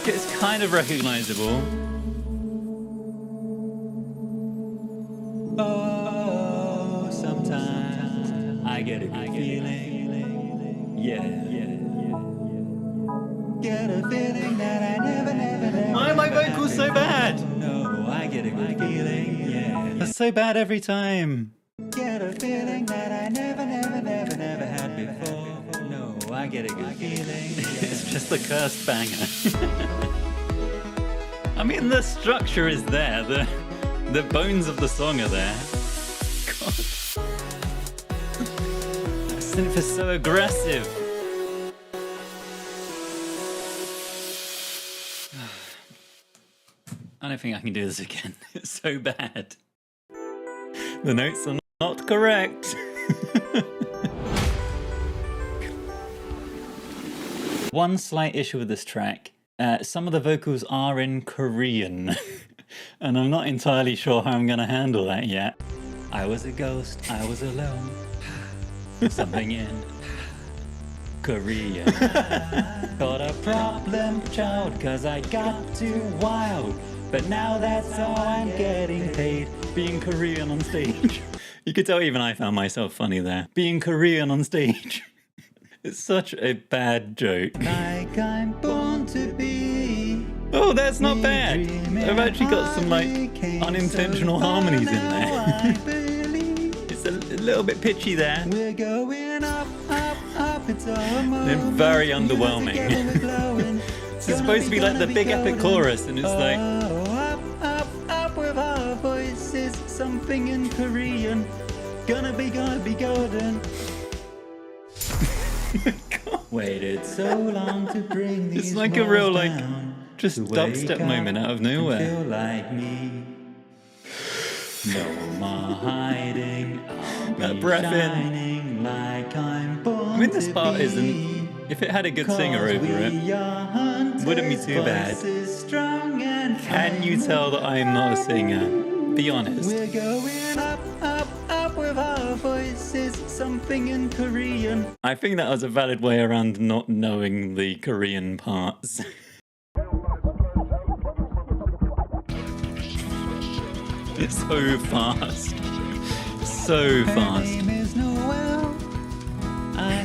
It's kind of recognizable. Oh, sometimes I get a good feeling. Yeah. Get a feeling that I never. Why are my vocals so bad? No, I get a good feeling. Yeah. That's so bad every time. Get a feeling that I never had before. No, I get a good feeling. It's just a cursed banger. I mean, the structure is there. The bones of the song are there. God. That synth is so aggressive. I don't think I can do this again. It's so bad. The notes are not correct. One slight issue with this track. Some of the vocals are in Korean. And I'm not entirely sure how I'm going to handle that yet. I was a ghost, I was alone. Something in Korean. Got a problem, child, cause I got too wild. But now that's how I'm getting paid. Being Korean on stage. You could tell even I found myself funny there. Being Korean on stage. It's such a bad joke. Like I'm born to be. Oh, that's not bad. I've actually got some like unintentional harmonies in there. It's a little bit pitchy there. We're going up. They're very underwhelming. It's supposed to be like the big epic chorus, and it's like up with our voices, something in Korean. Gonna be golden. Waited so long to bring these. It's like a real like just dubstep moment out of nowhere. Feel like me. No more hiding. That breath in. Like I'm born. I mean, this part isn't. If it had a good singer over it, wouldn't be too bad. Can you tell that I'm not a singer? Be honest. We're going up with our voices, something in Korean. I think that was a valid way around not knowing the Korean parts. It's so fast. So fast.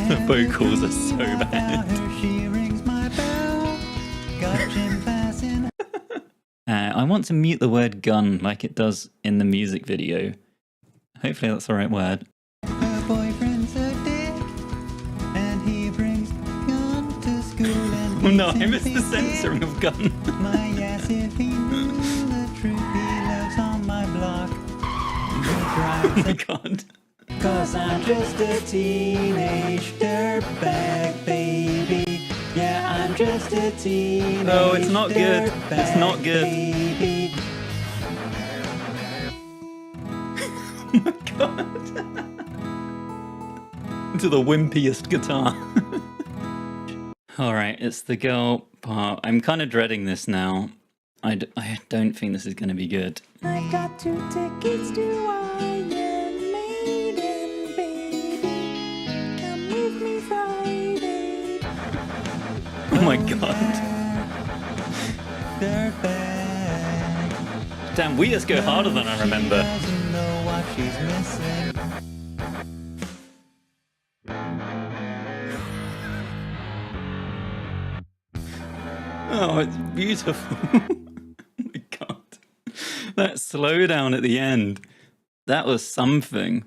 The vocals are so bad. I want to mute the word gun like it does in the music video. Hopefully that's the right word. Her boyfriend's a dick, and he brings gun to school and oh no, I missed the censoring of gun. My ass if he knew the truth, he lives on my block. Oh my god. Cause I'm just a teenage dirtbag baby. Yeah, I'm just a teenage. No, it's not good. It's not good. Baby. Oh my god. To the wimpiest guitar. Alright, it's the girl part. I'm kind of dreading this now. I don't think this is going to be good. I got 2 tickets to YMCA, baby. Come with me Friday. Oh my god. Damn, we just go harder than I remember. Oh, it's beautiful. Oh my god. That slowdown at the end. That was something.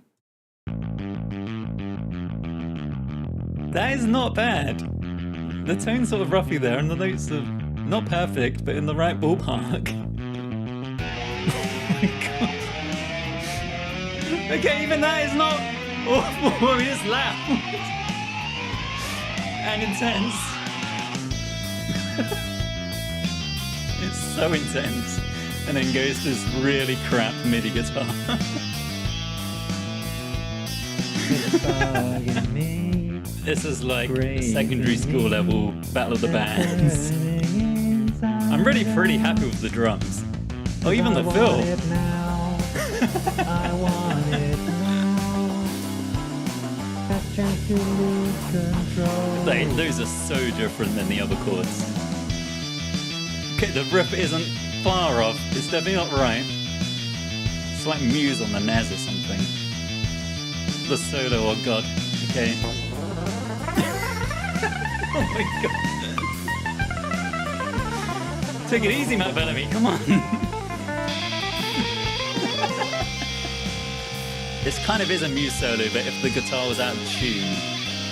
That is not bad. The tone's sort of roughly there and the notes are not perfect, but in the right ballpark. Oh my god. Okay, even that is not awful. It's loud. And intense. It's so intense, and then goes to this really crap MIDI guitar. This is like secondary school level Battle of the Bands. I'm really pretty happy with the drums. Oh, even the fill. Those are so different than the other chords. Okay, the riff isn't far off. It's definitely not right. It's like Muse on the NES or something. The solo, oh god. Okay. Oh my god. Take it easy, Matt Bellamy, come on. This kind of is a Muse solo, but if the guitar was out of tune.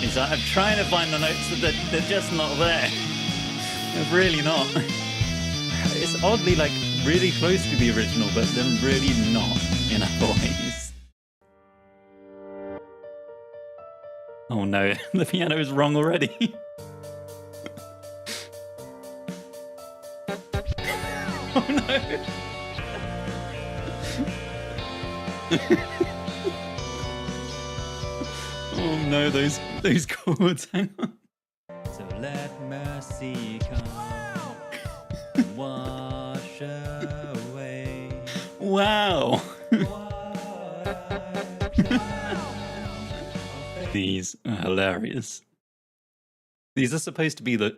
It's like I'm trying to find the notes that they're just not there. They're really not. It's oddly like really close to the original, but then really not in other ways. Oh no, the piano is wrong already. Oh no. Oh no, those chords, hang on. So let mercy come, wash away. Wow. These are hilarious. These are supposed to be the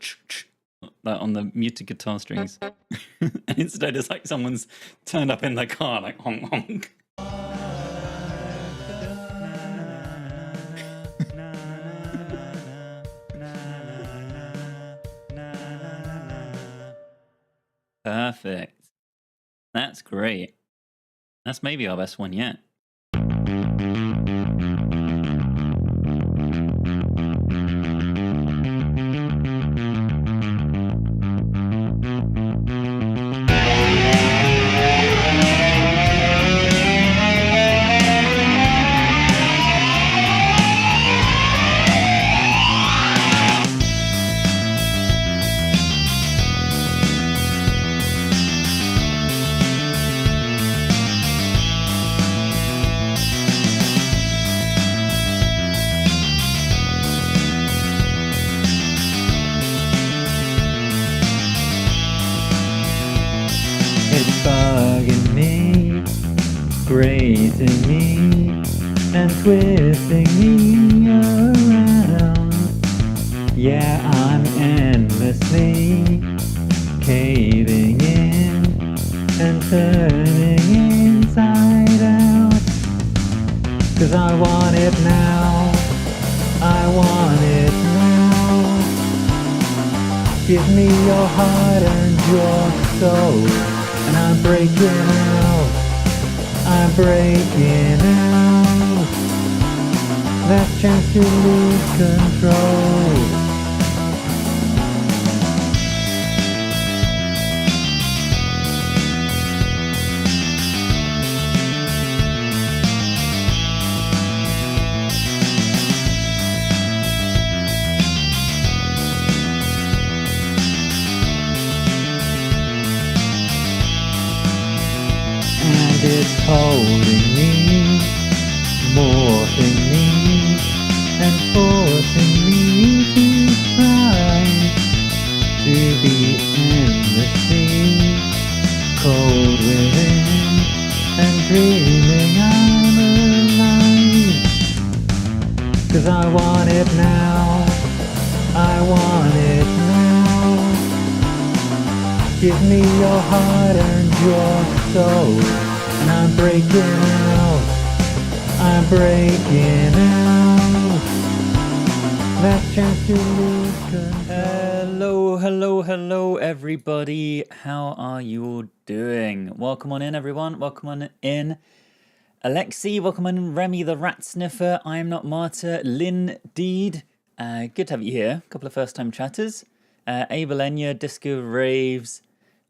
like on the muted guitar strings. And instead it's like someone's turned up in their car like honk honk. Perfect. That's great. That's maybe our best one yet. Bugging me, grazing me, and twisting me around. Yeah, I'm endlessly caving in and turning inside out. 'Cause I want it now, I want it now. Give me your heart and your soul. And I'm breaking out, I'm breaking out. Last chance to lose control. It's holding me, morphing me, and forcing me to try to be endlessly cold within and dreaming I'm alive. 'Cause I want it now, I want it now. Give me your heart and your soul. And I'm breaking out, I'm breaking out. Last chance to lose control. Hello everybody. How are you all doing? Welcome on in everyone, welcome on in. Alexi, welcome on in. Remy the Rat Sniffer, I am not Marta, Lynn Deed. Good to have you here, a couple of first time chatters. Abel Enya, Disco Raves,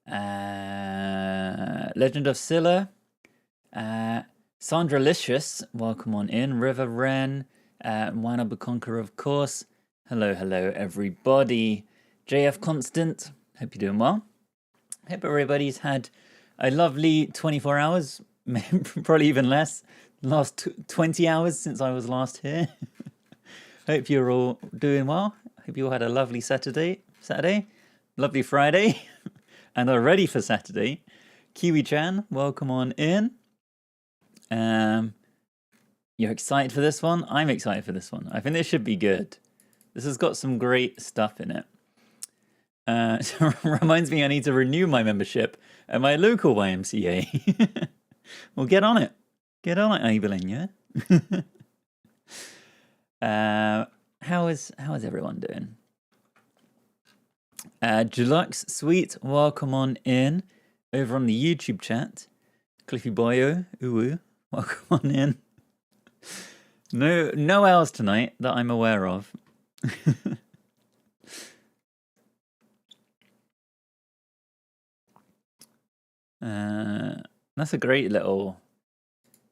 Legend of Scylla. Sandra Licious, welcome on in. River Wren, Wana Bukonka, of course. Hello everybody. JF Constant, hope you're doing well. Hope everybody's had a lovely 24 hours, probably even less, last 20 hours since I was last here. Hope you're all doing well. Hope you all had a lovely Saturday, lovely Friday, and are ready for Saturday. Kiwi-chan, welcome on in. You're excited for this one? I'm excited for this one. I think this should be good. This has got some great stuff in it. So reminds me I need to renew my membership at my local YMCA. Well, get on it. Get on it, Evelyn, yeah? How is everyone doing? Deluxe Sweet, welcome on in. Over on the YouTube chat. Cliffy Boyo, ooh, welcome on in. No else tonight that I'm aware of. That's a great little...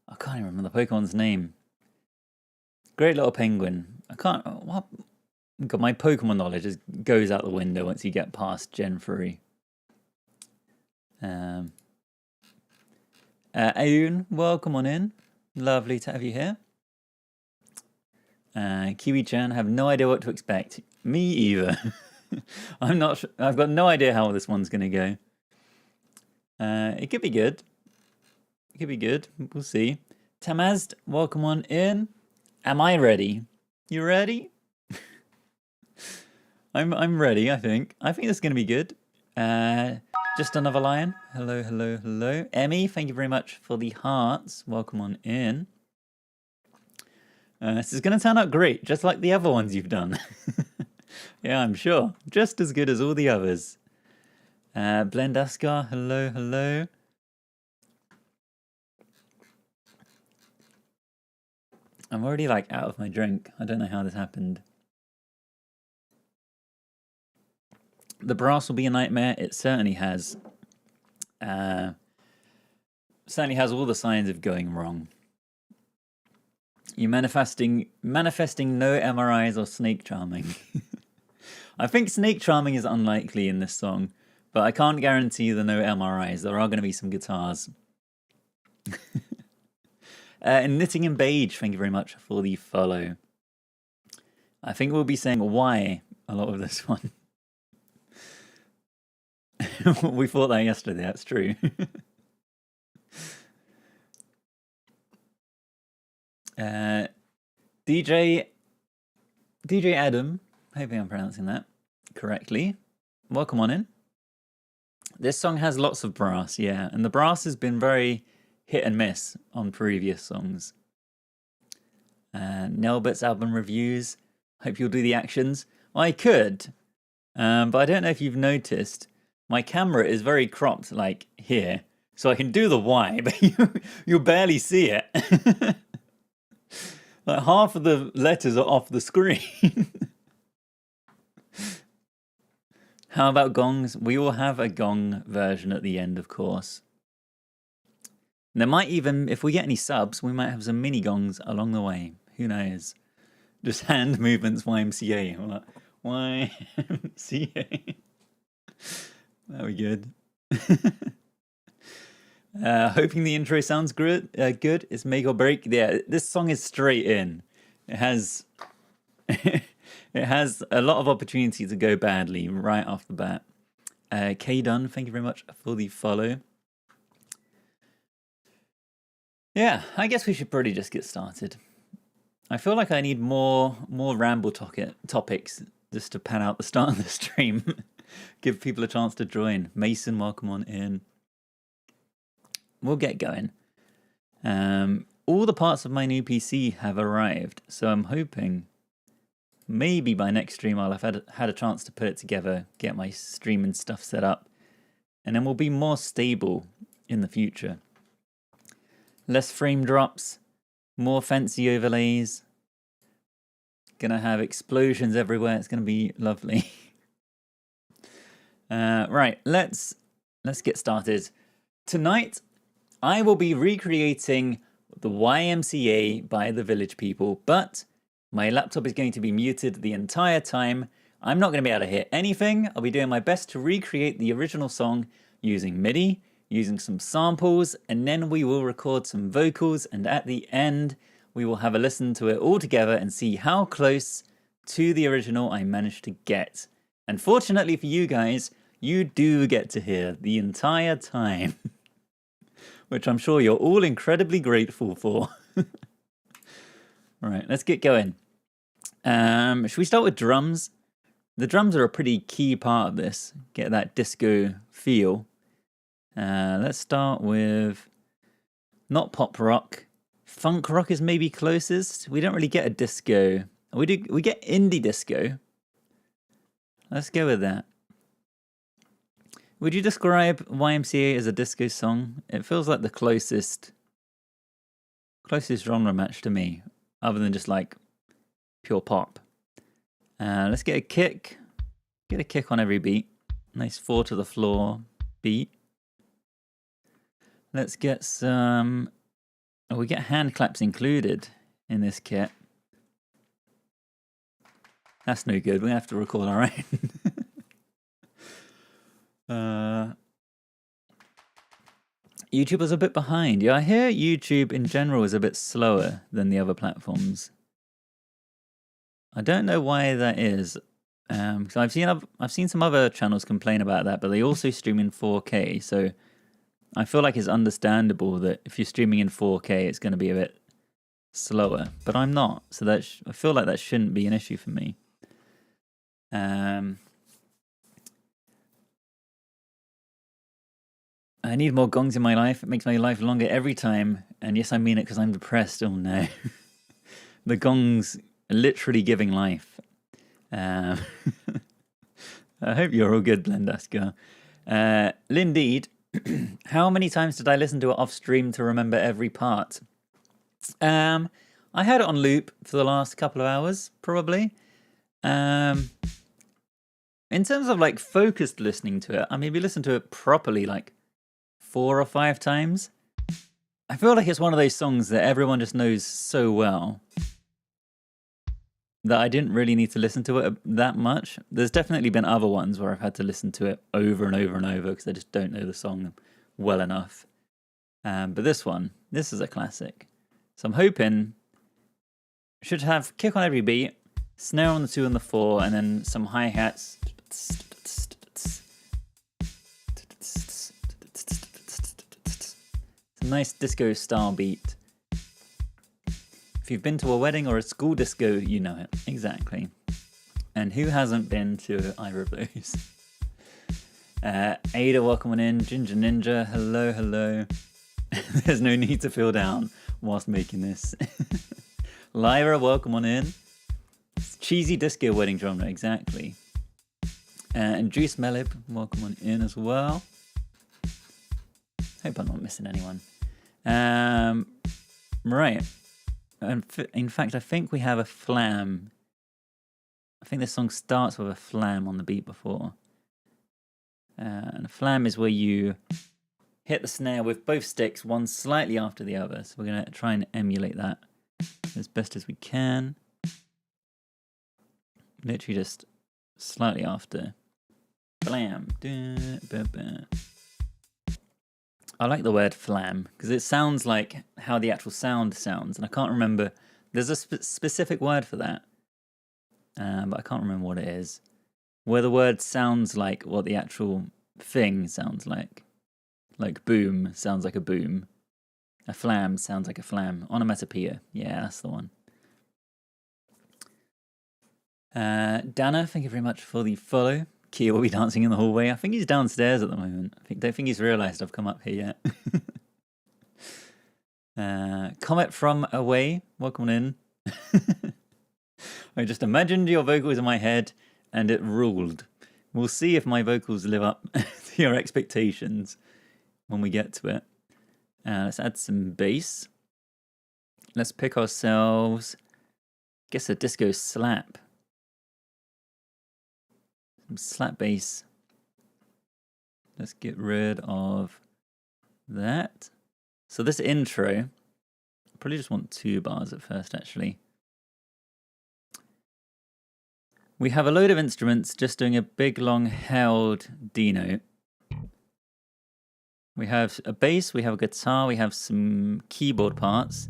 I can't even remember the Pokemon's name. Great little penguin. I can't... What? God, my Pokemon knowledge just goes out the window once you get past Gen 3. Ayun, welcome on in. Lovely to have you here. Kiwi-chan, have no idea what to expect. Me either. I'm not. I've got no idea how this one's going to go. It could be good. It could be good. We'll see. Tamazd, welcome on in. Am I ready? You ready? I'm ready. I think this is going to be good. Just another lion. Hello, hello, hello. Emmy, thank you very much for the hearts. Welcome on in. This is going to turn out great, just like the other ones you've done. Yeah, I'm sure. Just as good as all the others. Blendaskar, hello, hello. I'm already like out of my drink. I don't know how this happened. The brass will be a nightmare. It certainly has. Certainly has all the signs of going wrong. You manifesting no MRIs or snake charming. I think snake charming is unlikely in this song, but I can't guarantee the no MRIs. There are going to be some guitars. And Knitting and Beige, thank you very much for the follow. I think we'll be saying why a lot of this one. We thought that yesterday, that's true. DJ Adam, hoping I'm pronouncing that correctly. Welcome on in. This song has lots of brass, yeah, and the brass has been very hit and miss on previous songs. Nelbert's album reviews. Hope you'll do the actions. Well, I could, but I don't know if you've noticed. My camera is very cropped, like here, so I can do the Y, but you'll barely see it. Like half of the letters are off the screen. How about gongs? We will have a gong version at the end, of course. And there might even, if we get any subs, we might have some mini gongs along the way. Who knows? Just hand movements YMCA. YMCA. That'd be good. Hoping the intro sounds good. It's make or break. Yeah, this song is straight in. It has it has a lot of opportunity to go badly right off the bat. K Dunn, thank you very much for the follow. Yeah, I guess we should probably just get started. I feel like I need more ramble topics just to pan out the start of the stream. Give people a chance to join. Mason, welcome on in. We'll get going. All the parts of my new PC have arrived, so I'm hoping maybe by next stream I'll have had a chance to put it together, get my streaming stuff set up, and then we'll be more stable in the future. Less frame drops, more fancy overlays. Gonna have explosions everywhere. It's gonna be lovely. Right, let's get started. Tonight, I will be recreating the YMCA by the Village People, but my laptop is going to be muted the entire time. I'm not going to be able to hear anything. I'll be doing my best to recreate the original song using MIDI, using some samples, and then we will record some vocals, and at the end, we will have a listen to it all together and see how close to the original I managed to get. And fortunately for you guys, you do get to hear the entire time, which I'm sure you're all incredibly grateful for. All right, let's get going. Should we start with drums? The drums are a pretty key part of this. Get that disco feel. Let's start with not pop rock. Funk rock is maybe closest. We don't really get a disco. We get indie disco. Let's go with that. Would you describe YMCA as a disco song? It feels like the closest genre match to me, other than just like pure pop. Let's get a kick. Get a kick on every beat. Nice 4 to the floor beat. Let's get some... Oh, we get hand claps included in this kit. That's no good. We're going to have to record our own. YouTube was a bit behind. Yeah, I hear YouTube in general is a bit slower than the other platforms. I don't know why that is. So I've seen some other channels complain about that, but they also stream in 4K. So I feel like it's understandable that if you're streaming in 4K, it's going to be a bit slower. But I'm not, so I feel like that shouldn't be an issue for me. I need more gongs in my life. It makes my life longer every time. And yes, I mean it because I'm depressed. Oh no. The gongs are literally giving life. I hope you're all good, Blendusker. Lindeed, how many times did I listen to it off stream to remember every part? I had it on loop for the last couple of hours, probably. In terms of like focused listening to it, I mean, we listened to it properly like 4 or 5 times. I feel like it's one of those songs that everyone just knows so well that I didn't really need to listen to it that much. There's definitely been other ones where I've had to listen to it over and over and over because I just don't know the song well enough. But this is a classic. So I'm hoping should have kick on every beat, snare on the 2 and the 4, and then some hi-hats. It's a nice disco style beat. If you've been to a wedding or a school disco, you know it. Exactly. And who hasn't been to either of those? Ada, welcome on in. Ginger Ninja, hello, hello. There's no need to feel down whilst making this. Lyra, welcome on in. It's cheesy disco wedding genre, exactly. And Juice Melib, welcome on in as well. Hope I'm not missing anyone. Right. In fact, I think we have a flam. I think this song starts with a flam on the beat before. And a flam is where you hit the snare with both sticks, one slightly after the other. So we're going to try and emulate that as best as we can. Literally just slightly after. Flam. I like the word flam because it sounds like how the actual sound sounds, and I can't remember. There's a specific word for that, but I can't remember what it is. Where the word sounds like what the actual thing sounds like. Like boom sounds like a boom. A flam sounds like a flam. Onomatopoeia. Yeah, that's the one. Dana, thank you very much for the follow. Kia will be dancing in the hallway. I think he's downstairs at the moment. Don't think he's realised I've come up here yet. Comet from away, welcome in. I just imagined your vocals in my head and it ruled. We'll see if my vocals live up to your expectations when we get to it. Let's add some bass. Let's pick ourselves, I guess, a disco slap. Some slap bass. Let's get rid of that. So this intro, I probably just want 2 bars at first, actually. We have a load of instruments just doing a big, long, held D note. We have a bass, we have a guitar, we have some keyboard parts.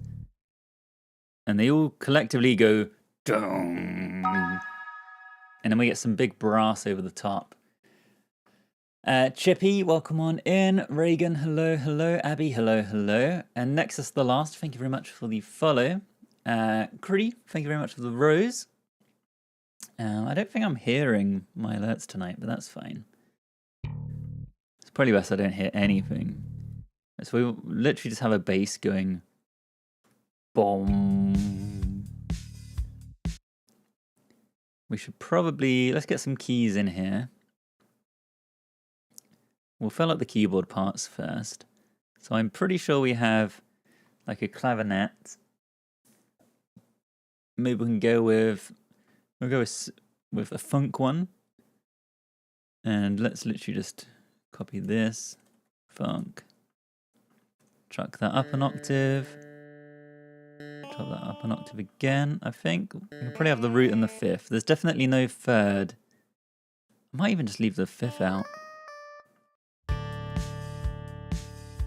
And they all collectively go dong. And then we get some big brass over the top. Chippy, welcome on in. Reagan, hello, hello. Abby, hello, hello. And Nexus the Last, thank you very much for the follow. Cree, thank you very much for the rose. I don't think I'm hearing my alerts tonight, but that's fine. It's probably best I don't hear anything. So we literally just have a bass going boom. We should probably, let's get some keys in here. We'll fill up the keyboard parts first. So I'm pretty sure we have like a clavinet. Maybe we can go with, we'll go with a funk one. And let's literally just copy this, funk. Chuck that up an octave. Chuck that up an octave again, I think. We can probably have the root and the fifth. There's definitely no third. I might even just leave the fifth out.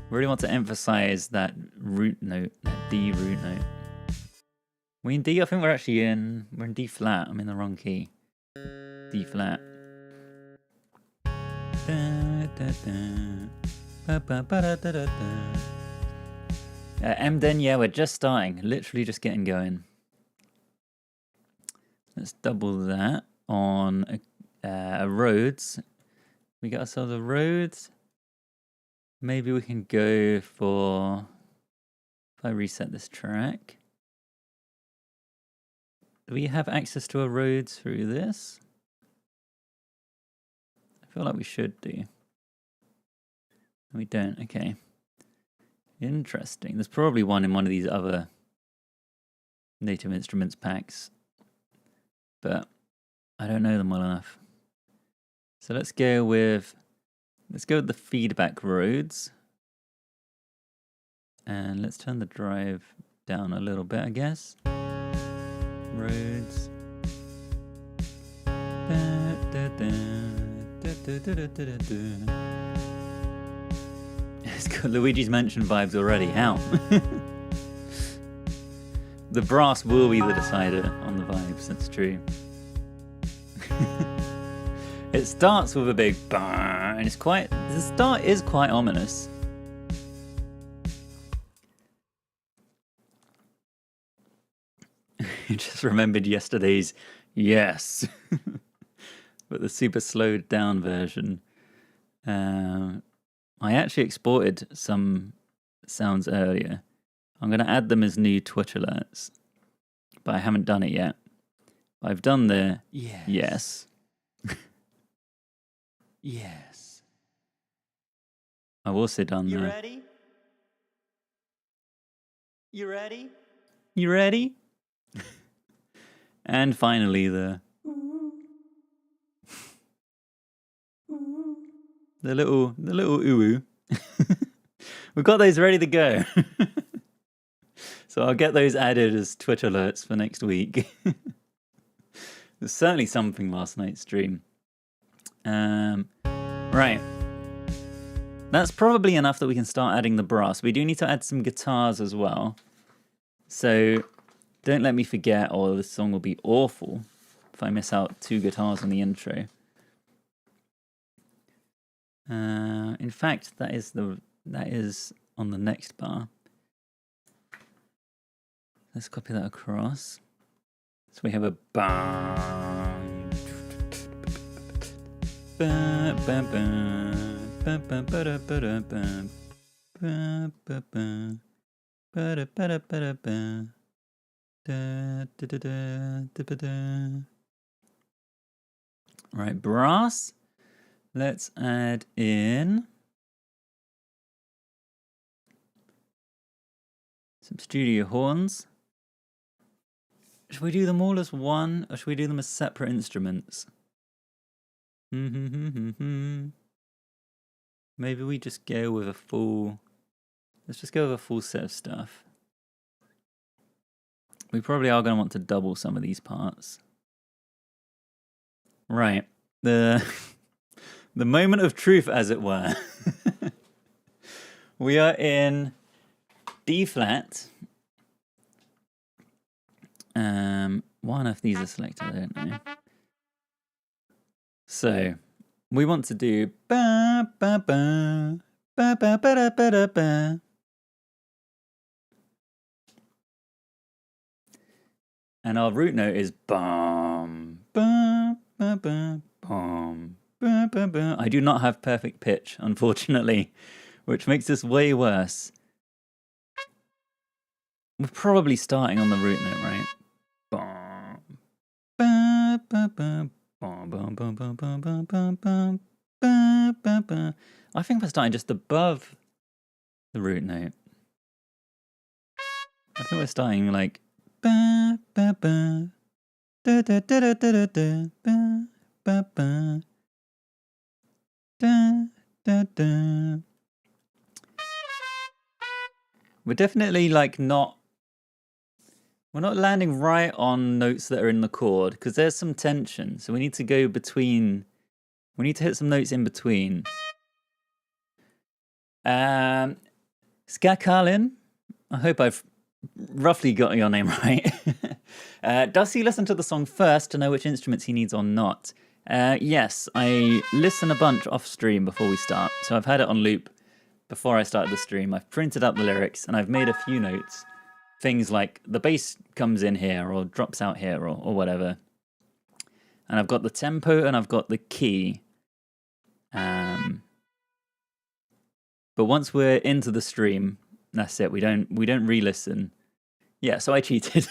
Really want to emphasize that root note, that D root note. We in D? I think we're in D flat. I'm in the wrong key. D flat. Emden, yeah, we're just starting. Literally just getting going. Let's double that on a Rhodes. We got ourselves a Rhodes. Maybe we can go for, if I reset this track. Do we have access to a Rhodes through this? I feel like we should do. We don't, okay. Interesting. There's probably one in one of these other Native Instruments packs, but I don't know them well enough. So let's go with the feedback Rhodes. And let's turn the drive down a little bit, I guess. Rhodes. It's got Luigi's Mansion vibes already. How? The brass will be the decider on the vibes, that's true. It starts with a big bang, and the start is quite ominous. You just remembered yesterday's yes, but the super slowed down version. I actually exported some sounds earlier. I'm going to add them as new Twitch alerts, but I haven't done it yet. I've done the yes. Yes. I've also done the... You ready? You ready? You ready? And finally the... The little ooh. We've got those ready to go. So I'll get those added as Twitch alerts for next week. There's certainly something last night's stream. Right. That's probably enough that we can start adding the brass. We do need to add some guitars as well. So don't let me forget, or this song will be awful if I miss out 2 guitars on the intro. In fact, that is on the next bar. Let's copy that across. So we have a bang. Right, brass. Let's add in some studio horns. Should we do them all as one, or should we do them as separate instruments? Maybe we just go with a full... Let's just go with a full set of stuff. We probably are going to want to double some of these parts. Right. The moment of truth, as it were. We are in D flat. Why if these are selected? I don't know. So we want to do ba ba ba ba ba ba da, ba da, ba. And our root note is bum ba, ba, ba, bum, ba, ba, ba. I do not have perfect pitch, unfortunately, which makes this way worse. We're probably starting on the root note, right? Bum, ba, ba, ba, bum, bum, bum, bum, bum, bum, bum, bum, ba, ba, ba. I think we're starting just above the root note. I think we're starting like ba, ba, ba, da, da, da, da, da, da, ba, ba, ba, da, da, da. We're definitely like we're not landing right on notes that are in the chord because there's some tension. So we need to go between, we need to hit some notes in between. Skakalin, I hope I've roughly got your name right. Does he listen to the song first to know which instruments he needs or not? Yes, I listen a bunch off stream before we start. So I've had it on loop before I started the stream. I've printed out the lyrics and I've made a few notes. Things like the bass comes in here or drops out here or whatever. And I've got the tempo and I've got the key. But once we're into the stream, that's it. We don't re-listen. Yeah, so I cheated.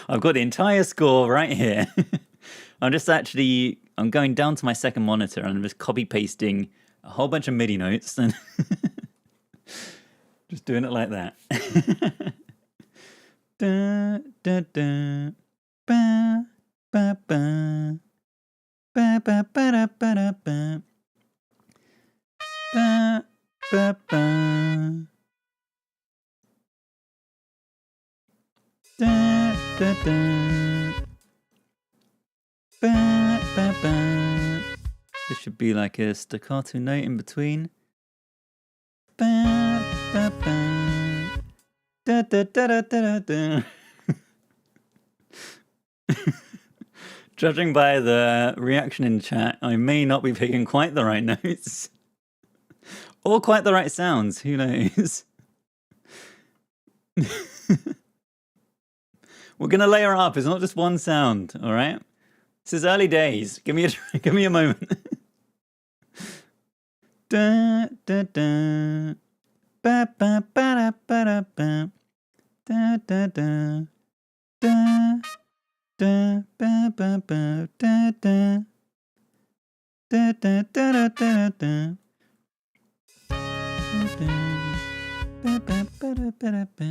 I've got the entire score right here. I'm going down to my second monitor and I'm just copy pasting a whole bunch of MIDI notes and just doing it like that. Da, da, da, ba, ba, ba, ba, ba, ba, da, ba, da, ba, ba, ba, ba, da, da, da, ba, ba, ba. This should be like a staccato note in between. Ba, ba, ba, da, da, da, da, da, da. Judging by the reaction in chat, I may not be picking quite the right notes. Or quite the right sounds, who knows? We're gonna layer up, it's not just one sound, alright? This is early days. Give me a moment. Da da da ba ba ba da ba da ba da da da da da ba ba ba da da da da da da da da ba ba ba da ba da ba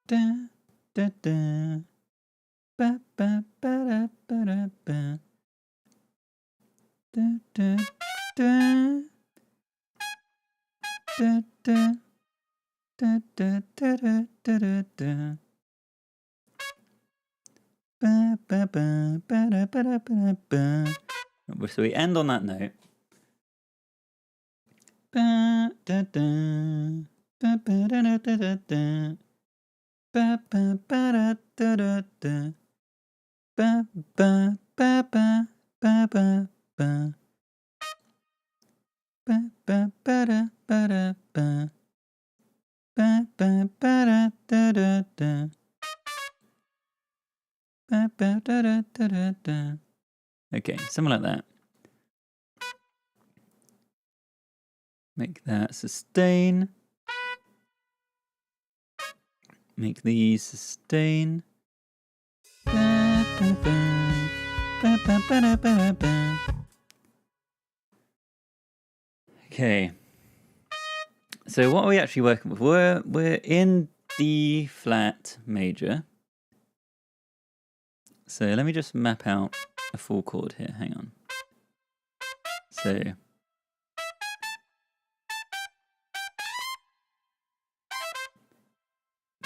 da da da ba ba ba da ba da ba da da da da da da da da da da da ba ba ba ba da ba da ba ba. So we end on that note. Ba da da ba ba da da da da ba ba ba da da da da ba ba ba ba ba ba ba ba ba ba da ba da ba ba ba ba da da da da ba ba da da da da da. Okay, something like that. Make that sustain. Make these sustain. Ba, ba, ba. Ba, ba, ba, da, ba, ba. Okay. So what are we actually working with? We're in D flat major. So let me just map out a full chord here. Hang on. So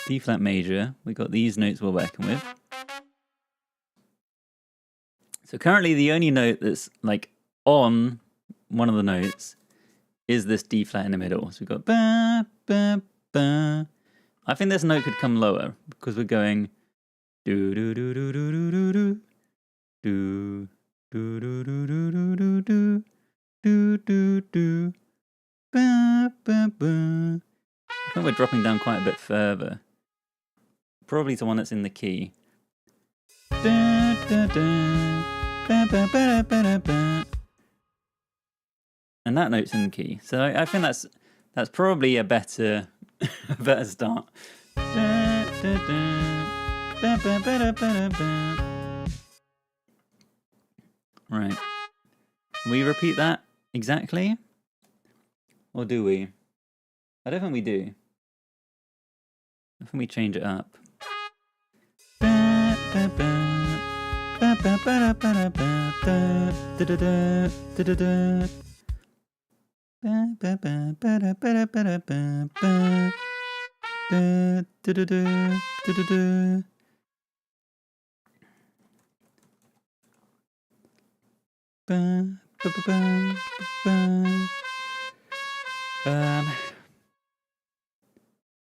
D flat major, we got these notes we're working with. So currently the only note that's like on one of the notes is this D flat in the middle. So we've got ba, ba, ba. I think this note could come lower because we're going do do do do do do do do do do do do do do do do do ba ba ba. I think we're dropping down quite a bit further. Probably to one that's in the key. Da, da, da. Ba, ba, ba, ba, ba, ba. And that note's in the key, so I think that's probably a better better start. Da, da, da. Ba, ba, ba, da, ba, da, ba. Right. We repeat that exactly? Or do we? I don't think we do. I think we change it up. Ba, ba, ba. Ba, ba, ba, da, ba, da, ba, da, da, da, da, da, da, da. Ba, ba, ba, ba, da, ba, da, ba, da, ba, ba. Da, da, da, da, da, da, da. Ba, ba, ba, ba, ba.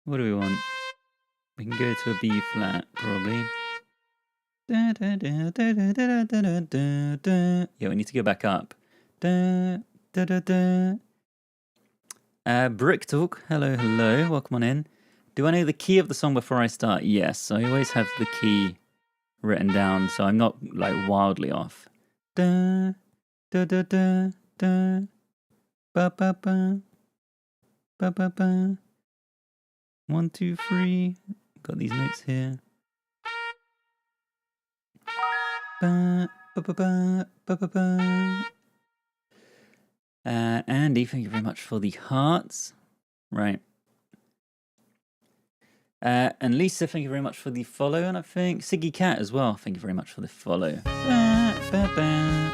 What do we want? We can go to a B flat, probably. Da, da, da, da, da, da, da, da, da. Yeah, we need to go back up. Da, da, da, da. Brick Talk, hello, hello, welcome on in. Do I know the key of the song before I start? Yes, I always have the key written down, so I'm not like wildly off. Da, da, da, da, da. Ba, ba, ba. Ba, ba, ba. 1, 2, 3. Got these notes here. Ba, ba, ba, ba, ba, ba, ba. Andy, thank you very much for the hearts. Right. And Lisa, thank you very much for the follow. And I think Siggy Cat as well. Thank you very much for the follow. Ba, ba, ba.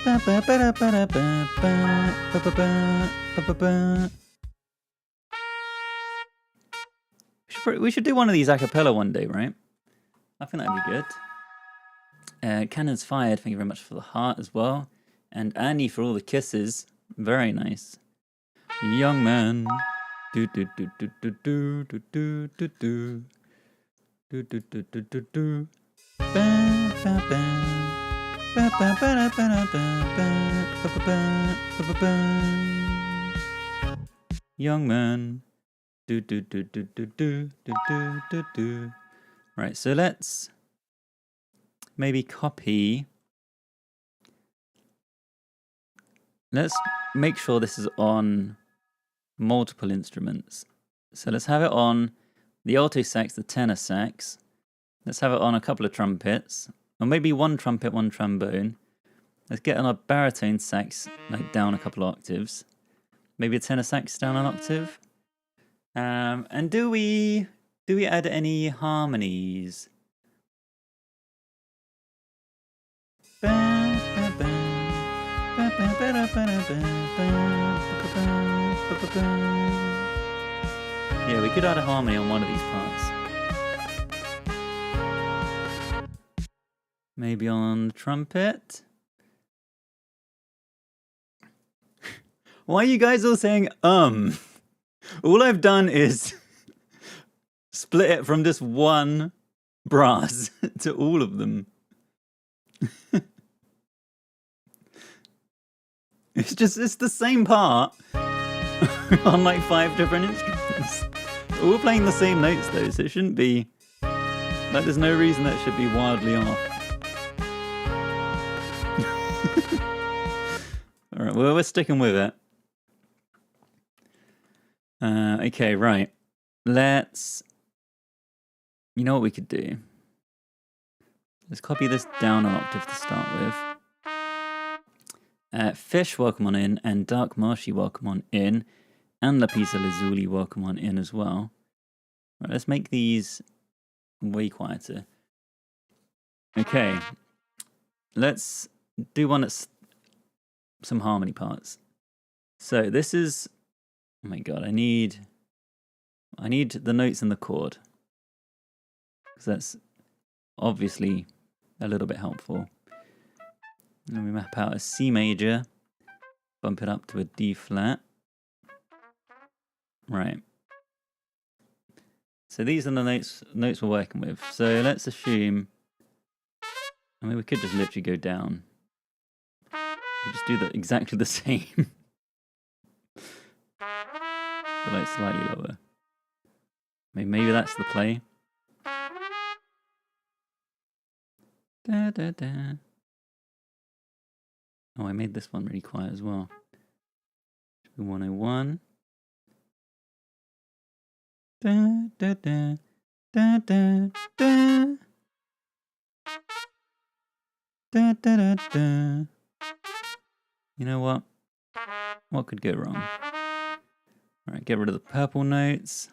Ba, ba, ba, da, ba, da, ba, ba, ba, ba, ba, ba, ba. We should do one of these a cappella one day, right? I think that'd be good. Cannons fired. Thank you very much for the heart as well. And Annie for all the kisses. Very nice. Young man. Do do do do do do do do do do do do do do do do. Ba ba ba ba ba ba ba ba ba ba ba ba. Young man. Do do do do do do do do do do. Right, so let's maybe copy. Let's make sure this is on multiple instruments. So let's have it on the alto sax, the tenor sax. Let's have it on a couple of trumpets, or maybe one trumpet, one trombone. Let's get on a baritone sax, like down a couple of octaves. Maybe a tenor sax down an octave. And do we add any harmonies? Yeah, we could add a harmony on one of these parts. Maybe on the trumpet. Why are you guys all saying All I've done is split it from just one brass to all of them. It's the same part on like 5 different instruments. We're all playing the same notes though, so it shouldn't be like there's no reason that should be wildly off. Alright, well we're sticking with it. Okay, right. Let's... You know what we could do? Let's copy this down an octave to start with. Fish, welcome on in, and Dark Marshy, welcome on in, and Lapisa Lazuli, welcome on in as well. Right, let's make these way quieter. Okay, let's do one that's some harmony parts. So this is, oh my god, I need the notes in the chord, because that's obviously a little bit helpful. And we map out a C major, bump it up to a D flat. Right. So these are the notes we're working with. So let's assume, I mean, we could just literally go down. We just do exactly the same. But like slightly lower. Maybe that's the play. Da, da, da. Oh, I made this one really quiet as well. 101. Da, da, da, da, da, da. Da, da, da, da. You know what? What could go wrong? All right, get rid of the purple notes.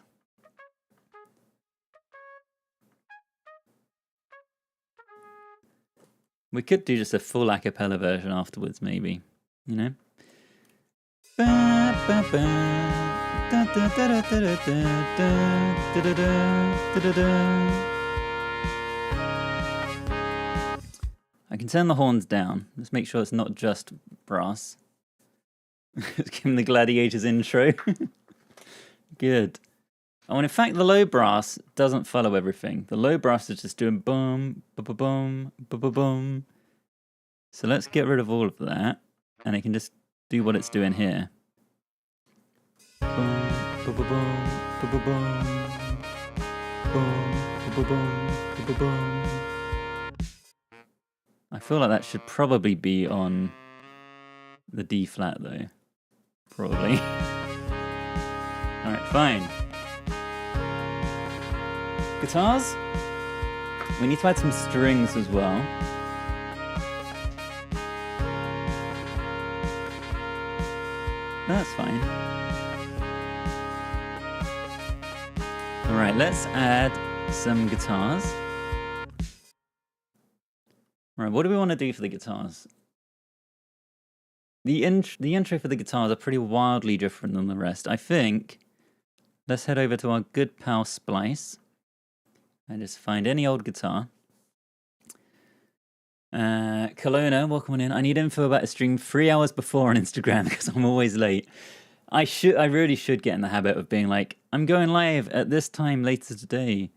We could do just a full a cappella version afterwards, maybe. You know? Ba, ba, ba. Da, da, da, da, da, da, da, da, da, da. I can turn the horns down. Let's make sure it's not just brass. Let's give him the Gladiators intro. Good. Oh, and in fact, the low brass doesn't follow everything. The low brass is just doing boom, boom, boom, boom, boom. So let's get rid of all of that, and it can just do what it's doing here. Boom, boom, boom, boom, boom, boom, boom, boom, boom, boom. I feel like that should probably be on the D flat though. Probably. Alright, fine. Guitars? We need to add some strings as well. That's fine. Alright, let's add some guitars. Right, what do we want to do for the guitars? The intro for the guitars are pretty wildly different than the rest. I think, let's head over to our good pal Splice and just find any old guitar. Kelowna, welcome on in. I need info about a stream 3 hours before on Instagram because I'm always late. I really should get in the habit of being like, I'm going live at this time later today.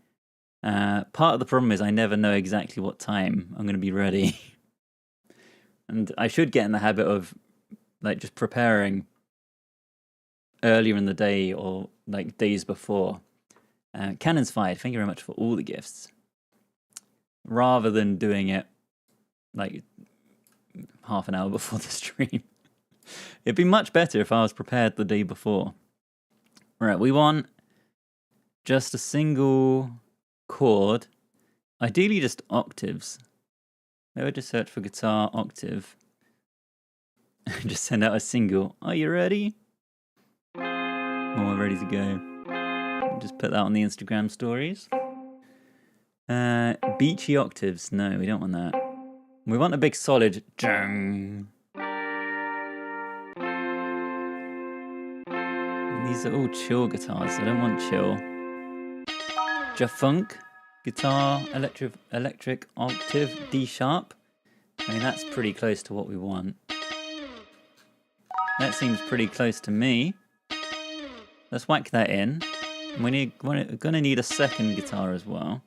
Part of the problem is I never know exactly what time I'm going to be ready. And I should get in the habit of like just preparing earlier in the day or like days before. Cannon's fired. Thank you very much for all the gifts. Rather than doing it like half an hour before the stream. It'd be much better if I was prepared the day before. Right, we want just a single chord. Ideally just octaves. Maybe just search for guitar octave. Just send out a single. Are you ready? Oh, we're ready to go. Just put that on the Instagram stories. Beachy octaves. No, we don't want that. We want a big solid jang. These are all chill guitars. I don't want chill. Jafunk guitar, electric octave, D sharp. I mean, that's pretty close to what we want. That seems pretty close to me. Let's whack that in. We're gonna need a second guitar as well.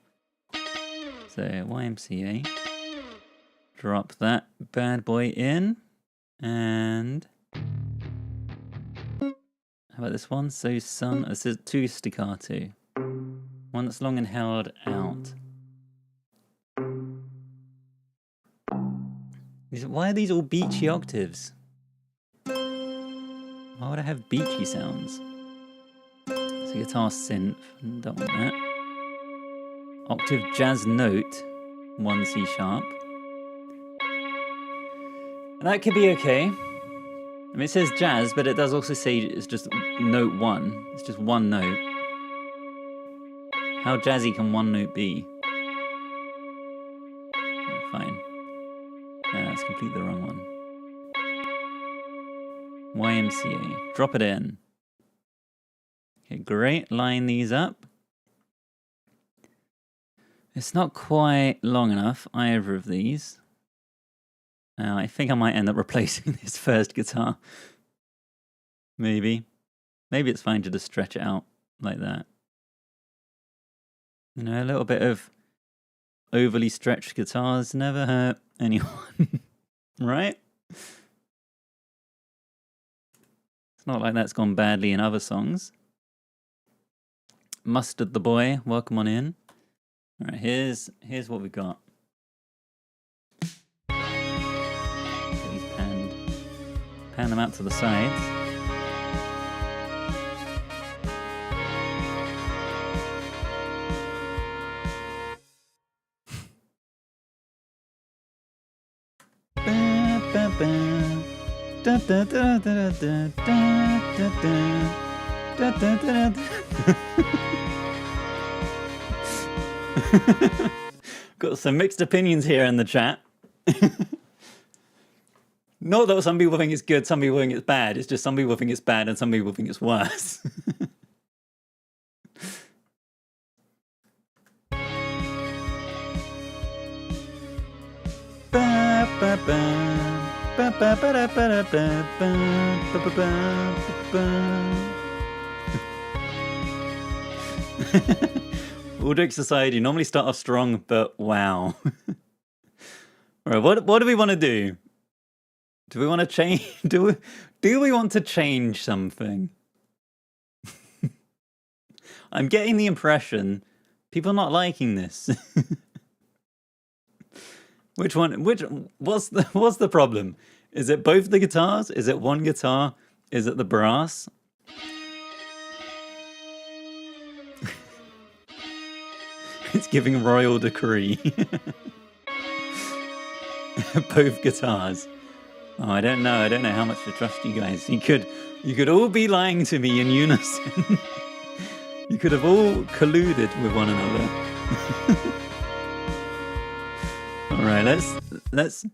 So YMCA. Drop that bad boy in. And how about this one? So Sun, this is 2 staccato. One that's long and held out. Why are these all beachy octaves? Why would I have beachy sounds? It's a guitar synth. Don't want that. Octave jazz note. 1 C sharp. And that could be okay. I mean, it says jazz, but it does also say it's just note 1. It's just one note. How jazzy can one note be? Oh, fine. That's completely the wrong one. YMCA. Drop it in. Okay, great. Line these up. It's not quite long enough, either of these. I think I might end up replacing this first guitar. Maybe. Maybe it's fine to just stretch it out like that. You know, a little bit of overly stretched guitars never hurt anyone. Right? It's not like that's gone badly in other songs. Mustard the Boy, welcome on in. Alright, here's what we got. fan them out to the sides. Got some mixed opinions here in the chat. Not that some people think it's good, some people think it's bad. It's just some people think it's bad and some people think it's worse. Aldrich Society normally start off strong, but wow. All right, what do we want to do? Do we want to change? Do we want to change something? I'm getting the impression people are not liking this. Which one? What's the problem? Is it both the guitars? Is it one guitar? Is it the brass? It's giving royal decree. Both guitars. Oh, I don't know. I don't know how much to trust you guys. You could all be lying to me in unison. You could have all colluded with one another. All right, let's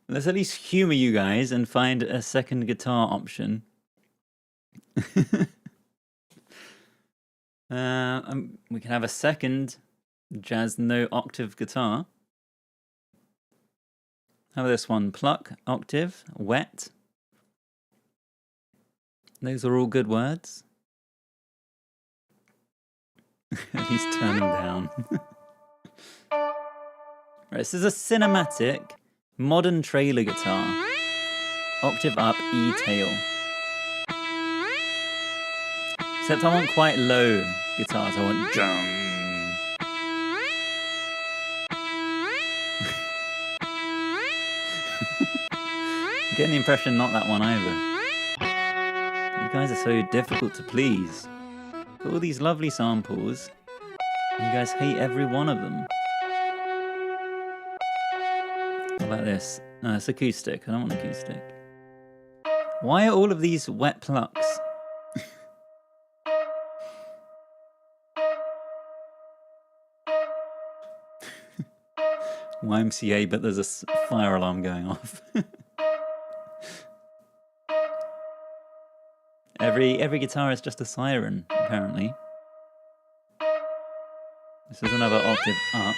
at least humor you guys and find a second guitar option. We can have a second jazz note octave guitar. How about this one? Pluck, octave, wet. Those are all good words. At least turn them down. Right, this is a cinematic, modern trailer guitar. Octave up, E tail. Except I want quite low guitars. I want jung. I'm getting the impression not that one either. You guys are so difficult to please. Got all these lovely samples. You guys hate every one of them. How about this? No, it's acoustic. I don't want acoustic. Why are all of these wet plucks? YMCA, but there's a fire alarm going off. Every guitar is just a siren, apparently. This is another octave up.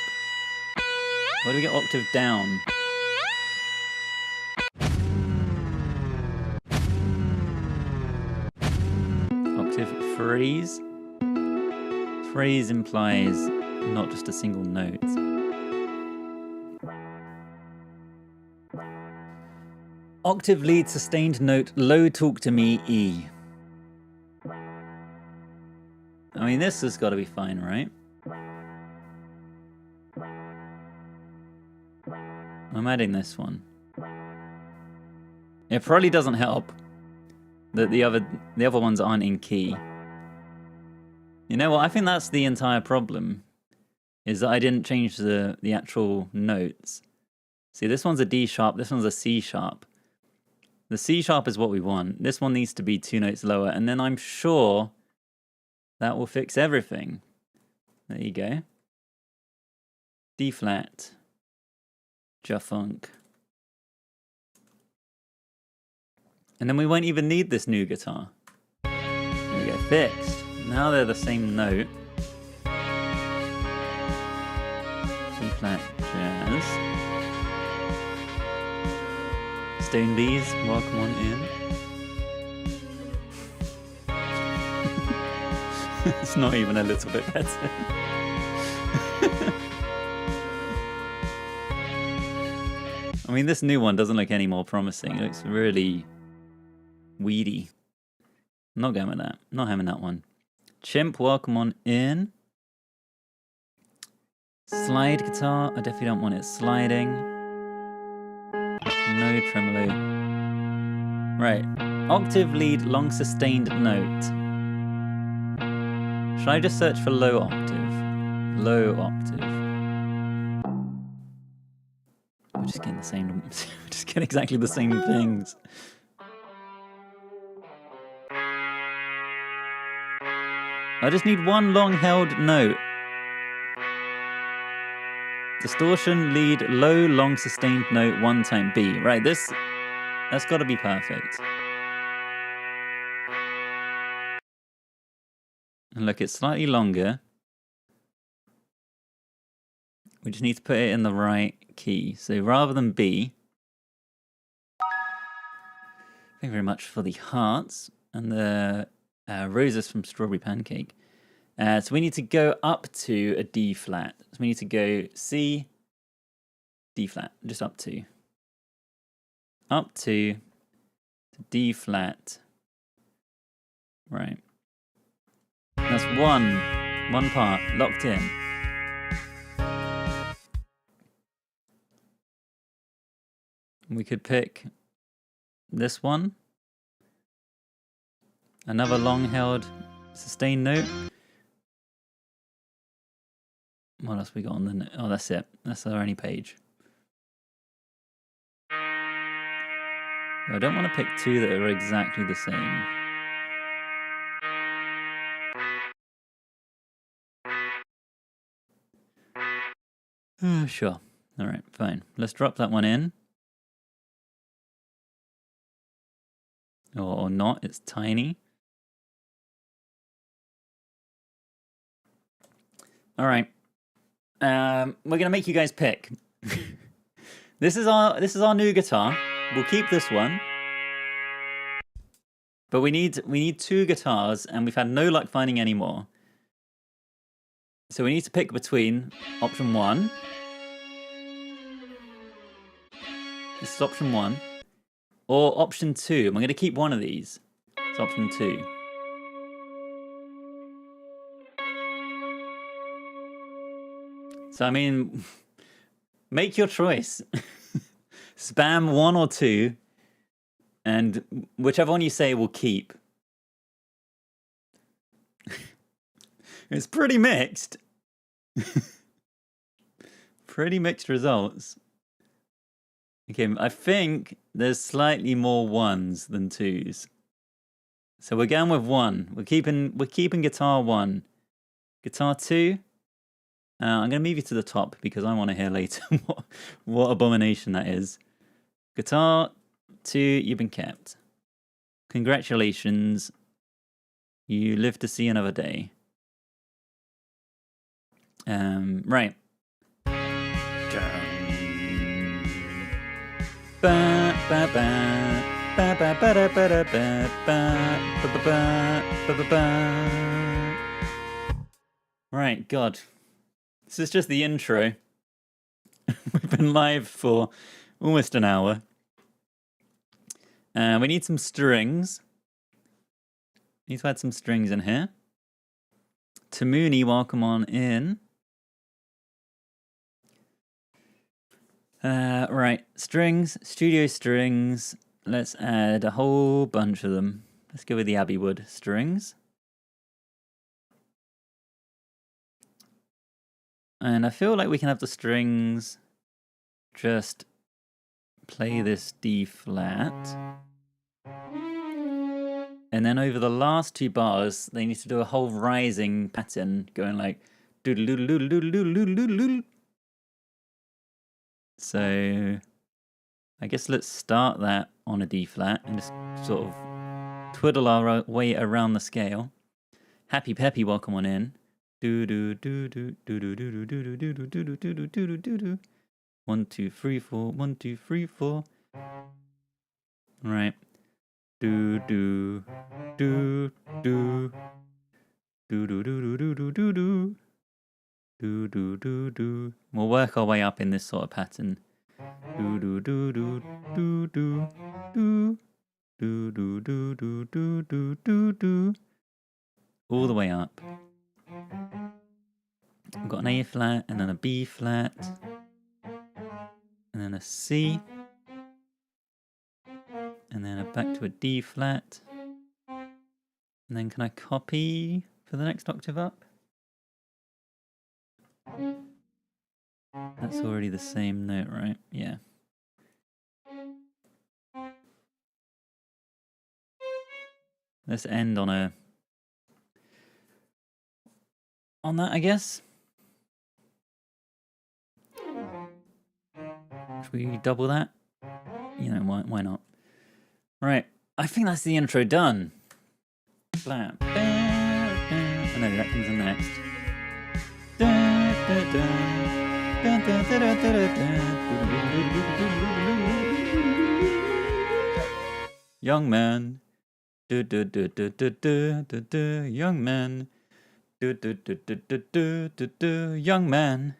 Where do we get octave down? Octave phrase. Phrase implies not just a single note. Octave lead sustained note low talk to me E. I mean, this has got to be fine, right? I'm adding this one. It probably doesn't help that the other ones aren't in key. You know what? I think that's the entire problem, is that I didn't change the actual notes. See, this one's a D sharp, this one's a C sharp. The C sharp is what we want. This one needs to be 2 notes lower, and then I'm sure that will fix everything. There you go. D flat. J-funk. And then we won't even need this new guitar. There we go, fixed. Now they're the same note. G flat jazz. Stone Bees, welcome on in. It's not even a little bit better. I mean, this new one doesn't look any more promising. It looks really weedy. I'm not going with that. Not having that one. Chimp, welcome on in. Slide guitar. I definitely don't want it sliding. No tremolo. Right. Octave, lead, long sustained note. Should I just search for low octave? Low octave. We're just getting the same. We're just getting exactly the same things. I just need one long held note. Distortion, lead, low, long sustained note, one time B. Right, that's got to be perfect. And look, it's slightly longer. We just need to put it in the right key. So rather than B, thank you very much for the hearts and the roses from Strawberry Pancake. So we need to go up to a D flat. So we need to go C, D flat, just up to. Up to D flat. Right. That's one part locked in. We could pick this one. Another long held sustained note. What else we got on the note? Oh, that's it. That's our only page. I don't want to pick two that are exactly the same. Sure. All right, fine. Let's drop that one in. Or not, it's tiny. All right. We're gonna make you guys pick. This is our new guitar. We'll keep this one. But we need two guitars, and we've had no luck finding any more. So we need to pick between option 1. This is option 1. Or option 2. I'm going to keep one of these. It's option 2. So, I mean, make your choice. Spam 1 or 2. And whichever one you say we'll keep. It's pretty mixed. Pretty mixed results. Okay, I think there's slightly more 1s than 2s. So we're going with 1. We're keeping guitar 1. Guitar 2. I'm going to move you to the top because I want to hear later what abomination that is. Guitar 2, you've been kept. Congratulations. You live to see another day. Right. Right, God. This is just the intro. We've been live for almost an hour. We need some strings. Need to add some strings in here. Tamuni, welcome on in. Right, strings, studio strings. Let's add a whole bunch of them. Let's go with the Abbey Wood strings. And I feel like we can have the strings just play this D flat. And then over the last 2 bars, they need to do a whole rising pattern going like doodle doodle doodle doodle doodle doodle doodle. So I guess let's start that on a D flat and just sort of twiddle our way around the scale. Happy Peppy, welcome on in. Do do do do do do do do do do do do do do do do do. 1 2 3 4 1 2 3 4. Right. Do do do do do do do do do do do do. Do do do do. We'll work our way up in this sort of pattern. Do do do do do do do do do do do do do do do. All the way up. We've got an A flat and then a B flat and then a C And then back to a D flat. And then can I copy for the next octave up? That's already the same note, right? Yeah. Let's end on that, I guess. Should we double that? You know, why not? Right, I think that's the intro done. Blam. And then that comes in next. Young man. Young man. Young man.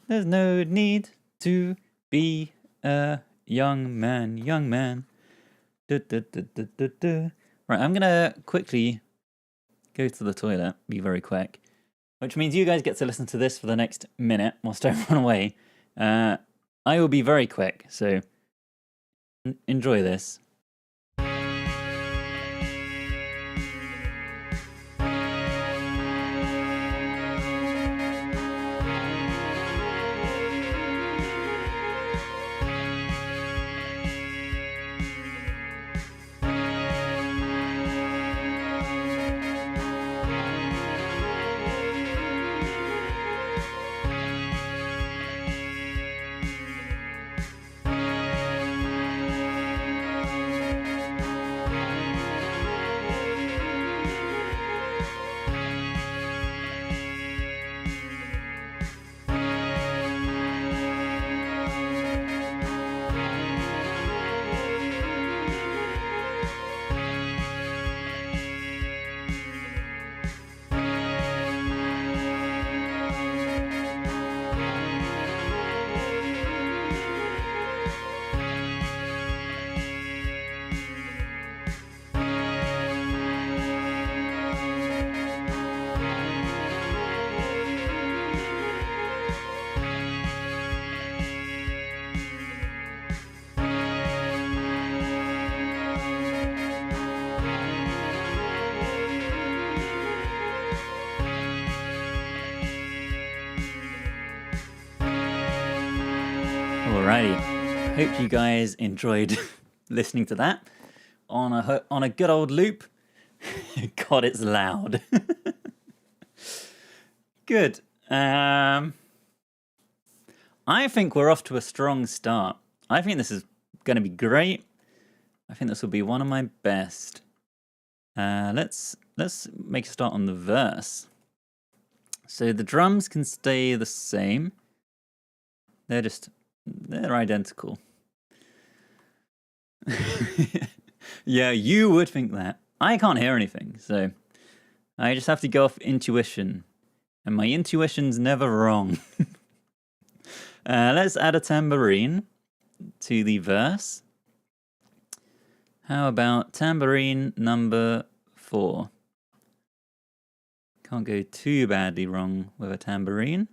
There's no need to be a young man. Young man. Right, I'm gonna quickly go to the toilet, be very quick, which means you guys get to listen to this for the next minute whilst I run away. I will be very quick, so enjoy this. Alrighty, hope you guys enjoyed listening to that on a good old loop. God, it's loud. Good. I think we're off to a strong start. I think this is going to be great. I think this will be one of my best. Let's make a start on the verse. So the drums can stay the same. They're identical. Yeah, you would think that. I can't hear anything, so I just have to go off intuition. And my intuition's never wrong. Let's add a tambourine to the verse. How about tambourine number 4? Can't go too badly wrong with a tambourine.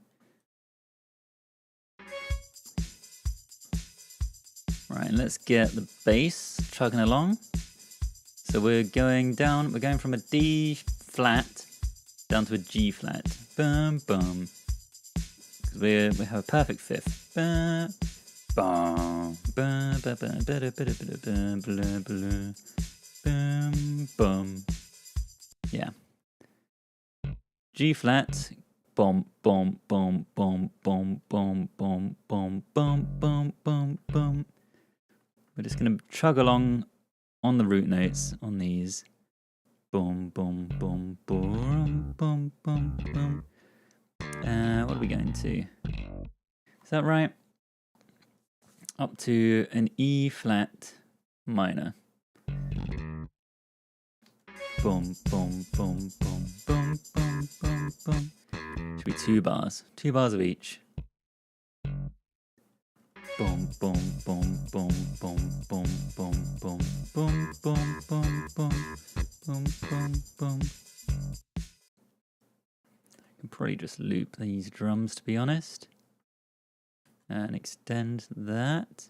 Right, let's get the bass chugging along. So we're going from a D flat down to a G flat. Bum bum. Because we have a perfect fifth. Bum bum bum bum bum. Yeah. G flat. Bum bum bum bum bum bum bum bum bum bum bum bum. We're just going to chug along on the root notes on these. Boom, boom, boom, boom, boom, boom, boom. What are we going to? Is that right? Up to an E flat minor. Boom, boom, boom, boom, boom, boom, boom, boom. Should be 2 bars. 2 bars of each. Boom, boom, boom, boom, boom, boom, boom, boom, boom, boom, boom, boom, boom, boom, boom. I can probably just loop these drums, to be honest, and extend that.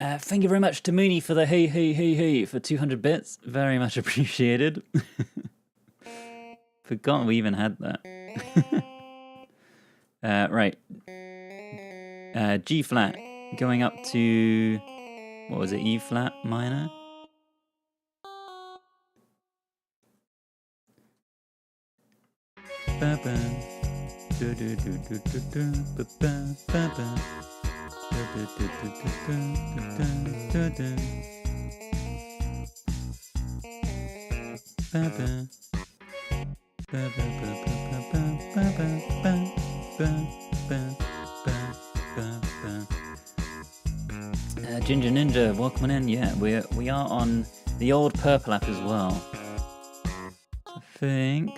Thank you very much to Mooney for the hey for 200 bits. Very much appreciated. Forgot we even had that. Right. G flat going up to, what was it, E flat minor? Ginger Ninja, welcome in. Yeah, we are on the old purple app as well. I think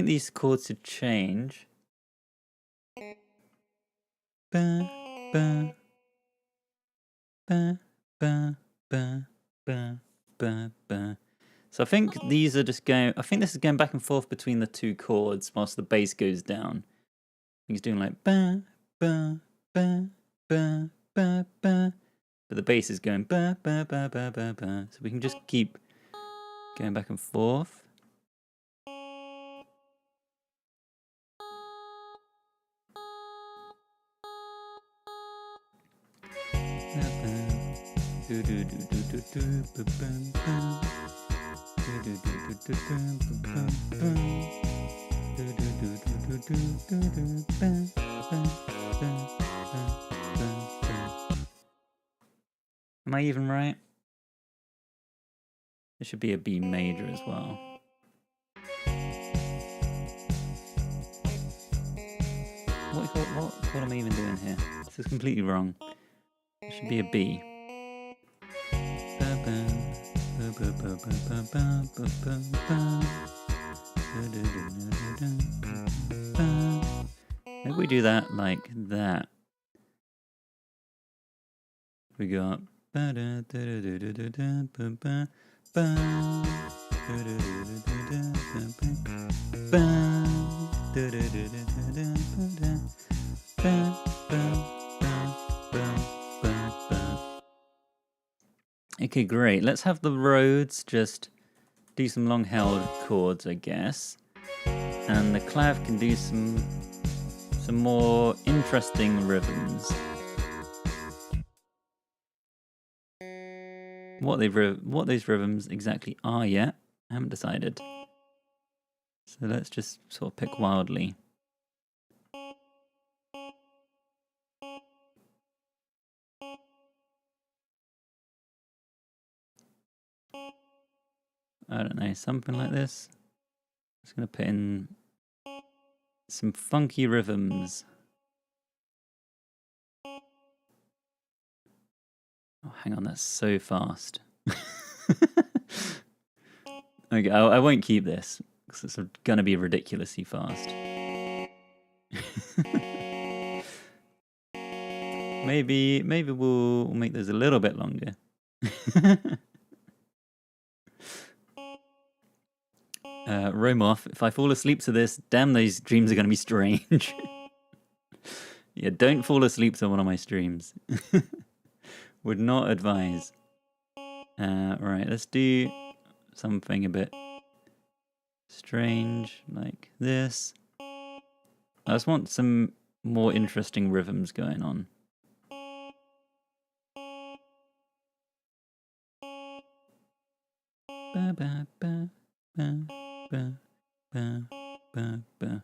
these chords should change. Ba, ba, ba, ba, ba, ba, ba, ba. So I think these are just going. I think this is going back and forth between the two chords whilst the bass goes down. He's doing like ba ba ba ba ba ba, but the bass is going ba ba ba ba ba ba. So we can just keep going back and forth. Am I even right? It should be a B major as well. What am I even doing here? This is completely wrong. It should be a B. Maybe we do that like that. We got okay, great. Let's have the Rhodes just do some long held chords, I guess. And the clav can do some more interesting rhythms. What those rhythms exactly are yet, I haven't decided. So let's just sort of pick wildly. I don't know, something like this. Just gonna put in some funky rhythms. Oh, hang on, that's so fast. Okay, I won't keep this because it's gonna be ridiculously fast. Maybe we'll make those a little bit longer. Romoff, if I fall asleep to this, damn, those dreams are gonna be strange. Yeah, don't fall asleep to one of my streams. Would not advise. Right, let's do something a bit strange like this. I just want some more interesting rhythms going on. Ba, ba, ba, ba, ba, ba, ba, ba.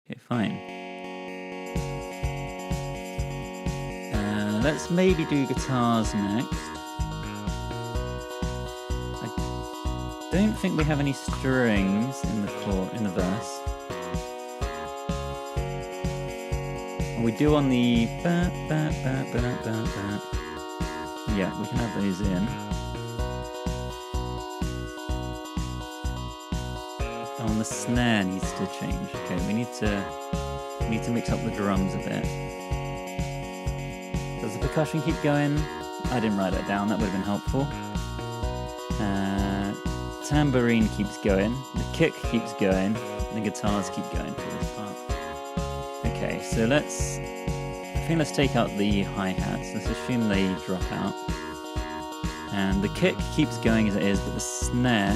Okay, fine. Let's maybe do guitars next. I don't think we have any strings in the verse. We do on the ba, ba, ba, ba, ba, ba. Yeah, we can have those in. Oh, and the snare needs to change. Okay, we need to mix up the drums a bit. Does the percussion keep going? I didn't write that down, that would have been helpful. Tambourine keeps going, the kick keeps going, the guitars keep going for this part. Okay, so let's... I think let's take out the hi-hats. Let's assume they drop out. And the kick keeps going as it is, but the snare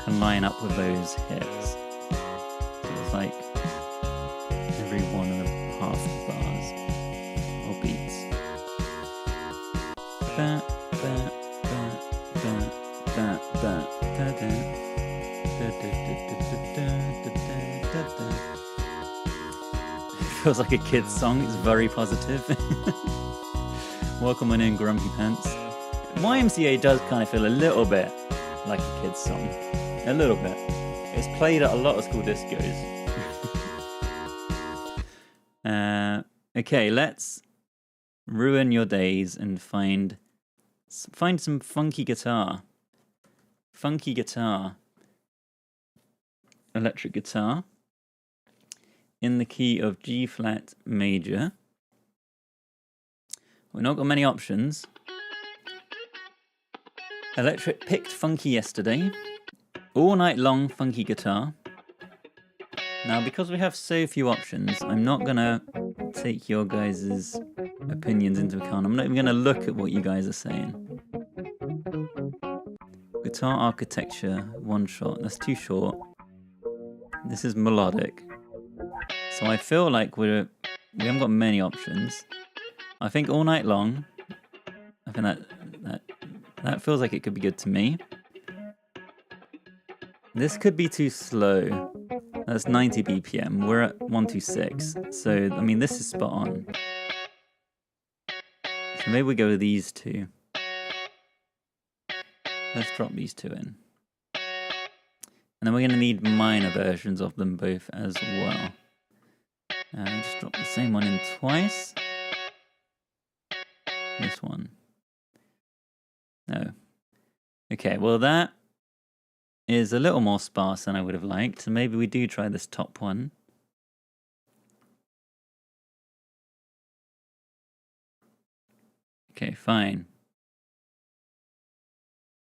can line up with those hits. So it's like every 1.5 bars or beats. Ba, ba, ba, ba, ba, ba, da, da. Da, da, da, da, da, da, da, da. It feels like a kid's song. It's very positive. Welcome on in, Grumpy Pants. YMCA does kind of feel a little bit like a kid's song. A little bit. It's played at a lot of school discos. Okay, let's ruin your days and find some funky guitar. Funky guitar. Electric guitar. In the key of G flat major. We've not got many options. Electric picked funky yesterday. All night long funky guitar. Now, because we have so few options, I'm not gonna take your guys' opinions into account. I'm not even gonna look at what you guys are saying. Guitar architecture, one shot. That's too short. This is melodic. So I feel like we haven't got many options. I think all night long. I think that feels like it could be good to me. This could be too slow. That's 90 BPM. We're at 126. So, I mean, this is spot on. So maybe we go with these two. Let's drop these two in. And then we're going to need minor versions of them both as well. Just drop the same one in twice. This one. No. Okay, well that is a little more sparse than I would have liked. So maybe we do try this top one. Okay, fine.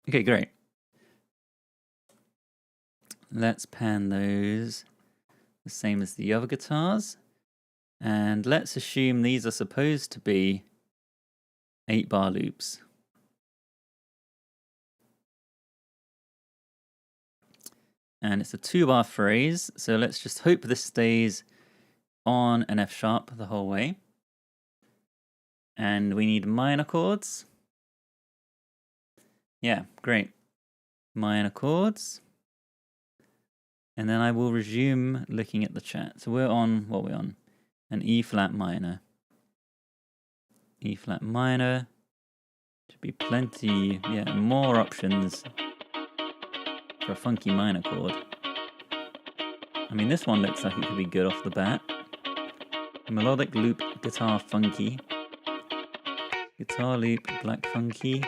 Okay, great. Let's pan those the same as the other guitars. And let's assume these are supposed to be 8-bar loops. And it's a 2-bar phrase, so let's just hope this stays on an F sharp the whole way. And we need minor chords. Yeah, great. Minor chords. And then I will resume looking at the chat. So we're on, what we're on? An E flat minor. E flat minor. Should be plenty, yeah, more options for a funky minor chord. I mean, this one looks like it could be good off the bat. Melodic loop guitar funky. Guitar loop black funky.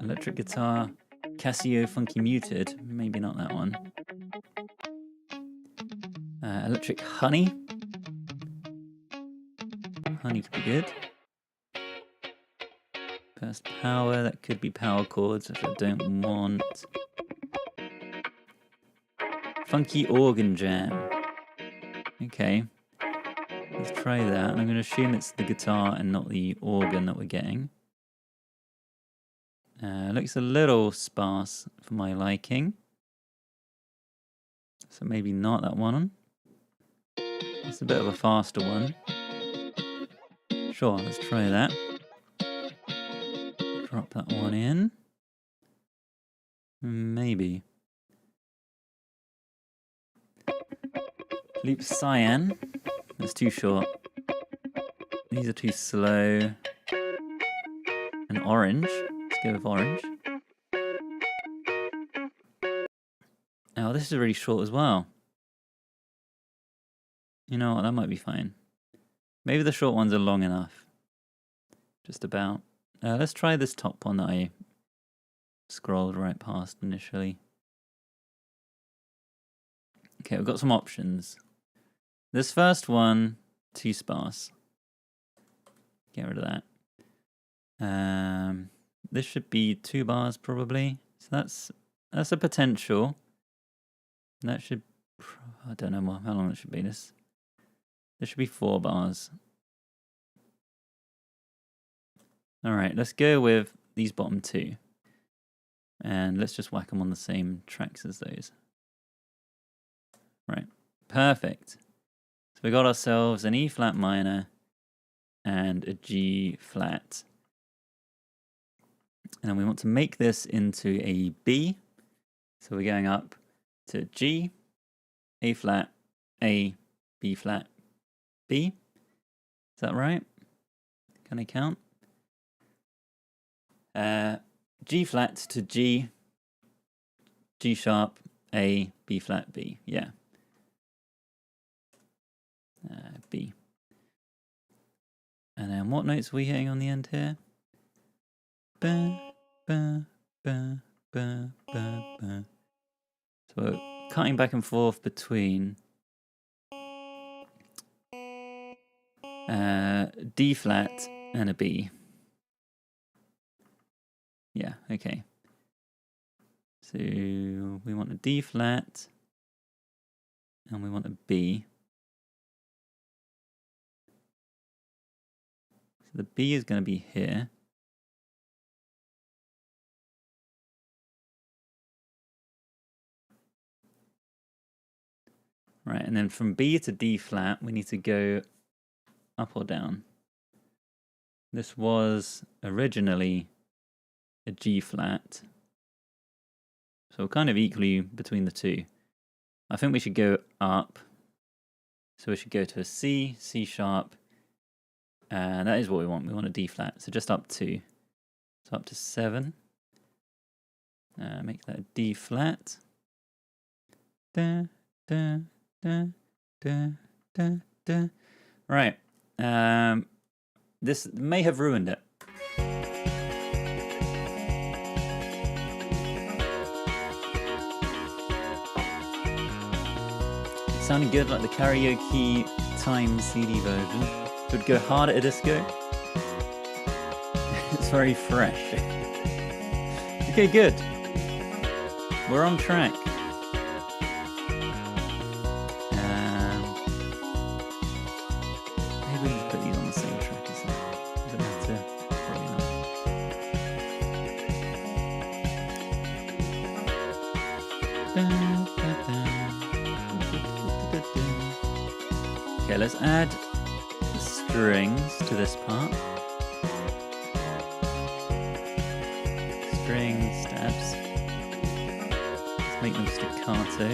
Electric guitar Casio funky muted. Maybe not that one. Electric honey. Honey could be good. Burst power, that could be power chords, which I don't want. Funky organ jam. Okay. Let's try that. I'm going to assume it's the guitar and not the organ that we're getting. Looks a little sparse for my liking. So maybe not that one. It's a bit of a faster one. Sure, let's try that. Drop that one in. Maybe. Loop cyan. That's too short. These are too slow. And orange. Let's go with orange. Oh, this is really short as well. You know what, that might be fine. Maybe the short ones are long enough. Just about. Let's try this top one that I scrolled right past initially. Okay, we've got some options. This first one, too sparse. Get rid of that. This should be 2 bars probably. So that's a potential. That should, I don't know how long it should be. This There should be 4 bars. Alright, let's go with these bottom 2. And let's just whack them on the same tracks as those. Right, perfect. So we got ourselves an E flat minor and a G flat. And we want to make this into a B. So we're going up to G, A flat, A, B flat, B. Is that right? Can I count? G flat to G, G sharp, A, B flat, B. Yeah. B. And then what notes are we hitting on the end here? Ba, ba, ba, ba, ba, ba. So we're cutting back and forth between D flat and a B. Yeah, okay. So we want a D flat and we want a B. So the B is going to be here. Right, and then from B to D flat, we need to go up or down. This was originally a G flat. So kind of equally between the two. I think we should go up. So we should go to a C, C sharp. And that is what we want. We want a D flat. So just up 2. So up to 7. Make that a D flat. Da, da, da, da, da, da. Right. This may have ruined it. It sounded good, like the karaoke time CD version. It would go hard at a disco. It's very fresh. Okay, good. We're on track. Maybe we can put these on the same track as that. Doesn't matter. Probably not. Okay, let's add the strings to this part. String stabs. Let's make them staccato.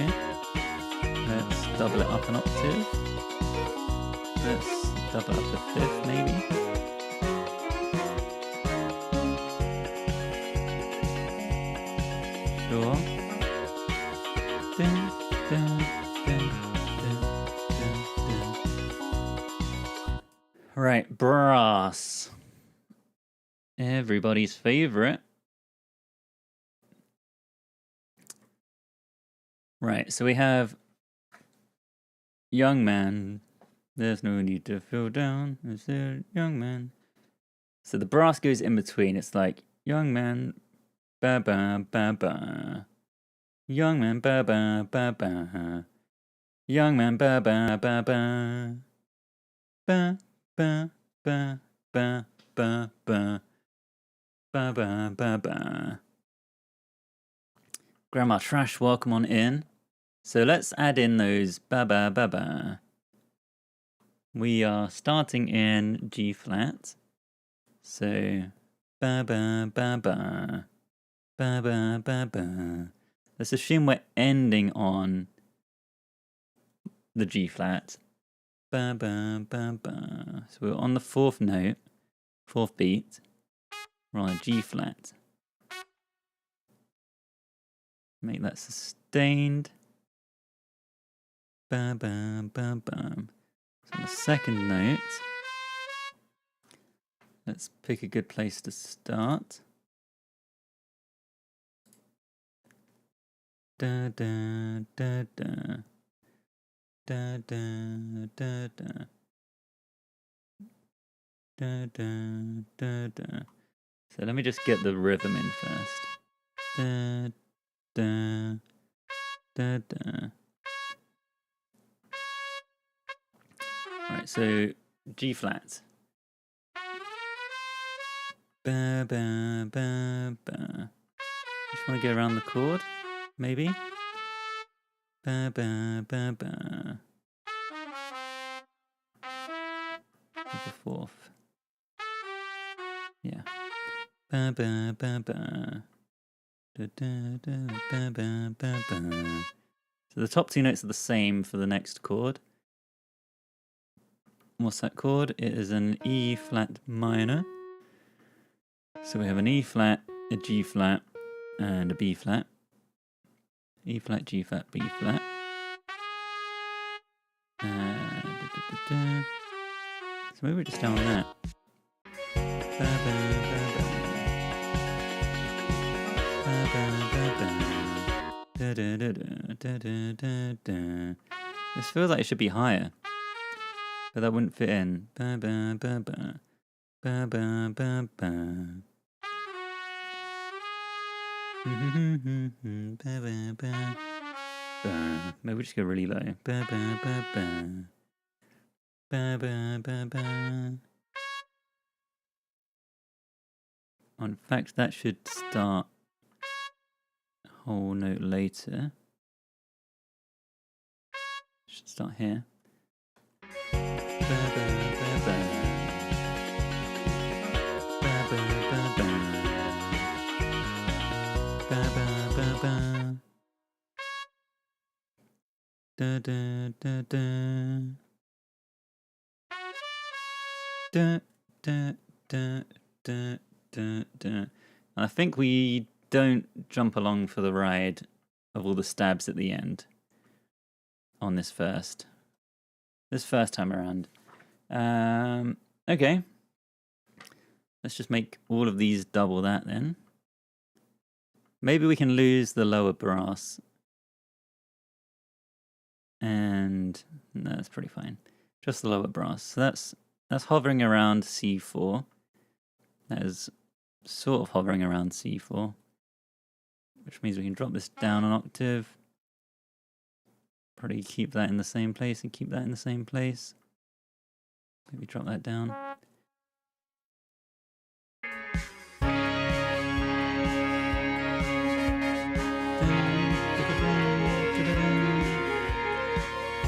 Let's double it up an octave. Let's double up the 5th, maybe. Sure. Dun, dun, dun, dun, dun, dun. Right, brass. Everybody's favorite. Right, so we have young man. There's no need to feel down. It's a young man. So the brass goes in between. It's like young man, ba ba ba ba. Young man, ba ba ba ba. Young man, ba ba ba ba. Ba ba ba ba ba ba. Ba ba ba ba. Grandma Trash, welcome on in. So let's add in those ba ba ba ba. We are starting in G flat. So ba ba ba ba. Ba ba ba ba. Let's assume we're ending on the G flat. Ba ba ba ba. So we're on the 4th note, 4th beat. We're on a G flat. Make that sustained. Ba ba ba ba. So on the 2nd note, let's pick a good place to start. Da da da da. Da da da da. Da da da da. So let me just get the rhythm in first. Da da da da. Right, so G flat. Ba, ba, ba, ba. Just want to go around the chord, maybe. Ba, ba, ba, ba. With the fourth. Yeah. Ba, ba, ba, ba. Da, da, da, ba, ba, ba, ba. So the top two notes are the same for the next chord. What's that chord? It is an E flat minor. So we have an E flat, a G flat, and a B flat. E flat, G flat, B flat. So maybe we're just down that. Ba, ba, ba, ba. Ba, ba, ba, ba. Da, da, da, da, da, da, da. This feels like it should be higher, but that wouldn't fit in. Ba, ba, ba, ba. Ba, ba, ba, ba. Ba, ba, ba. Ba. Maybe we just go really low. Ba, ba, ba, ba. Ba, ba, ba, ba. Oh, in fact, that should start a whole note later. Should start here. Ba, ba, ba, ba. Ba, ba, ba, ba. Ba, ba, ba, ba. Da, da, da, da. Da, da, da, da, da, da. I think we don't jump along for the ride of all the stabs at the end on this first time around. Okay. Let's just make all of these double that then. Maybe we can lose the lower brass. And no, that's pretty fine. Just the lower brass. So that's hovering around C4. That is sort of hovering around C4. Which means we can drop this down an octave. Probably keep that in the same place and keep that in the same place. Maybe drop that down.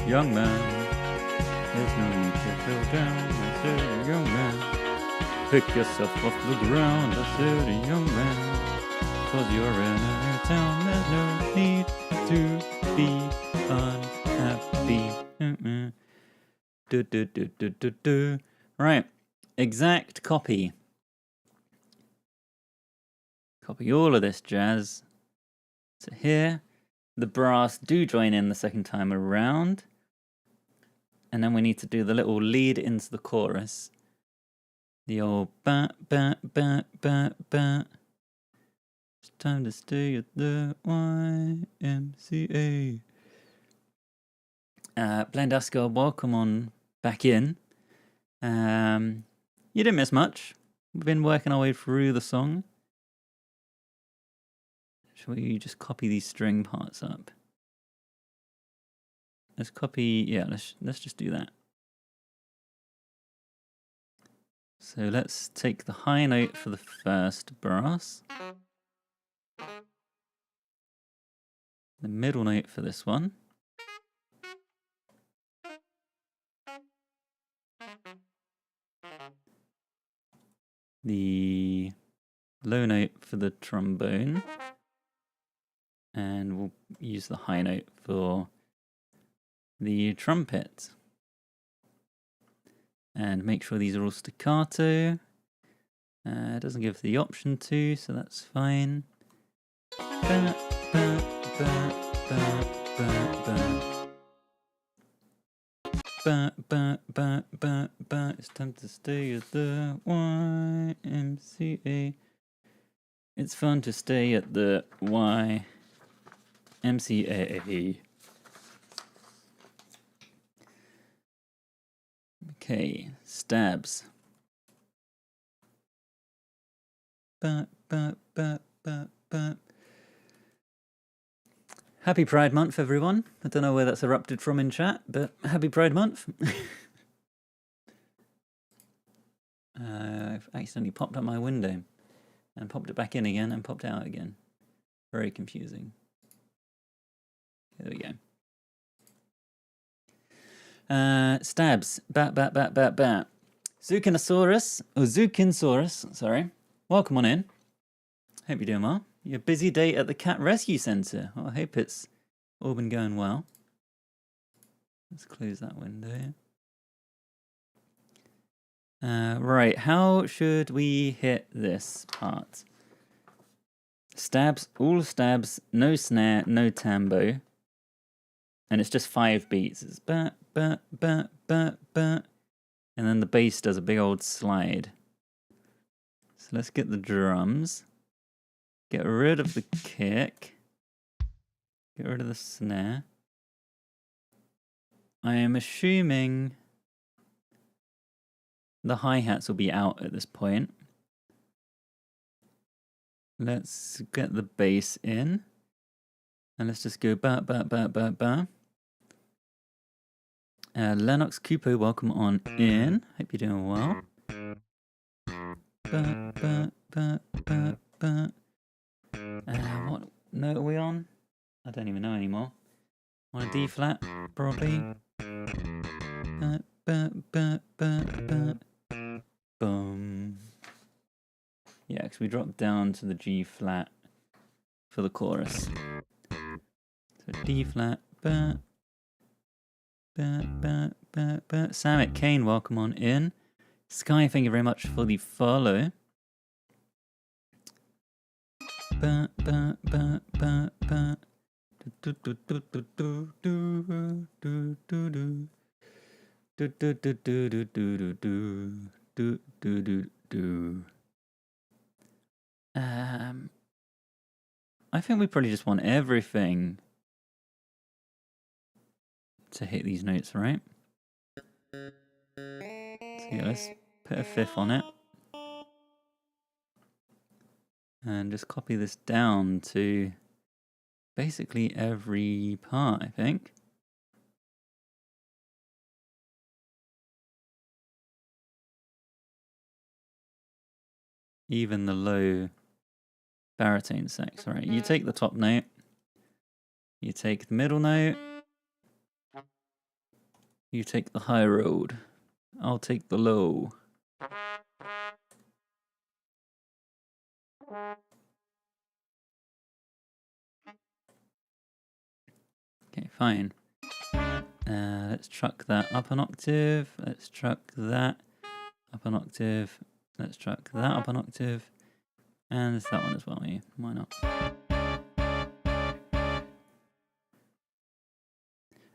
Young man, there's no need to go down. I said, young man, pick yourself off the ground. I said, young man, 'cause you're in a new town. There's no need to be unhappy. Do, do, do, do, do, do. Right, exact copy. Copy all of this jazz. So here, the brass do join in the second time around. And then we need to do the little lead into the chorus. The old ba ba ba ba ba. It's time to stay at the YMCA. Blendaska, welcome on back in. You didn't miss much. We've been working our way through the song. Shall we just copy these string parts up? Let's copy, yeah, let's just do that. So let's take the high note for the first brass. The middle note for this one. The low note for the trombone. And we'll use the high note for the trumpet. And make sure these are all staccato. It doesn't give the option to, so that's fine. Ba, ba, ba, ba, ba, ba. Ba, ba, ba, ba, ba. It's time to stay at the YMCA. It's fun to stay at the YMCA. Okay, stabs. Ba, ba, ba, ba, ba. Happy Pride Month, everyone. I don't know where that's erupted from in chat, but happy Pride Month. I've accidentally popped up my window and popped it back in again and popped it out again. Very confusing. There we go. Stabs. Bat. Zukinsaurus, sorry. Welcome on in. Hope you're doing well. Your busy day at the Cat Rescue Centre. Well, I hope it's all been going well. Let's close that window. Right, how should we hit this part? Stabs, all stabs, no snare, no tambo. And it's just 5 beats. It's ba. And then the bass does a big old slide. So let's get the drums. Get rid of the kick. Get rid of the snare. I am assuming the hi-hats will be out at this point. Let's get the bass in. And let's just go ba. Lennox Kupo, welcome on in. Hope you're doing well. What note are we on? I don't even know anymore. On a D flat, probably. Boom. Yeah, because we dropped down to the G flat for the chorus. So D flat, Samit Kane, welcome on in. Sky, thank you very much for the follow. I think we probably just want everything to hit these notes, right? So yeah, let's put a 5th on it. And just copy this down to basically every part, I think. Even the low baritone sax. Right, you take the top note. You take the middle note. You take the high road. I'll take the low. Okay, fine. Let's truck that up an octave. Let's truck that up an octave. Let's truck that up an octave. And there's that one as well, yeah. Why not?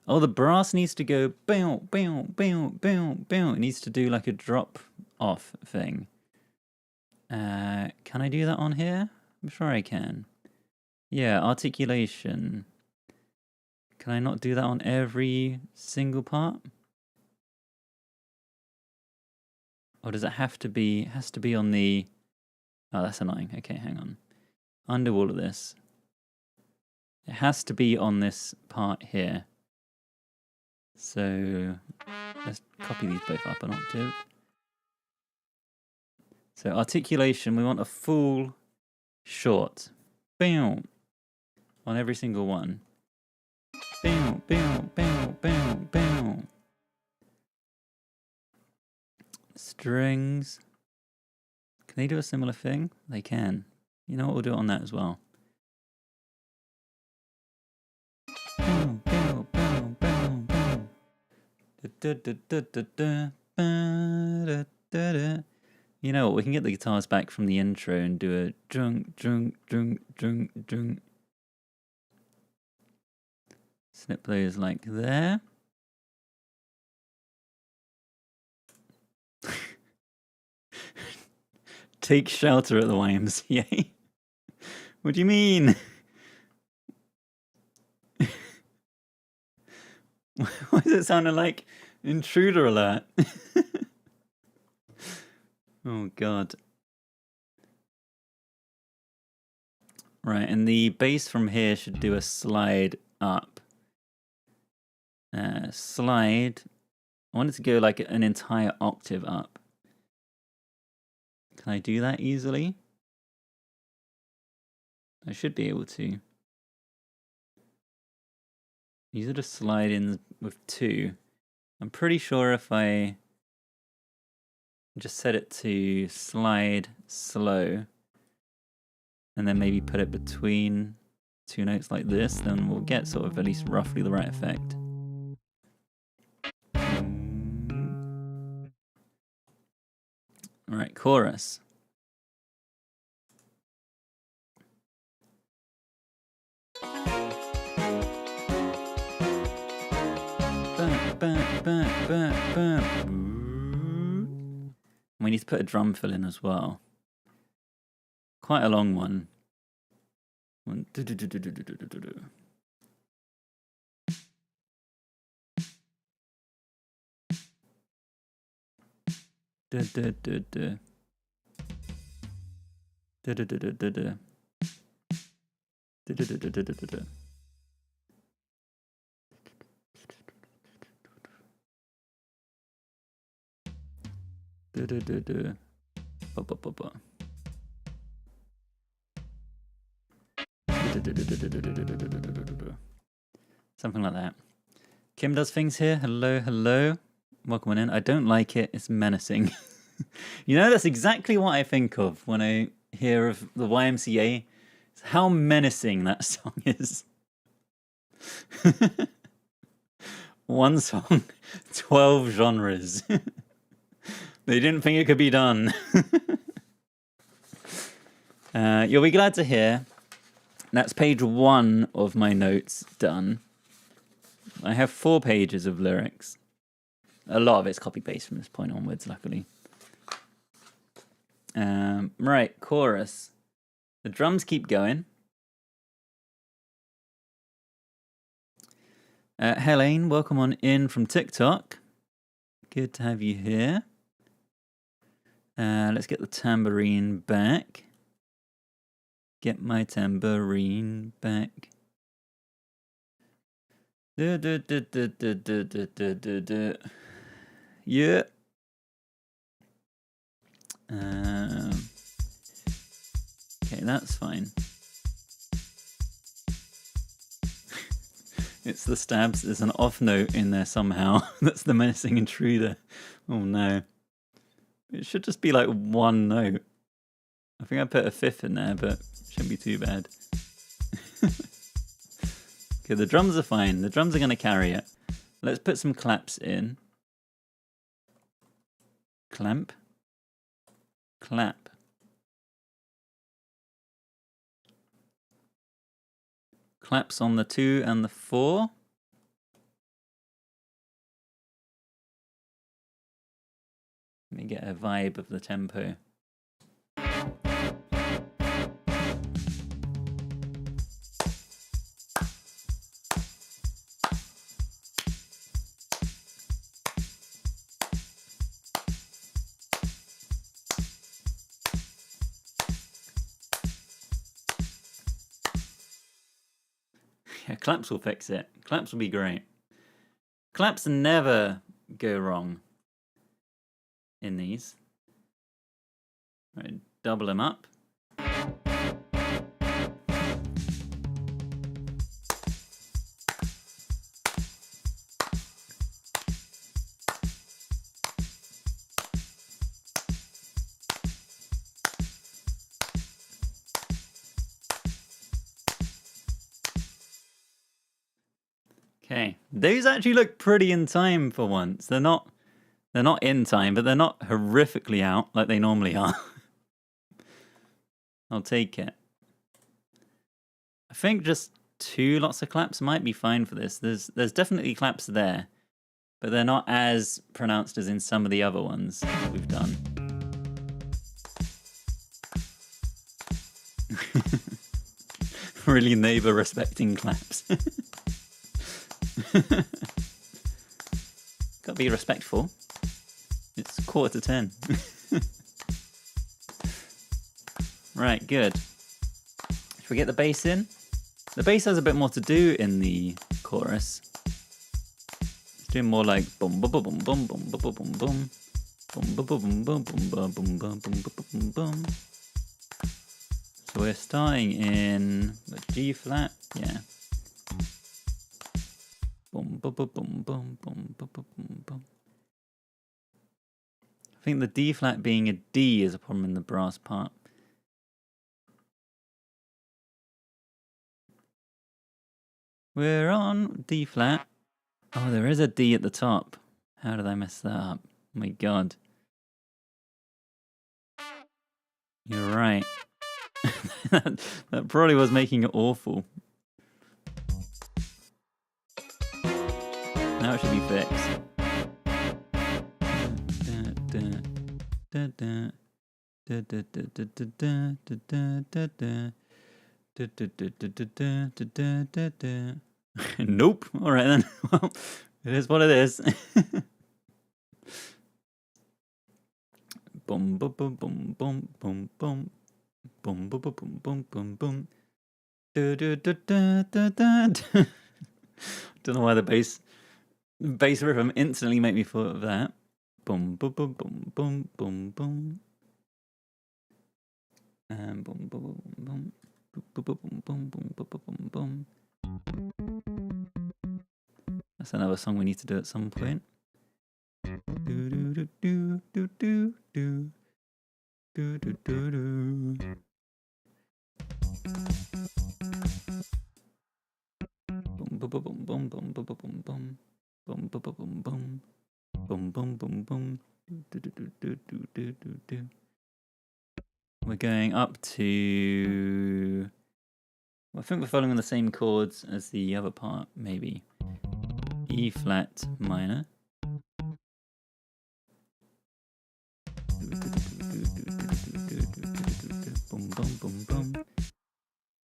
Oh, the brass needs to go bow. It needs to do like a drop off thing. Can I do that on here? I'm sure I can. Yeah, articulation. Can I not do that on every single part? Or does it have to be? It has to be on the... Oh, that's annoying. Okay, hang on. Undo all of this. It has to be on this part here. So let's copy these both up an octave. So articulation, we want a full short. Boom. On every single one. Boom. Strings. Can they do a similar thing? They can. You know what, we'll do it on that as well. You know what, we can get the guitars back from the intro and do a drunk. Snip those like there. Take shelter at the YMCA. What do you mean? Why does it sound like intruder alert? Oh god. Right, and the bass from here should do a slide up. Slide. I want it to go like an entire octave up. Can I do that easily? I should be able to. These are just slide-ins with 2. I'm pretty sure if I just set it to slide slow and then maybe put it between 2 notes like this, then we'll get sort of at least roughly the right effect. All right, chorus. We need to put a drum fill in as well. Quite a long one. Something like that. Kim does things here. Hello, hello. Welcome in. I don't like it. It's menacing. You know, that's exactly what I think of when I hear of the YMCA. It's how menacing that song is. One song, 12 genres. They didn't think it could be done. You'll be glad to hear that's page 1 of my notes done. I have 4 pages of lyrics. A lot of it's copy-paste from this point onwards, luckily. Right, chorus. The drums keep going. Helene, welcome on in from TikTok. Good to have you here. Let's get the tambourine back. Get my tambourine back. Yeah. Okay, that's fine. It's the stabs. There's an off note in there somehow. That's the menacing intruder. Oh no. It should just be like 1 note. I think I put a 5th in there, but it shouldn't be too bad. Okay, the drums are fine. The drums are going to carry it. Let's put some claps in. Clamp. Clap. Claps on the 2 and the 4. Let me get a vibe of the tempo. Yeah, claps will fix it. Claps will be great. Claps never go wrong in these. Right, double them up. Okay, those actually look pretty in time for once. They're not in time, but they're not horrifically out like they normally are. I'll take it. I think just 2 lots of claps might be fine for this. There's definitely claps there, but they're not as pronounced as in some of the other ones that we've done. Really neighbor respecting claps. Gotta be respectful. It's 9:45. Right, good. Should we get the bass in? The bass has a bit more to do in the chorus. It's doing more like boom, boom, boom, boom, boom, boom, boom, boom, boom. Boom, boom, boom, boom, boom, boom, boom, boom, boom, boom, boom. So we're starting in the G flat, yeah. Boom, boom, boom, boom, boom, boom, boom, boom, boom. I think the D flat being a D is a problem in the brass part. We're on D flat. Oh, there is a D at the top. How did I mess that up? Oh my god. You're right. that probably was making it awful. Now it should be fixed. Nope. All right then. Well, it is what it is. Boom, boom, boom, boom, boom, boom, boom, boom, boom, boom, boom, boom, boom, boom. Don't know why the bass rhythm instantly made me thought of that. Boom, boom, boom, boom, boom, boom, boom. And boom, boom, boom, boom, boom, boom, boom, boom, boom, boom, boom. That's another song we need to do at some point. Do do do do do do do do do do. Boom boom boom boom boom boom boom boom boom boom boom boom boom boom boom boom. Do do do do do do do do. We're going up to. I think we're following the same chords as the other part, maybe. E flat minor. Boom, boom, boom, boom.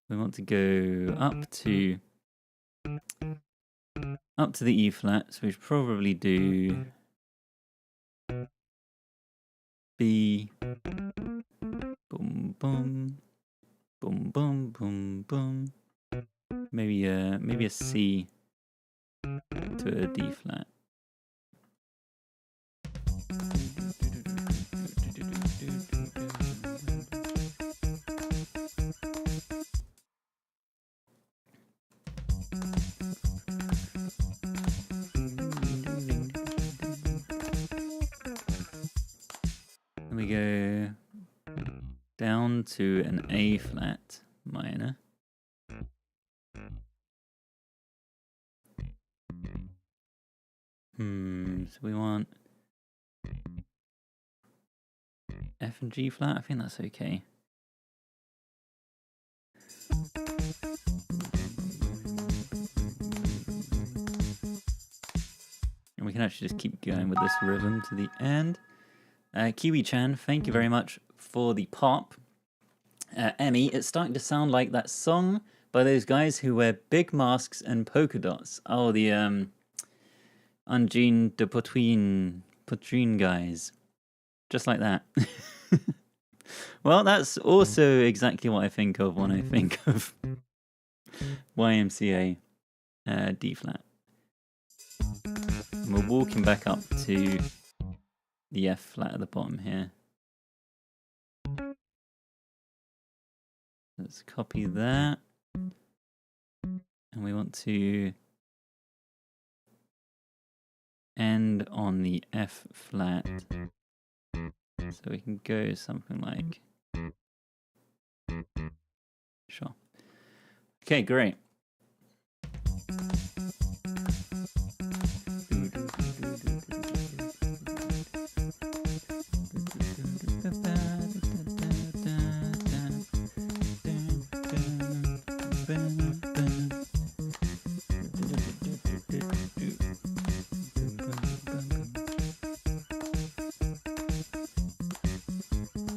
We want to go up to the E flat, so we should probably do B. Boom, boom, boom, boom, boom, boom. Maybe a C to a D flat. And we go down to an A flat minor. So we want F and G flat. I think that's okay. And we can actually just keep going with this rhythm to the end. Kiwi-chan, thank you very much for the pop. Emmy, it's starting to sound like that song by those guys who wear big masks and polka dots. Oh, the Ungene de Poitrine guys. Just like that. Well, that's also exactly what I think of when I think of YMCA D flat. And we're walking back up to the F flat at the bottom here. Let's copy that. And we want to end on the F flat. So we can go something like. Sure. Okay, great.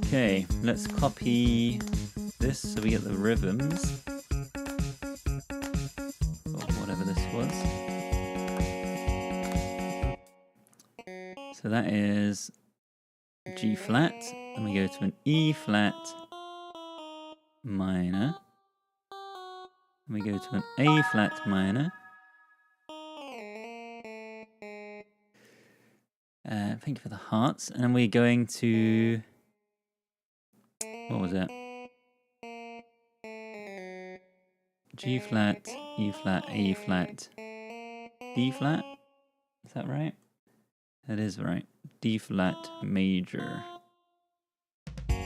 Okay, let's copy this so we get the rhythms of whatever this was. So that is G flat, and we go to an E flat minor, and we go to an A flat minor, Thank you for the hearts. And then we're going to... What was it? G flat, E flat, A flat, D flat? Is that right? That is right. D flat major. And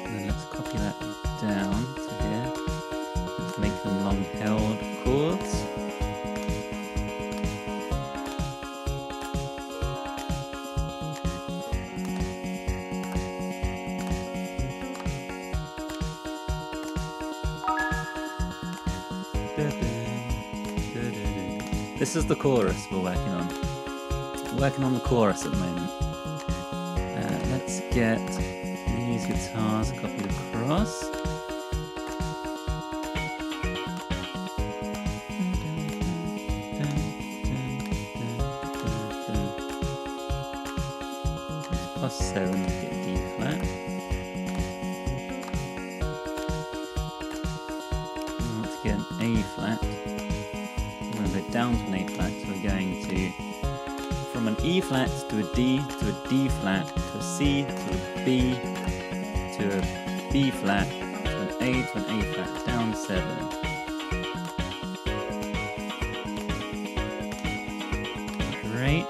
then let's copy that down to here. Let's make them long held chords. This is the chorus we're working on. We're working on the chorus at the moment. Let's get these guitars copied across. +7 to get D flat. And let's get an A flat. Down to an A flat, so we're going to from an E flat to a D to a D flat to a C to a B to a B flat to an A flat, down 7. Great.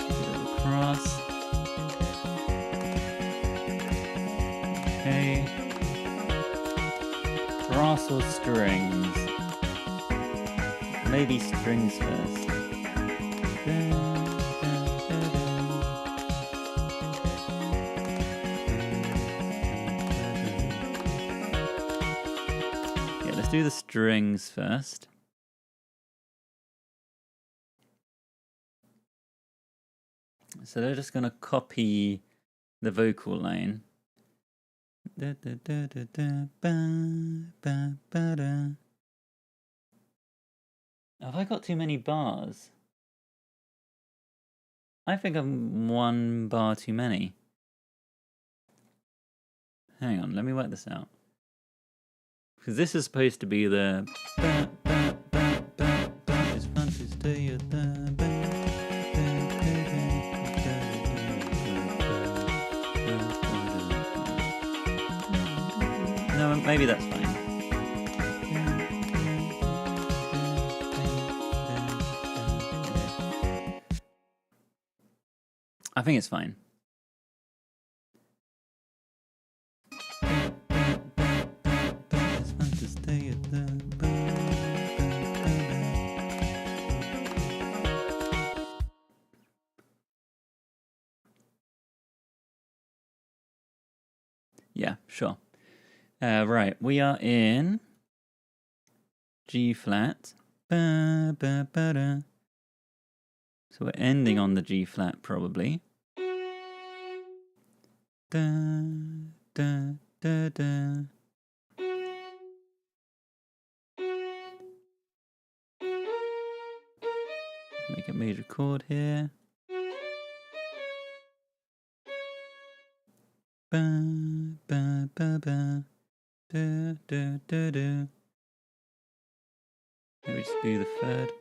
Go across. Okay. Brass or strings? Maybe strings first. Yeah, let's do the strings first. So they're just going to copy the vocal line. Have I got too many bars? I think I'm 1 bar too many. Hang on, let me work this out. Because this is supposed to be the... It's fun to stay at the... No, maybe that's fine. I think it's fine. Yeah, sure. Right, we are in G flat. So we're ending on the G flat probably. Make a major chord here. Maybe just do the third.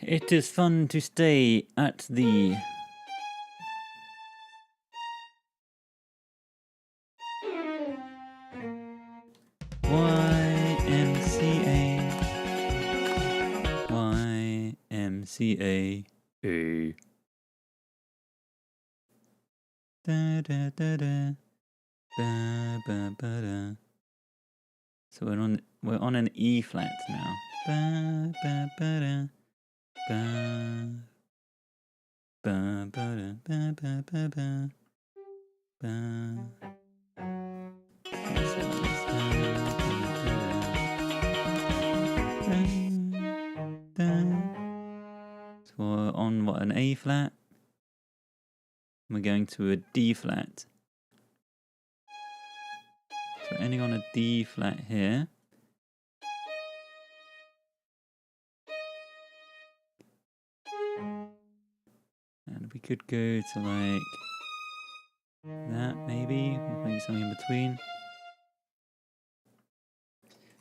It is fun to stay at the YMCA. YMCA. So we're on an E flat now. So we're on what, an A flat? We're going to a D flat. we're ending on a D flat here. And we could go to like that, maybe something in between.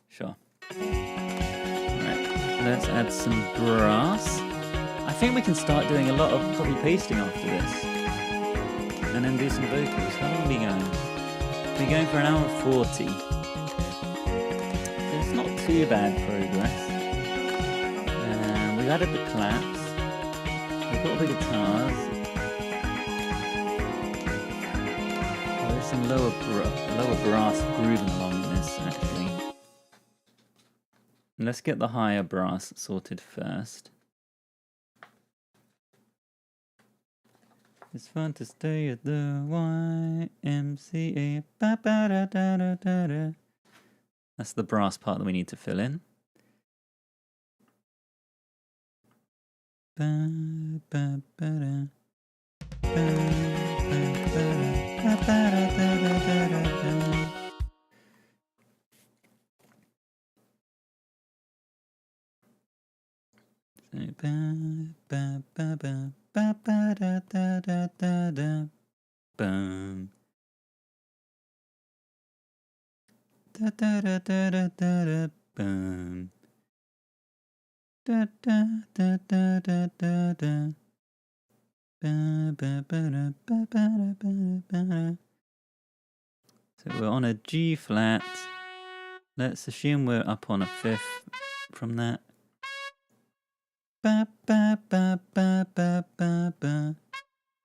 Sure. Alright, let's add some brass. I think we can start doing a lot of copy pasting after this. And then do some vocals. How long are we going? We're going for an hour and 40. So it's not too bad progress. We've added the claps. We've got the guitars. Oh, there's some lower brass grooving along this, actually. Let's get the higher brass sorted first. It's fun to stay at the YMCA. Ba-ba-da-da-da-da-da. That's the brass part that we need to fill in. Ba-ba-ba-da. Ba-ba-ba-da. Ba-ba-da-da-da-da-da. Ba-ba-ba-ba-ba-da-da-da-da. Boom. Da-da-da-da-da-da. Boom. Da-da-da-da-da-da. Ba-ba-ba-da-ba-ba-da-ba-da-ba-da. So we're on a G flat. Let's assume we're up on a fifth from that. Ba ba ba ba ba ba ba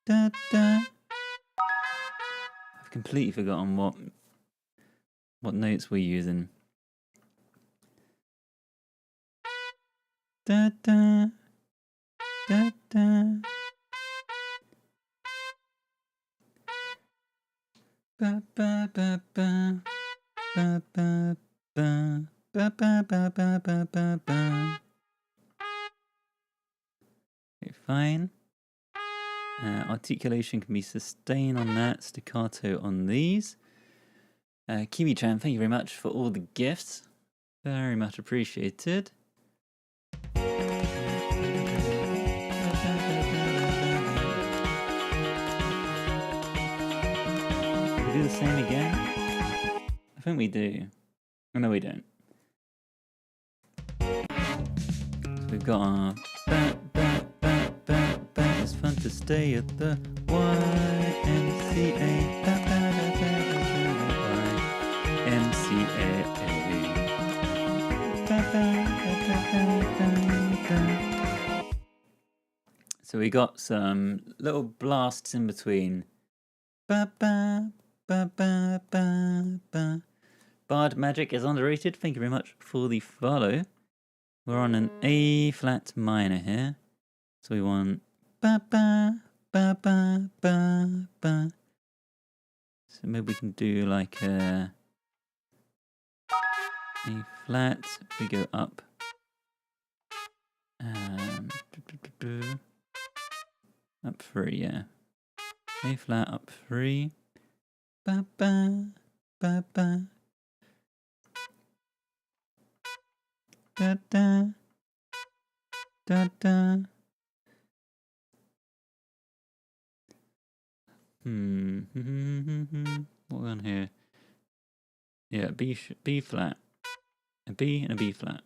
da da. I've completely forgotten what notes we're using. Da da da da. Ba ba ba ba ba ba ba ba ba ba ba ba ba. Okay, fine. Articulation can be sustained on that, staccato on these. Kiwi-chan, thank you very much for all the gifts. Very much appreciated. We do the same again? I think we do. Oh, no, we don't. So we've got our it's fun to stay at the YMCA. So we got some little blasts in between. Bard Magic is underrated. Thank you very much for the follow. We're on an A flat minor here. So we want ba ba ba ba ba ba. So maybe we can do like a flat. We go up. Up 3, yeah. A flat up 3. Ba ba ba ba. Da da da da. What on here? Yeah, B flat, a B and a B flat.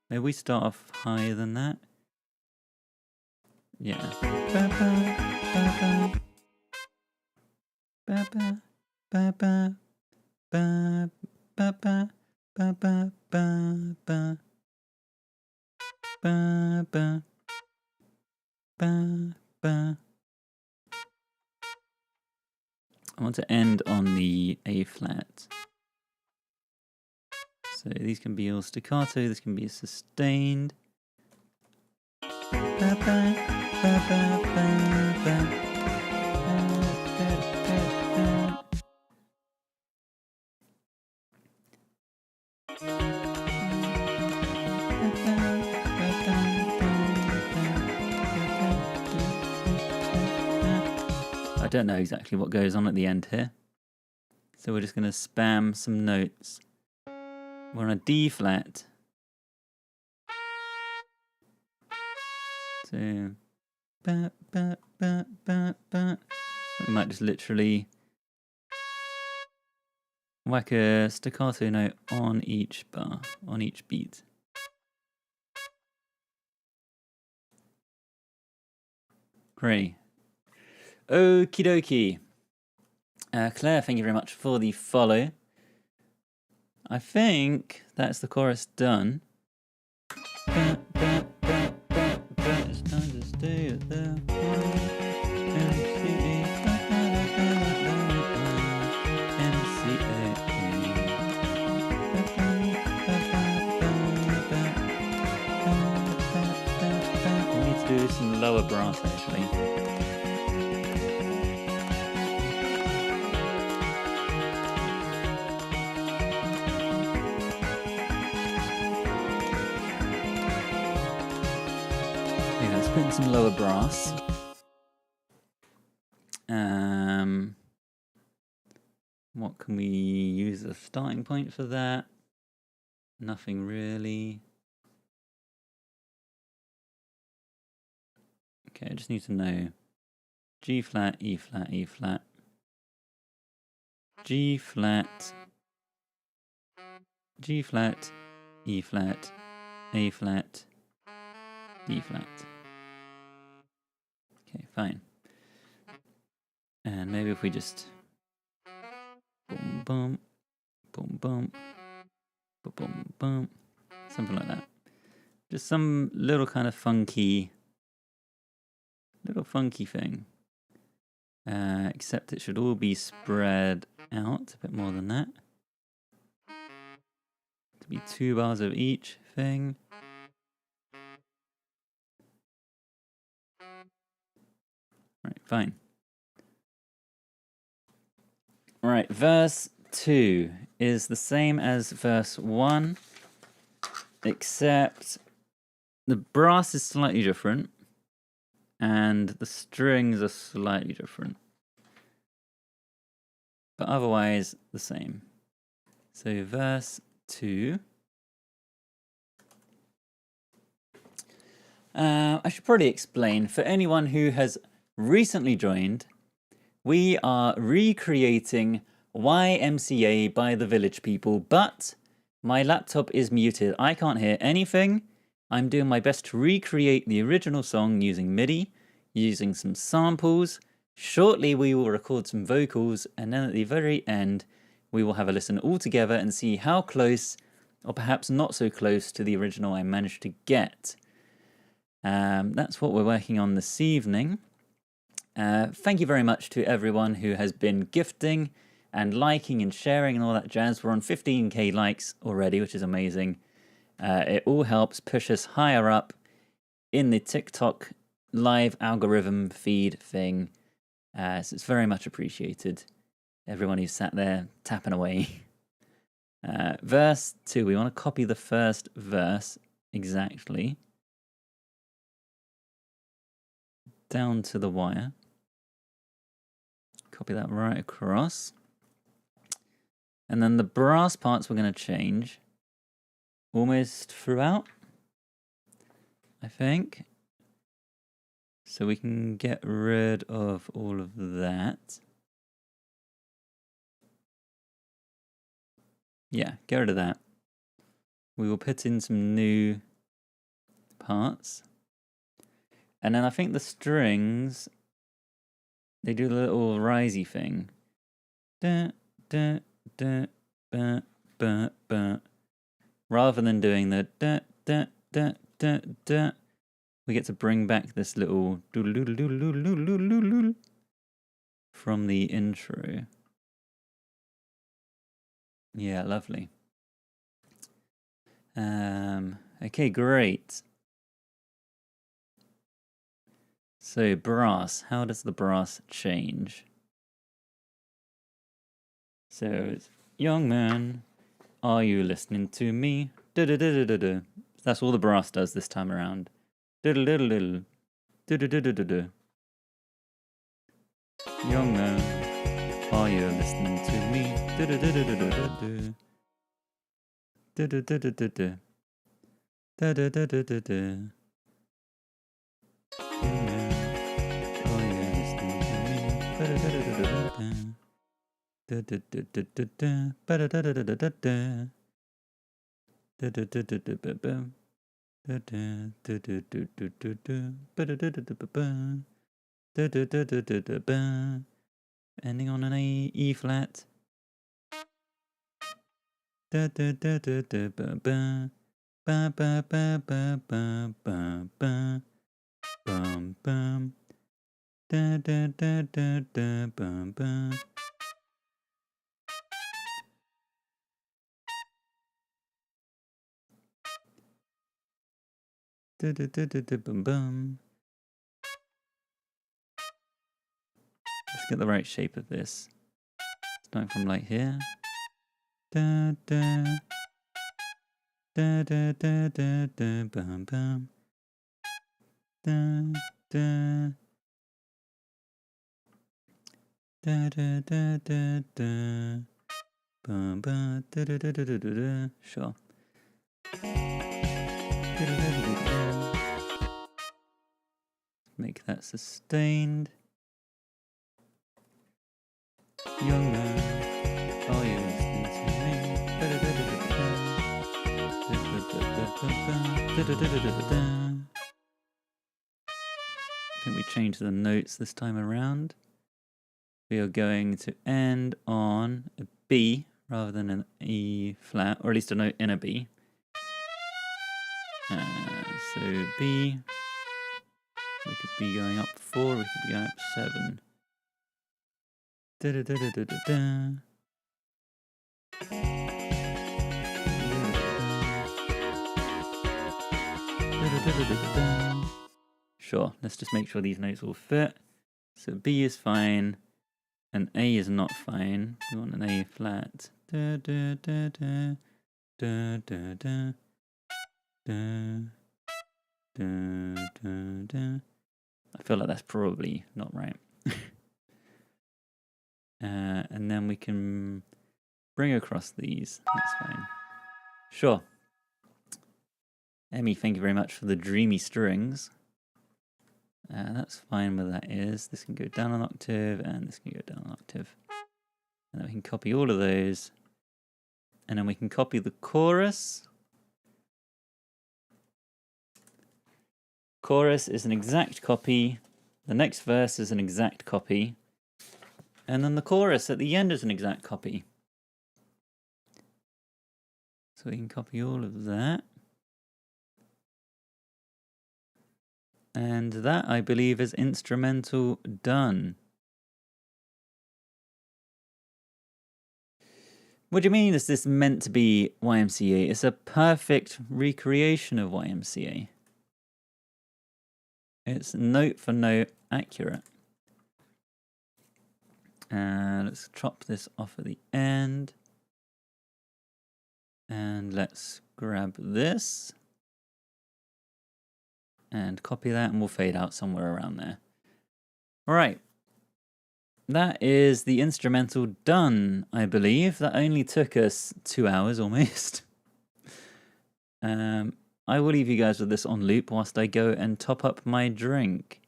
Maybe we start off higher than that. Yeah. Ba ba ba ba ba ba ba ba ba ba ba ba ba ba ba. I want to end on the A flat. So these can be all staccato, this can be sustained. Ba ba ba ba ba ba. I don't know exactly what goes on at the end here. So we're just going to spam some notes. We're on a D flat. So, we might just literally whack a staccato note on each bar, on each beat. Great. Okie dokie. Claire, thank you very much for the follow. I think that's the chorus done. It's time to stay at the We need to do some lower brass actually. Let's put in some lower brass. What can we use as a starting point for that? Nothing really. Okay, I just need to know G flat, E flat, E flat, G flat, G flat, E flat, A flat, D flat. Okay, fine. And maybe if we just boom, boom, boom, boom, boom, boom, boom, something like that. Just some little kind of funky thing. Except it should all be spread out a bit more than that. To be 2 bars of each thing. Right, fine. Right, verse 2 is the same as verse 1, except the brass is slightly different and the strings are slightly different. But otherwise, the same. So verse 2. I should probably explain, for anyone who has recently joined, we are recreating YMCA by the Village People, but my laptop is muted. I can't hear anything. I'm doing my best to recreate the original song using MIDI, using some samples. Shortly we will record some vocals, and then at the very end we will have a listen all together and see how close, or perhaps not so close, to the original I managed to get. That's what we're working on this evening. Thank you very much to everyone who has been gifting and liking and sharing and all that jazz. We're on 15k likes already, which is amazing. It all helps push us higher up in the TikTok live algorithm feed thing. So it's very much appreciated. Everyone who's sat there tapping away. Verse 2, we want to copy the first verse exactly down to the wire. Copy that right across. And then the brass parts we're going to change almost throughout, I think. So we can get rid of all of that. Yeah, get rid of that. We will put in some new parts. And then I think the strings, they do the little risey thing. Da, da, da, ba, ba, ba. Rather than doing the da, da, da, da, da, we get to bring back this little from the intro. Yeah, lovely. Okay, great. So brass, how does the brass change? So it's, young man, are you listening to me? Da-da-da-da-da-da. That's all the brass does this time around. Diddle-diddle-diddle. Da-da-da-da-da-da. Young man, are you listening to me? Do-do-do-do-do-do-do. Do-do-do-do-do-do. Da-da-da-da-da-da. Young man, are you listening to me? Da-da-da-da-da-da-da. Da-da-da-da-da-da. Ba-da-da-da-da-da-da. Da-da-da-da-da-da-da. Da-da-da-da-da-da-da. Ba-da-da-da-da-da-da. Da-da-da-da-da-da-da. Ending on an E flat. Da-da-da-da-da-ba-ba. Ba-ba-ba-ba-ba-ba-ba. Bum bum. Da-da-da-da-da-bum-bum. Da-da-da-da-da-bum-bum. Let's get the right shape of this. Starting from like here. Da-da. Da-da-da-da-da-bum-bum. Da-da. Da-da-da-da-da. Bum-bum. Da-da-da-da-da-da. Sure. Da-da-da-da-da. Make that sustained. Young man, are you listening to me? Da-da-da-da-da-da. I think we changed the notes this time around. We are going to end on a B rather than an E flat, or at least a note in a B. So B, we could be going up 4, we could be going up 7. Da-da-da-da-da-da-da. Da-da-da-da-da-da. Sure, let's just make sure these notes all fit. So B is fine, and A is not fine. We want an A flat. Da-da-da-da. Da-da-da. Da-da-da-da. I feel like that's probably not right. And then we can bring across these. That's fine. Sure. Emmy, thank you very much for the dreamy strings. That's fine where that is. This can go down an octave, and this can go down an octave. And then we can copy all of those. And then we can copy the chorus. Chorus is an exact copy. The next verse is an exact copy. And then the chorus at the end is an exact copy. So we can copy all of that. And that, I believe, is instrumental done. What do you mean is this meant to be YMCA? It's a perfect recreation of YMCA. It's note for note accurate. Let's chop this off at the end. And let's grab this. And copy that, and we'll fade out somewhere around there. All right. That is the instrumental done, I believe. That only took us 2 hours almost. I will leave you guys with this on loop whilst I go and top up my drink.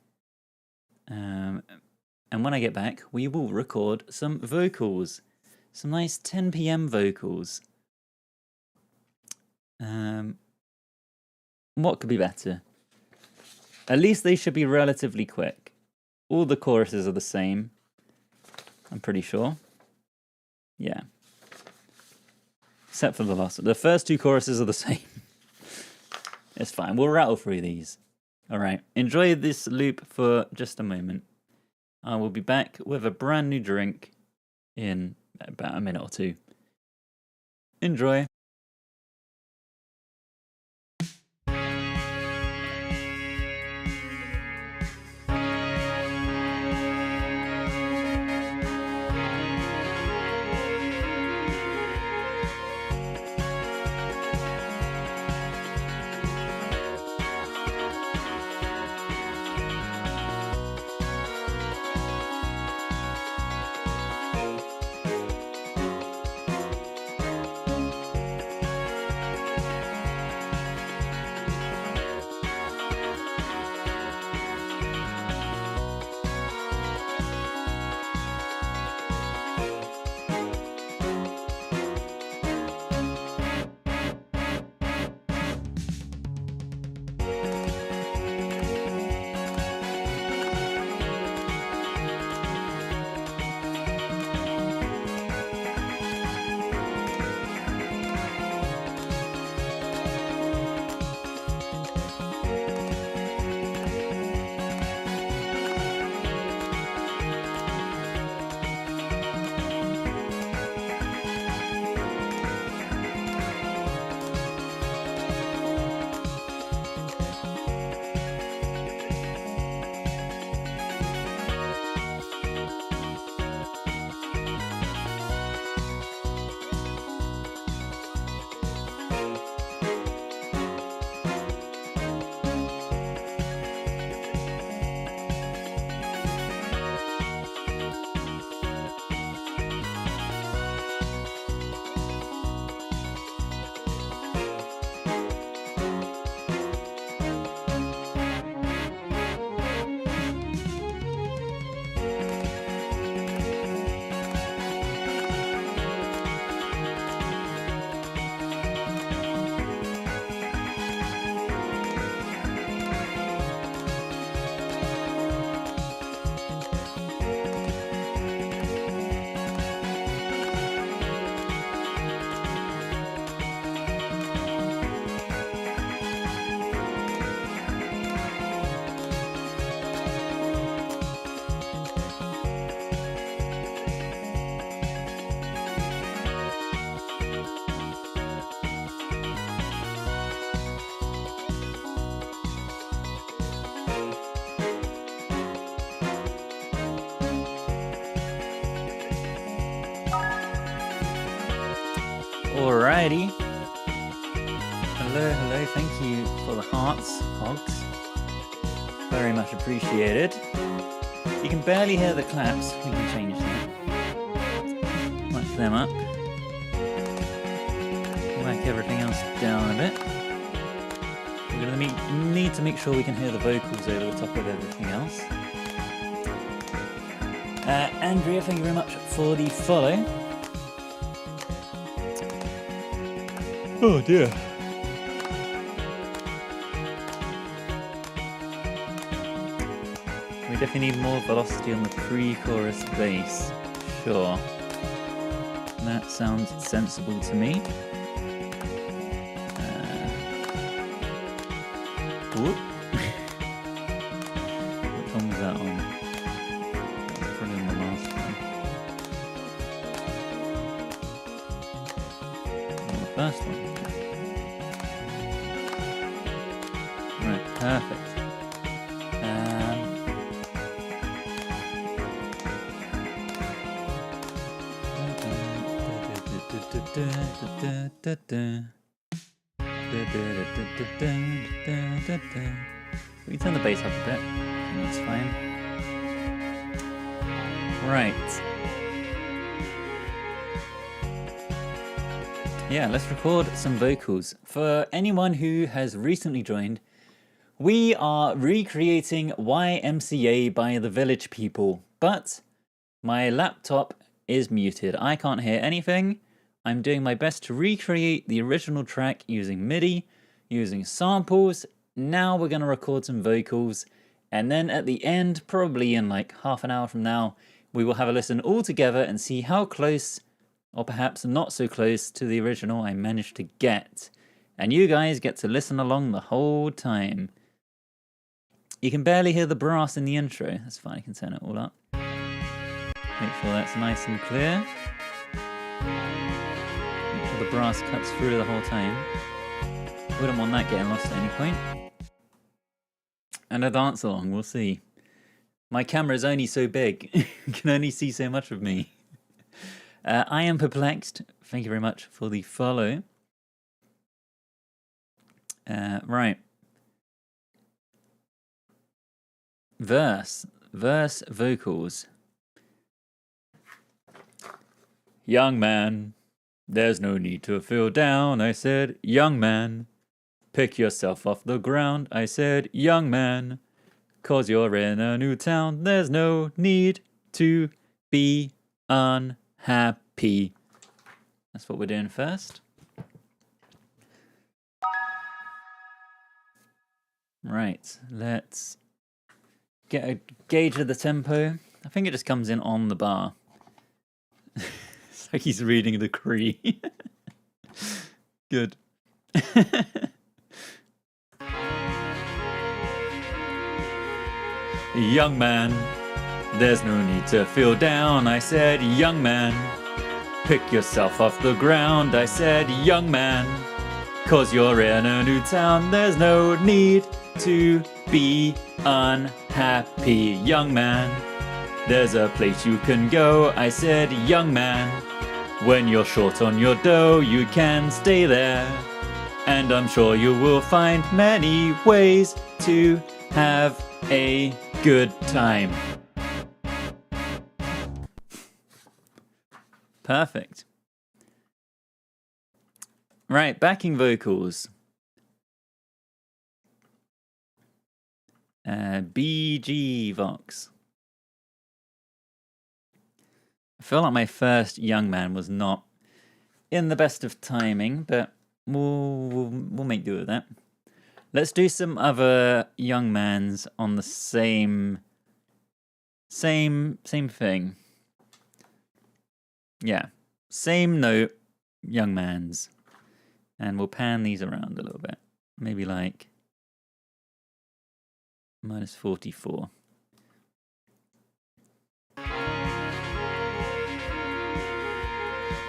And when I get back, we will record some vocals. Some nice 10 p.m. vocals. What could be better? At least they should be relatively quick. All the choruses are the same. I'm pretty sure. Yeah. Except for the last one. The first 2 choruses are the same. It's fine. We'll rattle through these. All right. Enjoy this loop for just a moment. I will be back with a brand new drink in about a minute or 2. Enjoy. Alrighty. Hello, hello, thank you for the hearts, Hogs. Very much appreciated. You can barely hear the claps, we can change that. Whack them up. Whack everything else down a bit. We're going to need to make sure we can hear the vocals over the top of everything else. Andrea, thank you very much for the follow. Oh dear. We definitely need more velocity on the pre-chorus bass. Sure. That sounds sensible to me. Whoop. Which one was that on? That was probably on the last one. On the first one. Right, perfect. We can turn the bass up a bit, and that's fine. Right. Yeah, let's record some vocals. For anyone who has recently joined, we are recreating YMCA by the Village People, but my laptop is muted. I can't hear anything. I'm doing my best to recreate the original track using MIDI, using samples. Now we're going to record some vocals, and then at the end, probably in like half an hour from now, we will have a listen all together and see how close, or perhaps not so close, to the original I managed to get. And you guys get to listen along the whole time. You can barely hear the brass in the intro. That's fine, I can turn it all up. Make sure that's nice and clear. Make sure the brass cuts through the whole time. Wouldn't want that getting lost at any point. And a dance along, we'll see. My camera is only so big. You can only see so much of me. I am perplexed. Thank you very much for the follow. Right. Verse vocals. Young man, there's no need to feel down, I said, young man. Pick yourself off the ground, I said, young man. 'Cause you're in a new town, there's no need to be unhappy. That's what we're doing first. Right, let's get a gauge of the tempo. I think it just comes in on the bar. It's like he's reading a decree. Good. Young man, there's no need to feel down, I said, young man. Pick yourself off the ground, I said, young man. 'Cause you're in a new town, there's no need to be unhappy, young man. There's a place you can go, I said, young man. When you're short on your dough, you can stay there. And I'm sure you will find many ways to have a good time. Perfect. Right, backing vocals. BG Vox. I feel like my first Young Man was not in the best of timing, but we'll make do with that. Let's do some other Young Mans on the same thing. Yeah, same note, Young Mans. And we'll pan these around a little bit. Maybe like minus 44.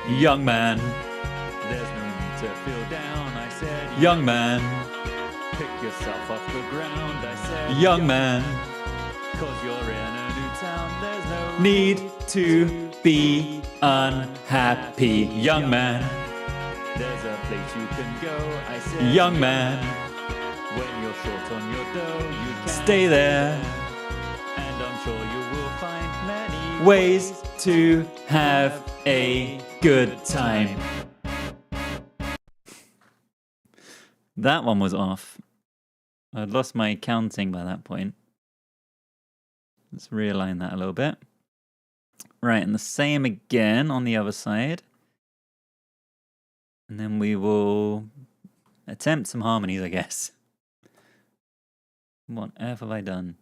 Young man, there's no need to feel down, I said. Young man, pick yourself off the ground, I said. Young man, 'cause you're in a new town, there's no need to be unhappy. Young man, There's a place you can go, I said. Young man. When you're short on your dough, you can stay there. And I'm sure you will find many ways to have a good time. That one was off. I'd lost my counting by that point. Let's realign that a little bit. Right, and the same again on the other side. And then we will attempt some harmonies, I guess. What on earth have I done?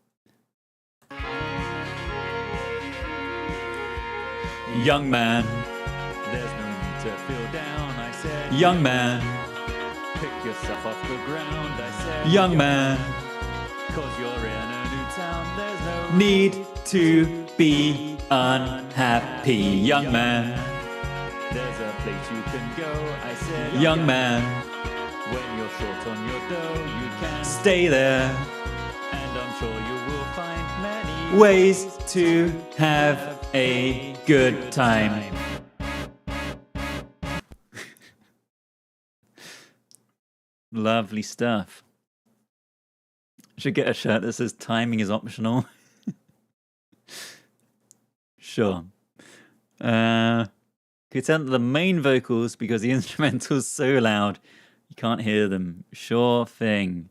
Young man, there's no need to feel down, I said. Young man, pick yourself off the ground, I said. Young man, 'cause you're in a new town, there's no need to be unhappy. Young man, there's a place you can go, I said. Young man, when you're short on your dough, you can stay there. And I'm sure you will find many ways to have a good time. Lovely stuff. Should get a shirt that says timing is optional. Sure. Could tell the main vocals, because the instrumental's so loud, you can't hear them. Sure thing.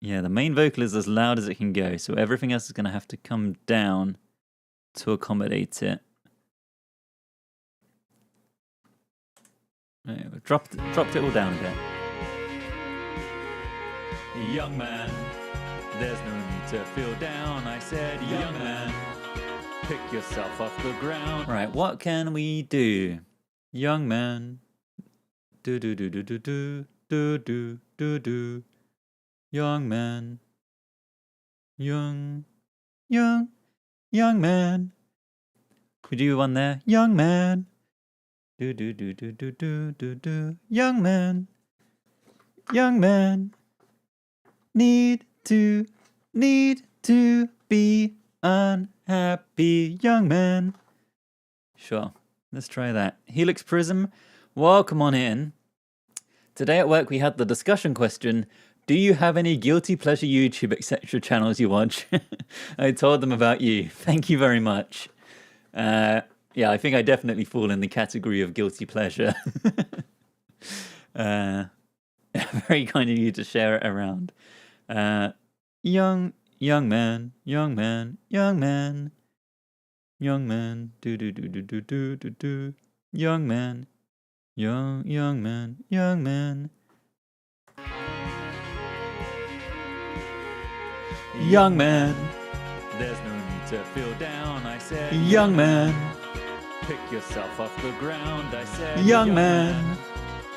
Yeah, the main vocal is as loud as it can go, so everything else is going to have to come down to accommodate it. Right, we've dropped it all down a bit. Young man, there's no need to feel down, I said. Young man, pick yourself off the ground. Right, what can we do? Young man, do do do do do do do do do do. Young man, young man. Could you do one there? Young man, do do do do do do do do. Young man, need to be unhappy. Young man. Sure, let's try that. Helix Prism, welcome on in. Today at work we had the discussion question. Do you have any guilty pleasure YouTube, etc. channels you watch? I told them about you. Thank you very much. Yeah, I think I definitely fall in the category of guilty pleasure. Very kind of you to share it around. Young man, do do do do do do do do. Young man, young man. Young man, there's no need to feel down, I said. Young man, pick yourself off the ground, I said. Young man,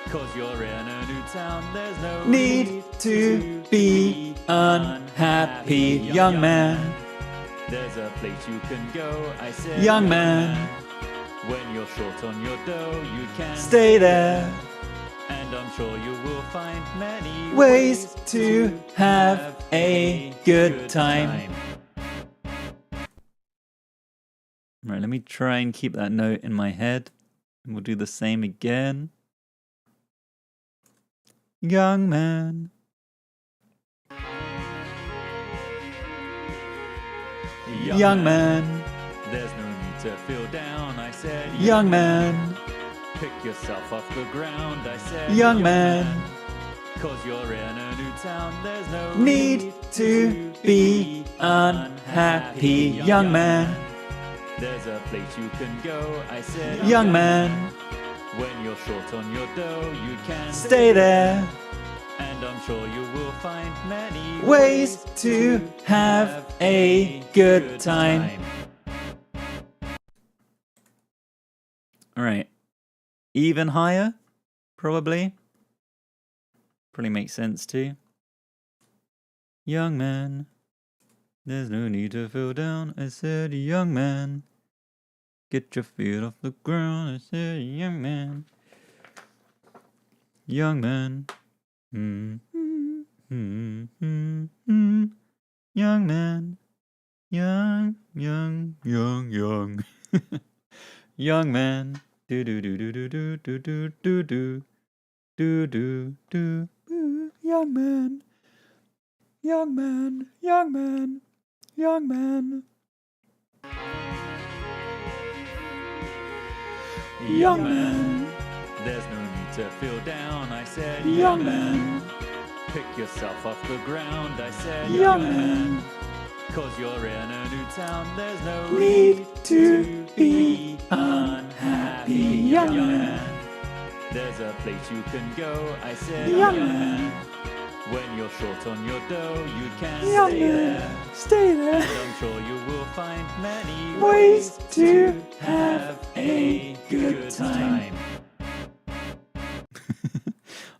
'cause you're in a new town, there's no need to be unhappy. Young man, there's a place you can go, I said. Young man, when you're short on your dough, you can stay there. And I'm sure you will find many ways to have a good time. Right, let me try and keep that note in my head. And we'll do the same again. Young man. Young man. There's no need to feel down, I said. Young man. Pick yourself off the ground, I said. Young man, 'cause you're in a new town, there's no need to be unhappy. Young man, there's a place you can go, I said. Young man, when you're short on your dough, you can stay there. And I'm sure you will find many ways to have a good time. All right. Even higher, probably. Probably makes sense too. Young man, there's no need to feel down, I said. Young man, get your feet off the ground, I said. Young man, young man. Young man, young. Young man. Do do do do do do do do do do do do do. Young man, young man, young man, young man. Young man, there's no need to feel down, I said. Young man, pick yourself off the ground, I said. Young man, 'cause you're in a new town, there's no need to be unhappy. Young man, there's a place you can go, I said. Young man, when you're short on your dough, you can stay there. Stay there. And I'm sure you will find many ways to have a good time.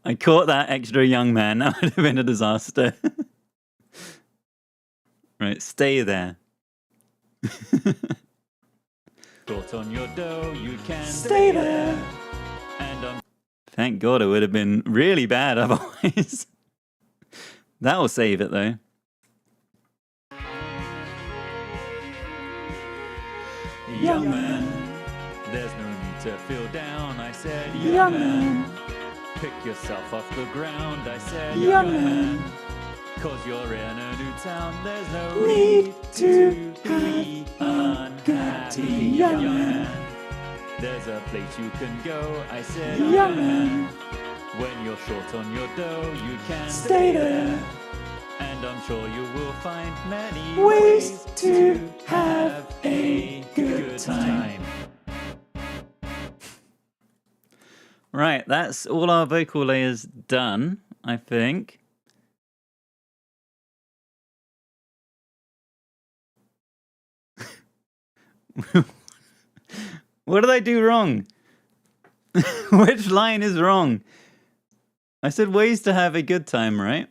I caught that extra young man. That would have been a disaster. Right, stay there. Short on your dough, you can stay there. And thank God it would have been really bad otherwise. That'll save it though. Young man, there's no need to feel down, I said. Young man, pick yourself off the ground, I said. Young man, 'cause you're in a new town, there's no need to be unhappy. Young man, there's a place you can go, I said. Young man, when you're short on your dough, you can stay there. And I'm sure you will find many ways to have a good time. Right, that's all our vocal layers done, I think. What did I do wrong? Which line is wrong? I said ways to have a good time, right?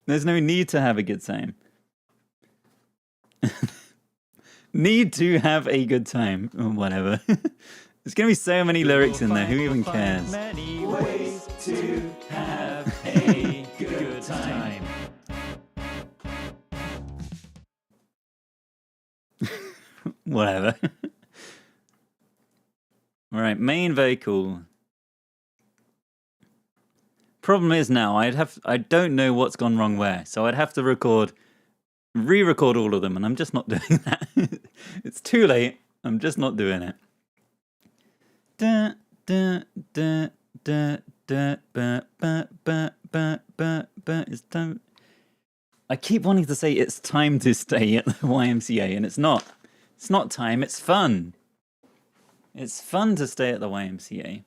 There's no need to have a good time. Need to have a good time. Or whatever. There's going to be so many lyrics in there. Who even cares? Many ways to have a good time. Whatever. Alright, main vocal. Problem is now I don't know what's gone wrong where, so I'd have to re-record all of them, and I'm just not doing that. It's too late. I'm just not doing it. Da, da, da, da, da, ba, ba, ba, ba, ba, ba. It's time. I keep wanting to say it's time to stay at the YMCA, and it's not. It's not time. It's fun. It's fun to stay at the YMCA.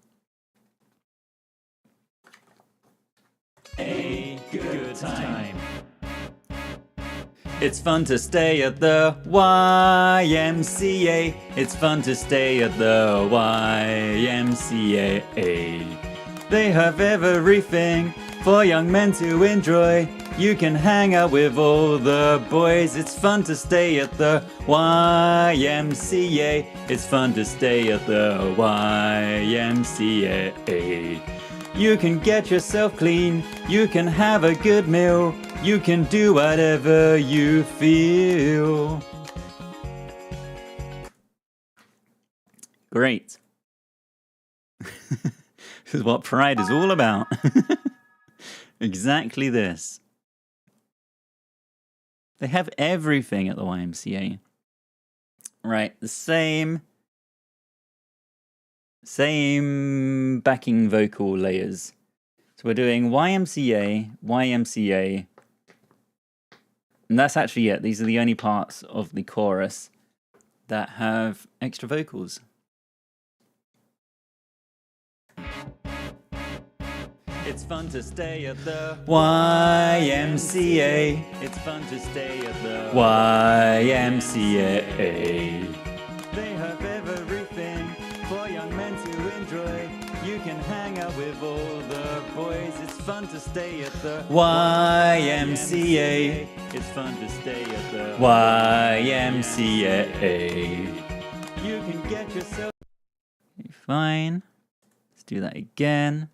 A good time. It's fun to stay at the YMCA. It's fun to stay at the YMCA. They have everything for young men to enjoy. You can hang out with all the boys. It's fun to stay at the YMCA. It's fun to stay at the YMCA. You can get yourself clean. You can have a good meal. You can do whatever you feel. Great. This is what Pride is all about. Exactly this. They have everything at the YMCA. Right, the same backing vocal layers. So we're doing YMCA, YMCA. And that's actually it. These are the only parts of the chorus that have extra vocals. It's fun to stay at the YMCA. It's fun to stay at the YMCA. They have everything for young men to enjoy. You can hang out with all the boys. It's fun to stay at the YMCA. It's fun to stay at the YMCA. You can get yourself... Fine. Let's do that again.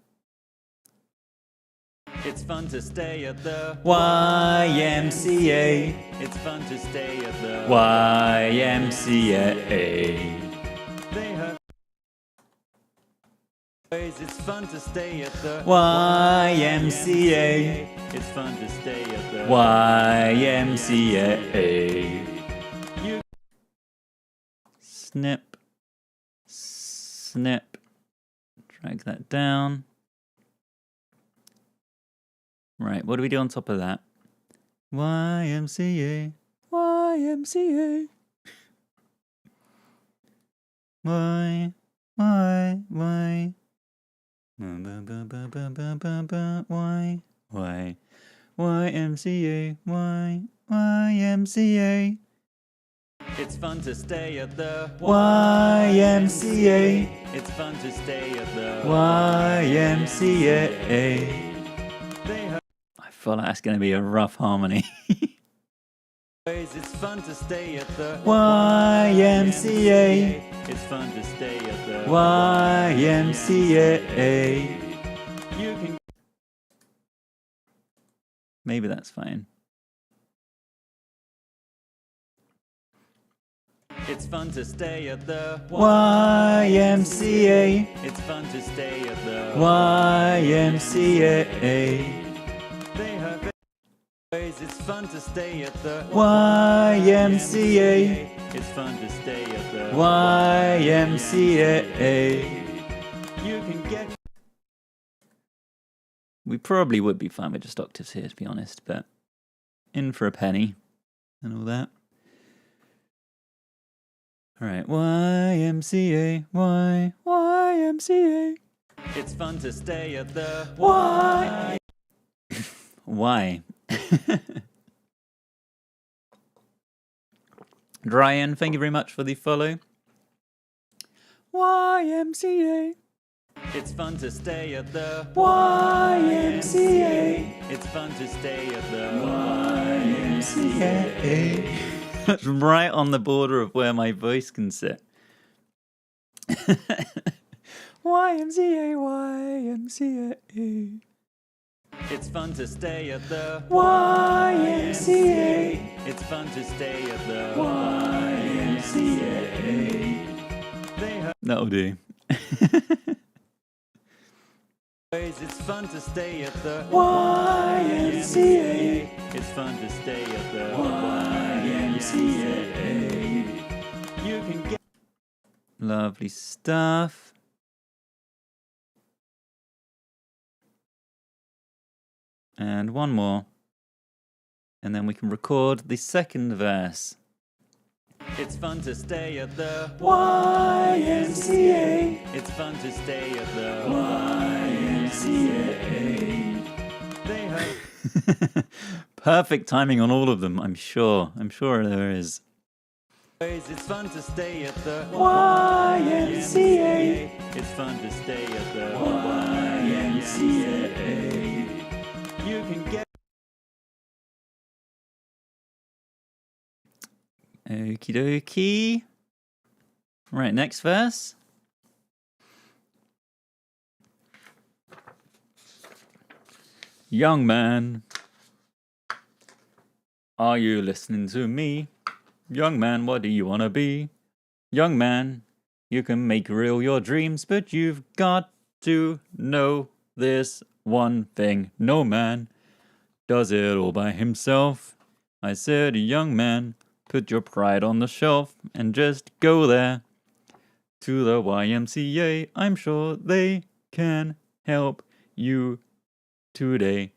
It's fun to stay at the YMCA. It's fun to stay at the YMCA. They have... It's fun to stay at the YMCA. It's fun to stay at the YMCA. Snip, snip, drag that down. Right, what do we do on top of that? YMCA, YMCA. Why? Why? YMCA, YMCA. It's fun to stay at the YMCA. It's fun to stay at the YMCA. I feel like that's going to be a rough harmony. It's fun to stay at the YMCA. It's fun to stay at the YMCA. You can. Maybe that's fine. It's fun to stay at the YMCA. It's fun to stay at the YMCA. They have ways. It's fun to stay at the YMCA. It's fun to stay at the YMCA. You can get. We probably would be fine with just octaves here, to be honest, but in for a penny and all that. Alright, YMCA, YMCA. It's fun to stay at the Y. Why? Ryan, thank you very much for the follow. YMCA. It's fun to stay at the YMCA. It's fun to stay at the YMCA. That's right on the border of where my voice can sit. YMCA, YMCA. It's fun to stay at the YMCA. It's fun to stay at the YMCA. That'll do. It's fun to stay at the YMCA. It's fun to stay at the YMCA. You can get. Lovely stuff. And one more. And then we can record the second verse. It's fun to stay at the YMCA. It's fun to stay at the YMCA. They have perfect timing on all of them, I'm sure. I'm sure there is. It's fun to stay at the YMCA. It's fun to stay at the YMCA. You can get. Okie dokie. Right, next verse. Young man, are you listening to me? Young man, what do you want to be? Young man, you can make real your dreams, but you've got to know this one thing. No man does it all by himself. I said, young man, put your pride on the shelf and just go there to the YMCA. I'm sure they can help you today.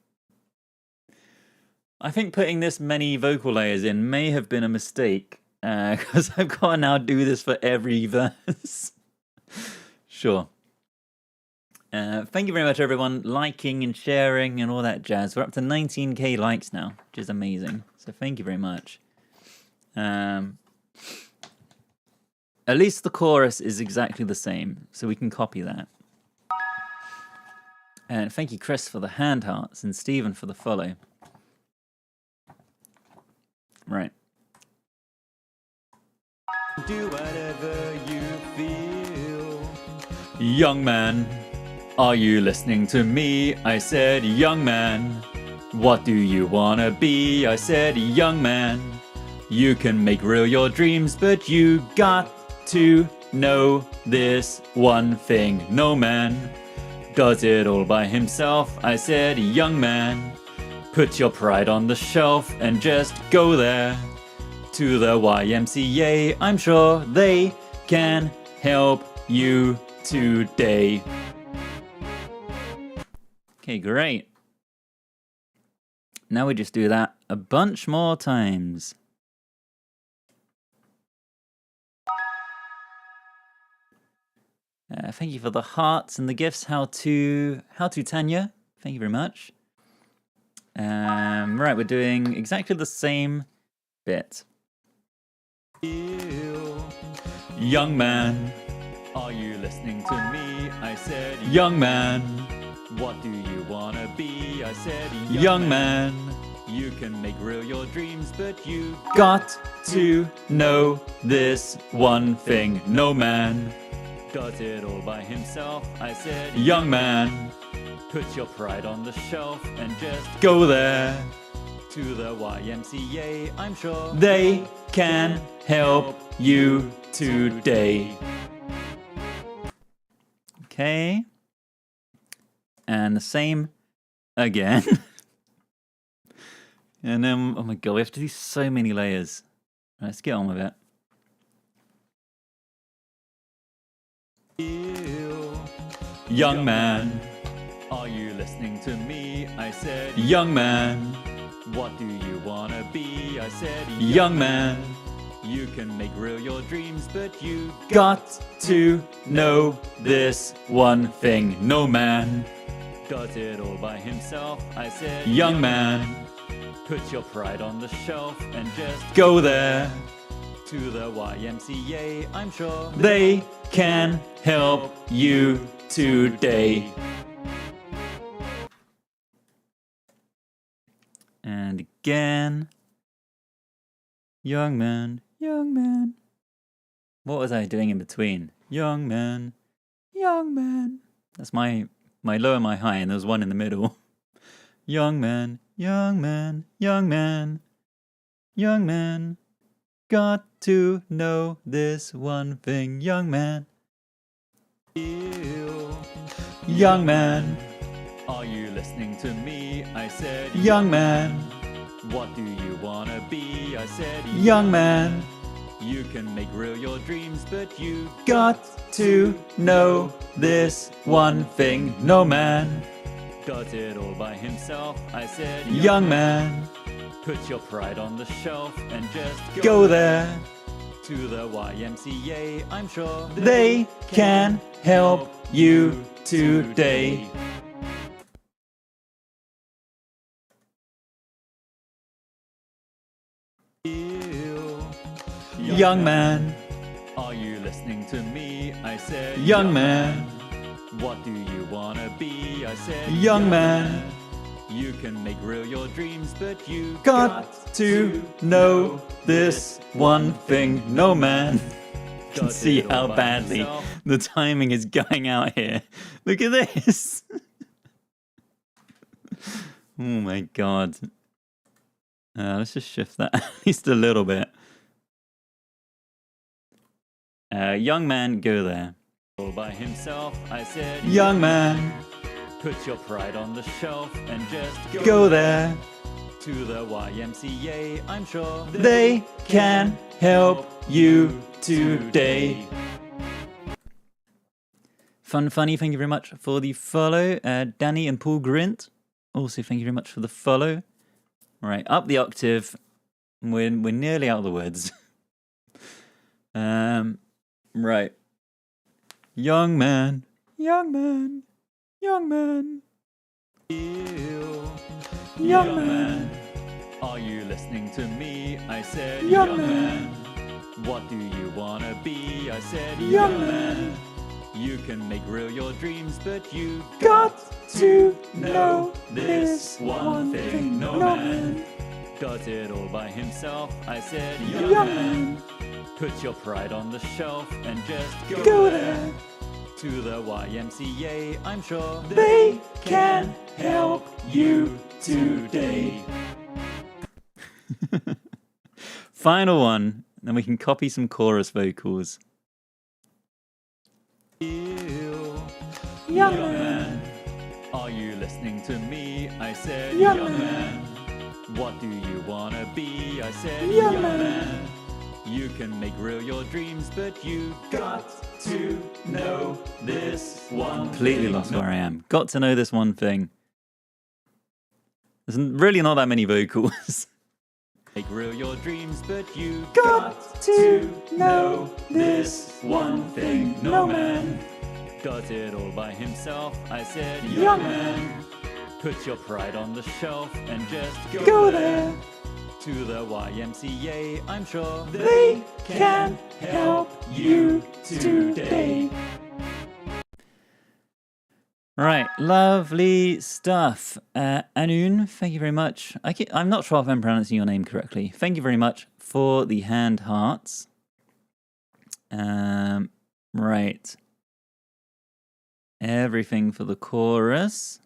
I think putting this many vocal layers in may have been a mistake, because I've got to now do this for every verse. Sure. Thank you very much, everyone, liking and sharing and all that jazz. We're up to 19k likes now, which is amazing. So thank you very much. At least the chorus is exactly the same, so we can copy that. And thank you, Chris, for the hand hearts, and Stephen for the follow. Right. Do whatever you feel. Young man, are you listening to me? I said, young man, what do you wanna be? I said, young man, you can make real your dreams, but you got to know this one thing. No man does it all by himself. I said, young man, put your pride on the shelf and just go there to the YMCA. I'm sure they can help you today. Okay, great. Now we just do that a bunch more times. Thank you for the hearts and the gifts. How to Tanya. Thank you very much. Right, we're doing exactly the same bit. Young man, are you listening to me? I said, young man, what do you wanna be? I said, young man, you can make real your dreams, but you got to know this one thing. No man does it all by himself. I said, young man, put your pride on the shelf and just go there to the YMCA. I'm sure they can help you today. Okay. And the same again. And then, oh my god, we have to do so many layers. Let's get on with it. Young man, are you listening to me? I said, young man, what do you wanna be? I said, young man, you can make real your dreams, but you got to know this one thing. No man does it all by himself. I said, young man, put your pride on the shelf and just go there to the YMCA. I'm sure they can help you today. And again. Young man, young man. What was I doing in between? Young man, young man. That's my low and my high, and there's one in the middle. Young man, young man, young man, young man. Got to know this one thing, young man. Young man, are you listening to me? I said, young man, what do you wanna be? I said, young man, you can make real your dreams, but you got to know this one thing. No man does it all by himself. I said, young man, put your pride on the shelf and just go there to the YMCA. I'm sure they can help you today. Young man, are you listening to me? I said, young man, what do you wanna be? I said, young man, you can make real your dreams, but you got to know this one thing. No man can see how badly the timing is going out here. Look at this. Oh my god. Let's just shift that at least a little bit. Young man, go there. All by himself, I said, young man, put your pride on the shelf and just go there to the YMCA. I'm sure they can help you today. Funny, thank you very much for the follow. Danny and Paul Grint, also thank you very much for the follow. Right, up the octave. We're nearly out of the woods. Right. Young man, young man, young man. Young man, are you listening to me? I said, young man, what do you wanna be? I said, young man, you can make real your dreams, but you got to know this one thing. No man does it all by himself. I said, young man, put your pride on the shelf and just go there to the YMCA. I'm sure they can help you today. Final one, then we can copy some chorus vocals. listening to me. I said, young man, what do you wanna be? I said, young man, you can make real your dreams, but you got to know this one. Completely lost where I am. Got to know this one thing. There's really not that many vocals. Make real your dreams, but you got to know this one thing. No man does it all by himself. I said, young man, put your pride on the shelf and just go there to the YMCA. I'm sure they can help you today. Right, lovely stuff. Anun, thank you very much. I'm not sure if I'm pronouncing your name correctly. Thank you very much for the hand hearts. Right. Everything for the chorus.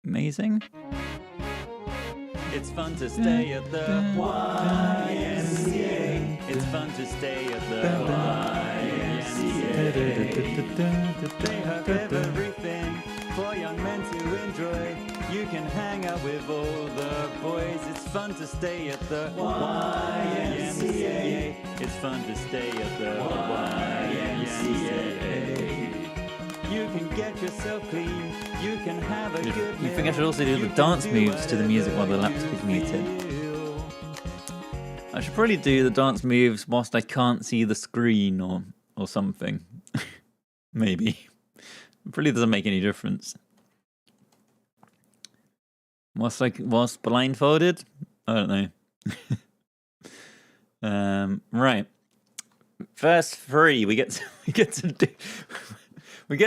Amazing. It's fun to stay at the YMCA. It's fun to stay at the YMCA. They have everything for young men to enjoy. You can hang out with all the boys. It's fun to stay at the YMCA. It's fun to stay at the YMCA. You can get yourself clean. You can have a good. You think I should also do the dance moves to the music while the laptop is muted? I should probably do the dance moves whilst I can't see the screen or something. Maybe. It probably doesn't make any difference. Whilst blindfolded? I don't know. Right. Verse 3, we get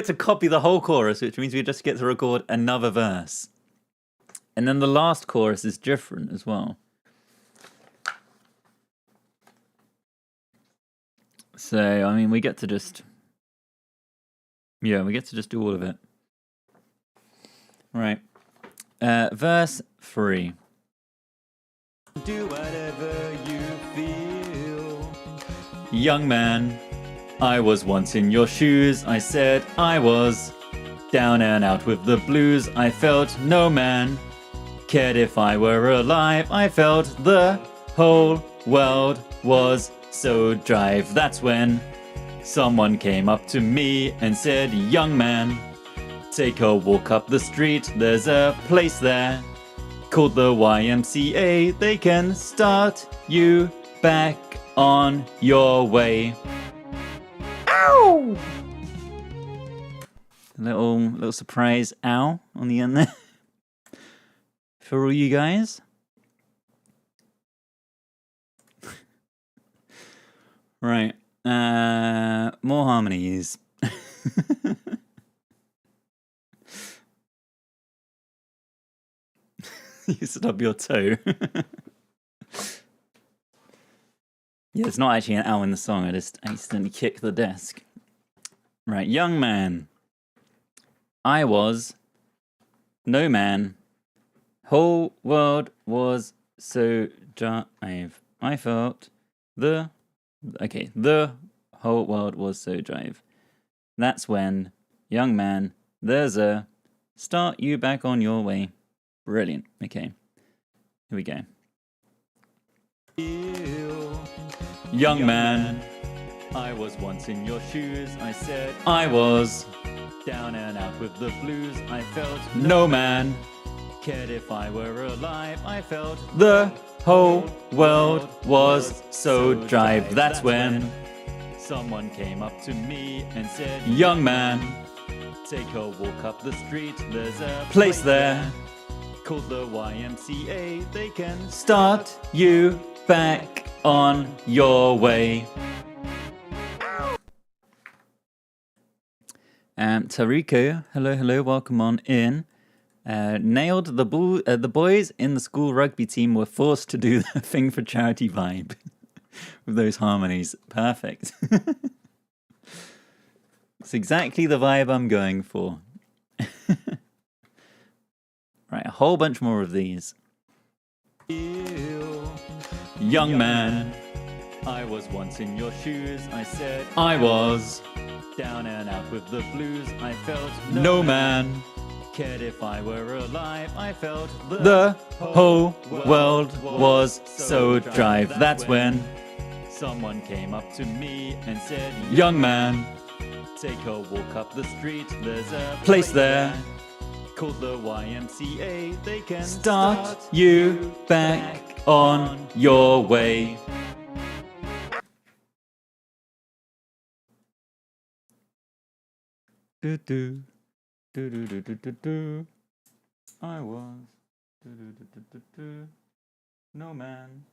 to copy the whole chorus, which means we just get to record another verse. And then the last chorus is different as well. So, I mean, we get to just do all of it. Right. Verse 3. Do whatever you feel. Young man, I was once in your shoes. I said I was down and out with the blues. I felt no man cared if I were alive. I felt the whole world was so drive. That's when someone came up to me and said, young man, take a walk up the street. There's a place there called the YMCA. They can start you back on your way. Ow! A little surprise ow on the end there for all you guys. Right. More harmonies. You stub your toe. Yeah, it's not actually an ow in the song. I just accidentally kicked the desk. Right, young man. I was no man. Whole world was so jive. I felt the whole world was so jive. That's when, young man, there's a start you back on your way. Brilliant. Okay, here we go. Young man, I was once in your shoes. I said I was down and out with the blues. I felt no man cared if I were alive. I felt the whole world was so jive. That's when someone came up to me and said, young man, take a walk up the street. There's a place there called the YMCA. They can start you back on your way. Tariko, hello, welcome on in. Nailed the boys in the school rugby team were forced to do the thing for charity vibe with those harmonies. Perfect. It's exactly the vibe I'm going for. Right, a whole bunch more of these. Young man, I was once in your shoes, I said I was. down and out with the blues, I felt No man. cared if I were alive, I felt The whole world was so dry. That's when, someone came up to me and said, young man, take a walk up the street, there's a place there, called the YMCA, they can start you back on your way. Do do do do do do do do. I was do do do do do do. No man.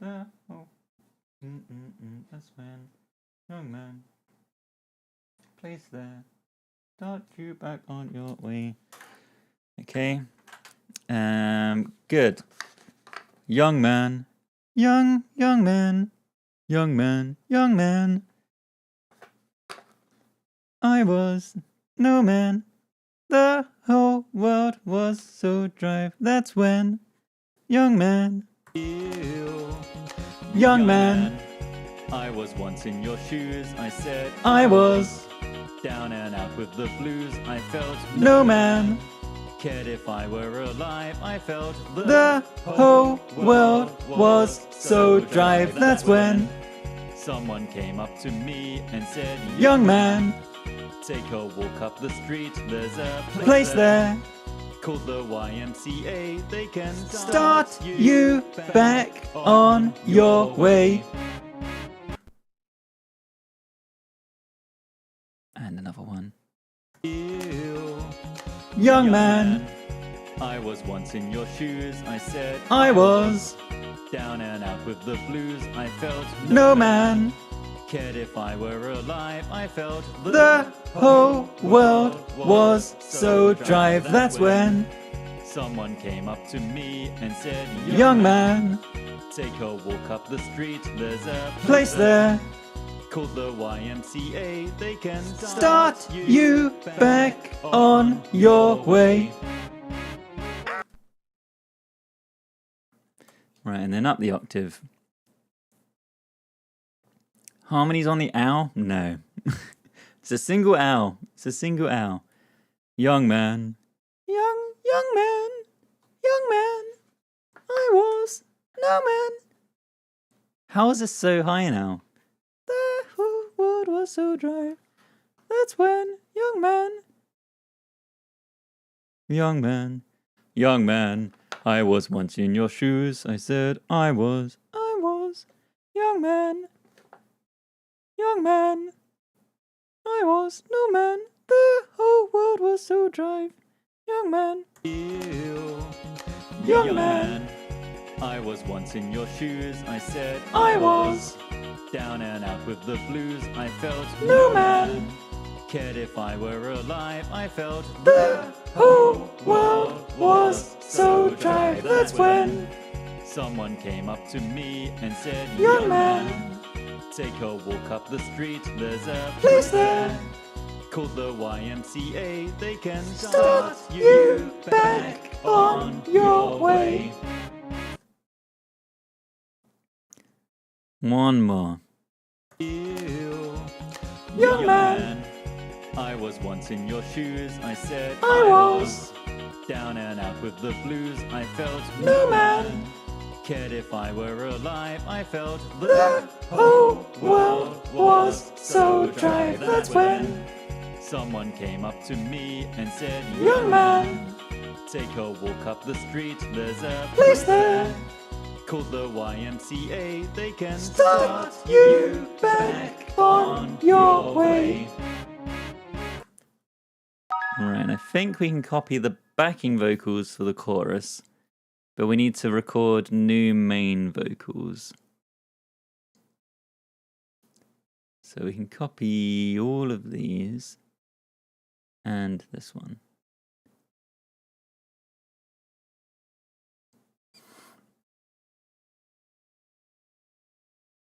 Oh. That's when young man. Place there. Start you back on your way. Okay. Good. Young man, young man, young man, young man. I was no man. The whole world was so dry. That's when, young man, young man. I was once in your shoes, I said I was down and out with the blues, I felt no man. cared if I were alive, I felt The whole world was so dry. That's when, someone came up to me and said, young man, take a walk up the street, there's a place there, called the YMCA, they can start you back on your way. And another one. Young man, I was once in your shoes, I said I was down and out with the blues, I felt no man. cared if I were alive, I felt The whole world was so dry. That's when, someone came up to me and said, young man, take a walk up the street, there's a place there, called the YMCA, they can start you back on your way. Right, and then up the octave. Harmonies on the owl? No. It's a single owl. It's a single owl. Young man. Young man. Young man. I was no man. How is this so high now? The whole world was so dry. That's when, young man. Young man. Young man. I was once in your shoes. I said I was. Young man. Young man, I was no man. The whole world was so dry. Young man, young man. I was once in your shoes, I said I was down and out with the blues, I felt no man. Cared if I were alive, I felt the whole world was so dry. That's when someone came up to me and said, young man, take a walk up the street, there's a place there, called the YMCA, they can start you back on your way. One more. Young man, I was once in your shoes, I said I was down and out with the blues, I felt no man. Cared if I were alive, I felt the whole world was so dry. That's when someone came up to me and said, young man, take a walk up the street, there's a place there, called the YMCA, they can start you back on your way. Right, I think we can copy the backing vocals for the chorus, but we need to record new main vocals. So we can copy all of these and this one.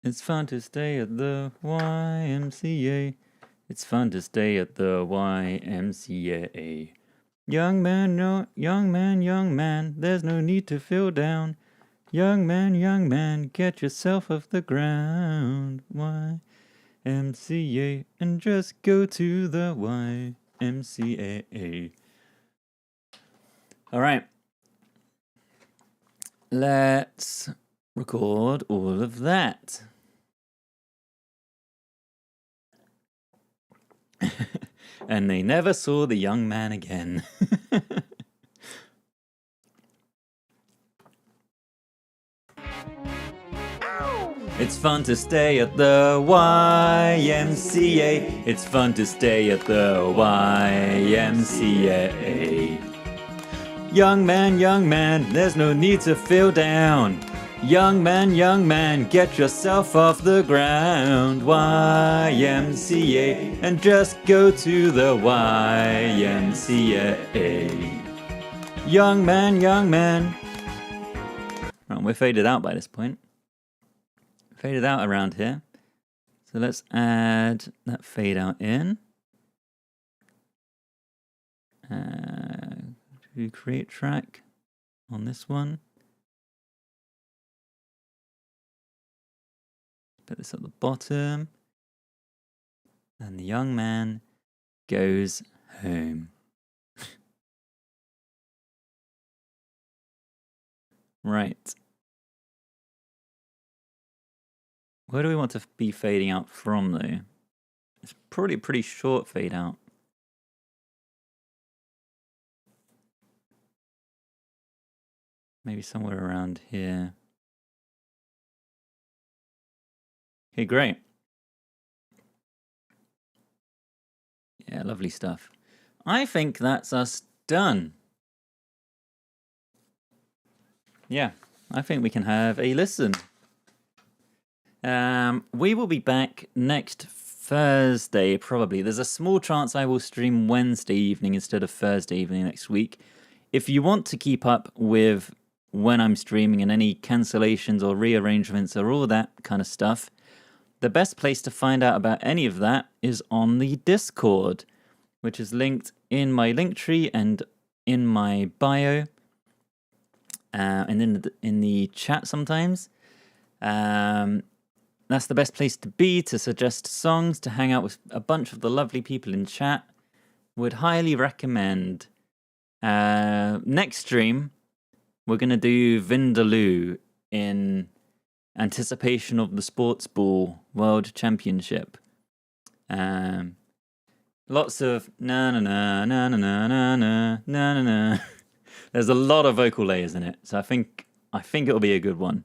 It's fun to stay at the YMCA. It's fun to stay at the YMCA. Young man, no, young man, there's no need to feel down. Young man, get yourself off the ground. YMCA, and just go to the YMCA. All right. Let's record all of that. And they never saw the young man again. It's fun to stay at the YMCA. It's fun to stay at the YMCA. Young man, there's no need to feel down. Young man, get yourself off the ground. YMCA, and just go to the YMCA. Young man. Right, we're faded out by this point. Faded out around here. So let's add that fade out in. Do create track on this one. Put this at the bottom. And the young man goes home. Right. Where do we want to be fading out from, though? It's probably a pretty short fade out. Maybe somewhere around here. Okay, great. Yeah, lovely stuff. I think that's us done. Yeah, I think we can have a listen. We will be back next Thursday, probably. There's a small chance I will stream Wednesday evening instead of Thursday evening next week. If you want to keep up with when I'm streaming and any cancellations or rearrangements or all that kind of stuff, the best place to find out about any of that is on the Discord, which is linked in my link tree and in my bio, and in the chat sometimes. That's the best place to be, to suggest songs, to hang out with a bunch of the lovely people in chat. Would highly recommend. Next stream, we're going to do Vindaloo in anticipation of the Sports Ball World Championship. Lots of na. There's a lot of vocal layers in it, so I think it'll be a good one.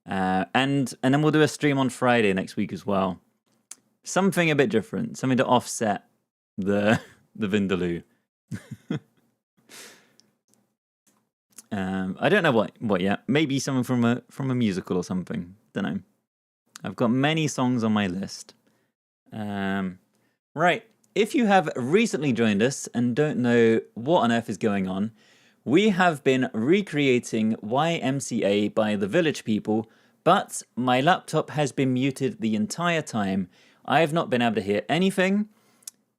And then we'll do a stream on Friday next week as well. Something a bit different, something to offset the Vindaloo. I don't know what yet. Maybe something from a musical or something. Don't know. I've got many songs on my list. Right. If you have recently joined us and don't know what on earth is going on, we have been recreating YMCA by the Village People, but my laptop has been muted the entire time. I have not been able to hear anything.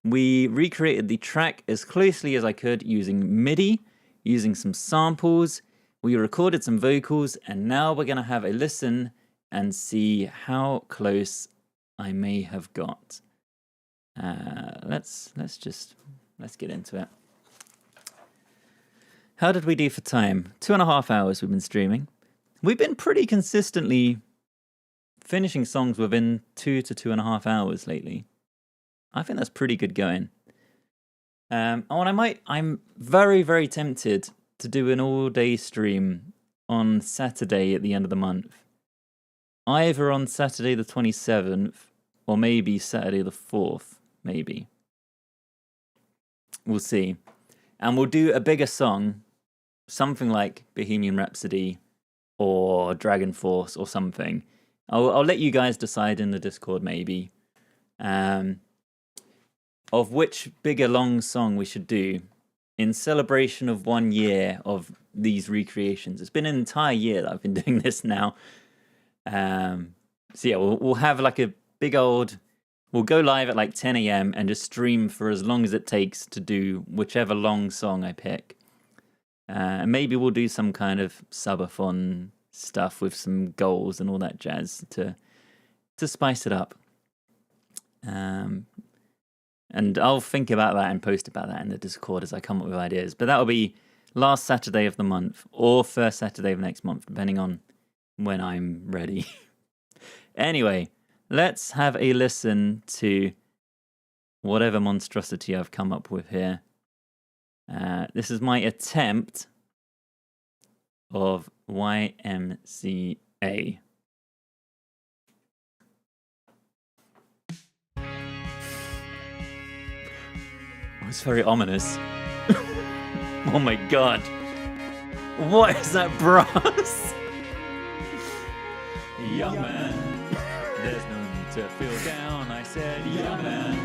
We recreated the track as closely as I could using MIDI, using some samples. We recorded some vocals, and now we're going to have a listen and see how close I may have got. Let's get into it. How did we do for time? 2.5 hours we've been streaming. We've been pretty consistently finishing songs within 2 to 2.5 hours lately. I think that's pretty good going. I'm very, very tempted to do an all-day stream on Saturday at the end of the month. Either on Saturday the 27th, or maybe Saturday the 4th, maybe. We'll see. And we'll do a bigger song, something like Bohemian Rhapsody or Dragon Force or something. I'll let you guys decide in the Discord maybe of which bigger long song we should do in celebration of 1 year of these recreations. It's been an entire year that I've been doing this now. So yeah, we'll have like a big old... We'll go live at like 10 a.m. and just stream for as long as it takes to do whichever long song I pick. And maybe we'll do some kind of subathon stuff with some goals and all that jazz to spice it up. And I'll think about that and post about that in the Discord as I come up with ideas. But that'll be last Saturday of the month or first Saturday of next month, depending on when I'm ready. Anyway, let's have a listen to whatever monstrosity I've come up with here. This is my attempt of YMCA. It's very ominous. Oh my god. What is that brass? Young man, there's no need to feel down. I said, young man.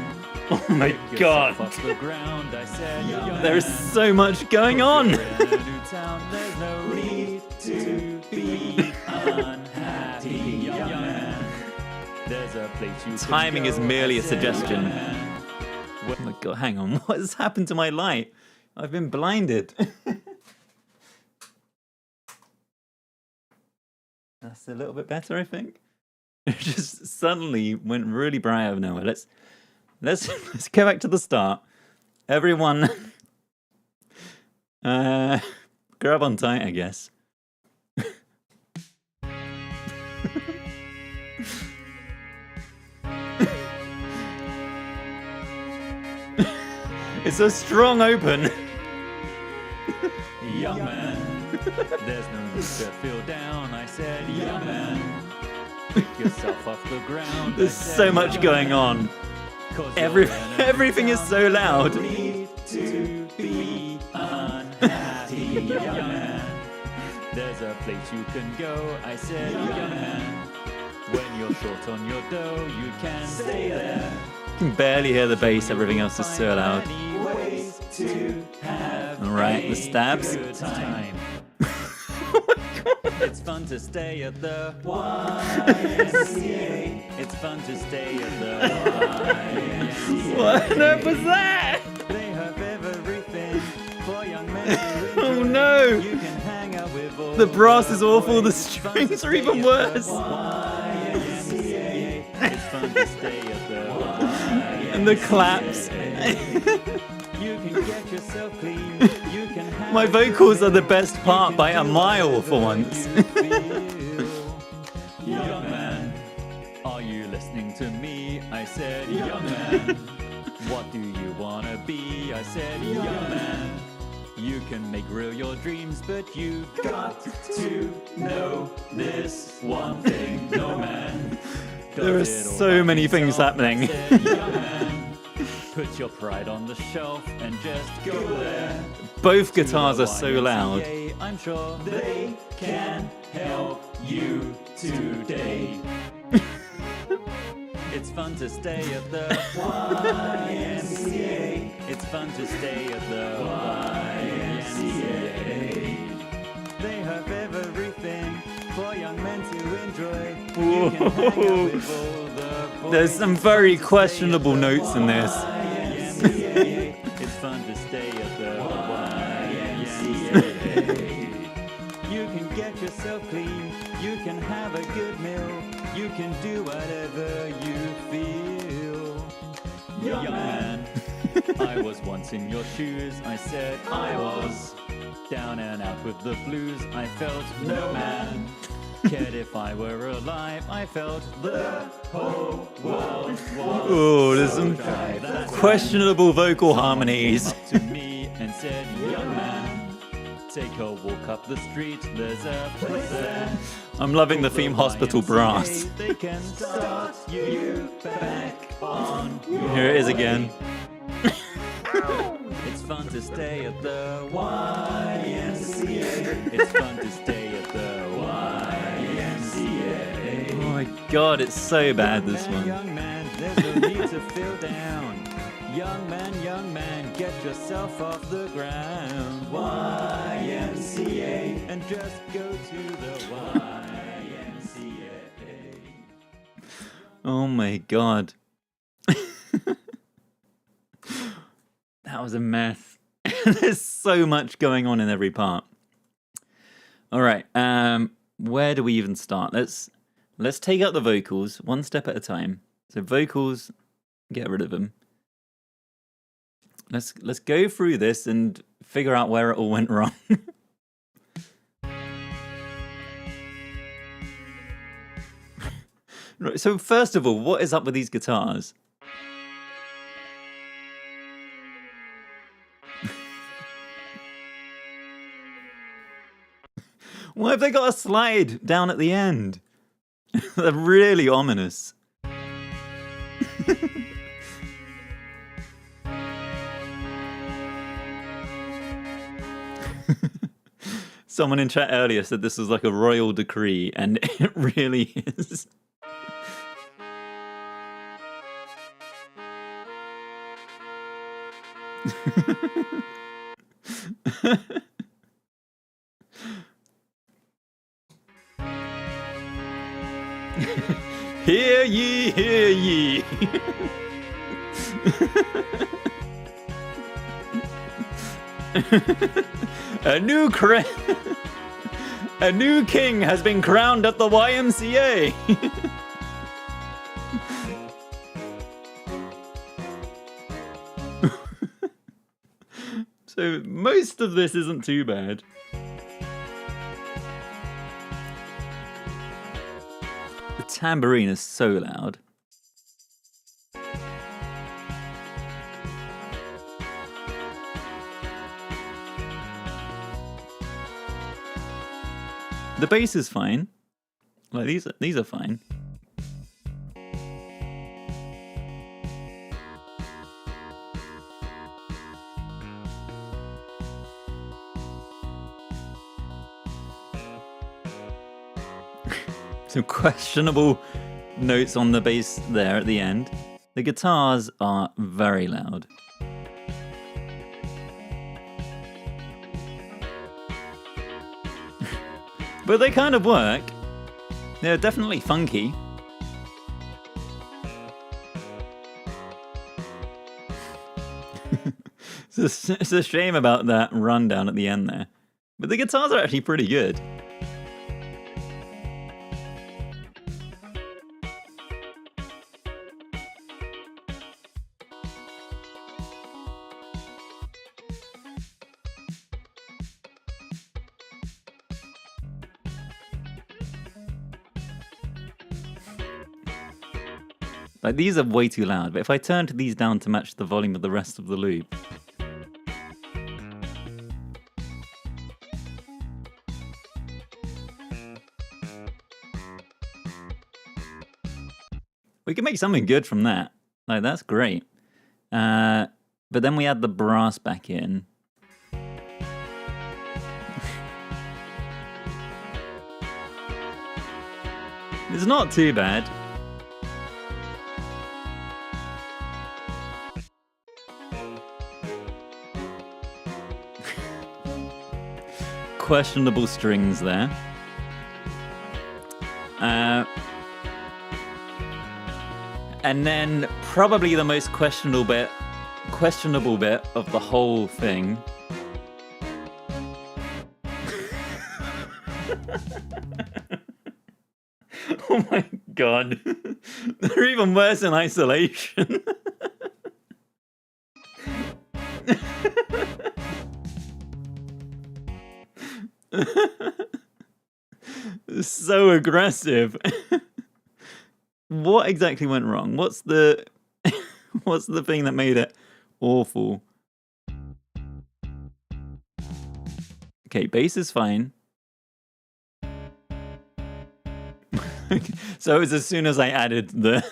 Oh my Pick god. yourself off the ground. I said, young There is man. so much going on. We're in a new town. There's no need to be unhappy, young man. There's a place you can Timing go. is merely I a said, suggestion. young man. Oh my god, hang on. What has happened to my light? I've been blinded. That's a little bit better, I think. It just suddenly went really bright out of nowhere. Let's go back to the start. Everyone, grab on tight, I guess. It's a strong open. Young man, there's no need to feel down. I said, young man, pick yourself off the ground. There's so much going on. Everything is so loud. Need to be unhappy, young man. There's a place you can go. I said, young man, when you're short on your dough, you can stay there. You can barely hear the bass. Everything else is so loud. Alright, the stabs. Good time. It's fun to stay at the YMCA. It's fun to stay at the YMCA. What on earth was that? They have everything for young men to enjoy. Oh no! You can hang out with all The brass is awful, the boys. It's fun to strings are stay even at the worse. YMCA. It's fun to stay at the YMCA. And the claps. You can get yourself clean. You can have My a good vocals are the meal. best part You by can a do mile for whatever once. you feel. Young man, are you listening to me? I said, young man. What do you wanna be? I said, young man. You can make real your dreams, but you got to know this one thing, no man. There are does it all so by many things himself. I happening. said, young man. Put your pride on the shelf and just go there. Both To guitars the are so loud. YMCA, I'm sure they can help you today. It's fun to stay at the YMCA. It's fun to stay at the YMCA. They have everything for young men to enjoy. You can hang out with all the boys. There's some very questionable notes in this. YMCA. It's fun to stay at the YMCA. You can get yourself clean. You can have a good meal. You can do whatever you feel. Young man, I was once in your shoes. I said I was down and out with the blues. I felt no man cared if I were alive. I felt the whole world was. Oh, there's some dry. That's questionable vocal Someone harmonies. came up to me and said, young man, take a walk up the street. There's a place there. I'm loving the theme hospital brass. They can start you back on your Here it is again. It's fun to stay at the YMCA. It's fun to stay at the YMCA. Oh my god, it's so bad, this one. Young man, there's no need to feel down. Young man, get yourself off the ground. YMCA, and just go to the YMCA. Oh my god. That was a mess. There's so much going on in every part. All right. where do we even start? Let's take out the vocals one step at a time. So vocals, get rid of them. Let's go through this and figure out where it all went wrong. Right, so first of all, what is up with these guitars? Why have they got a slide down at the end? They're really ominous. Someone in chat earlier said this was like a royal decree, and it really is. Hear ye, hear ye. A new king has been crowned at the YMCA. So most of this isn't too bad. The tambourine is so loud. The bass is fine. Like these are fine. Some questionable notes on the bass there at the end. The guitars are very loud. But they kind of work. They're definitely funky. It's a shame about that rundown at the end there. But the guitars are actually pretty good. Like, these are way too loud, but if I turned these down to match the volume of the rest of the loop... we can make something good from that. Like, that's great. But then we add the brass back in. It's not too bad. Questionable strings there. And then probably the most questionable bit of the whole thing. Oh my god. They're even worse in isolation. So aggressive. What exactly went wrong? What's the what's the thing that made it awful? Okay, bass is fine. So it was as soon as I added the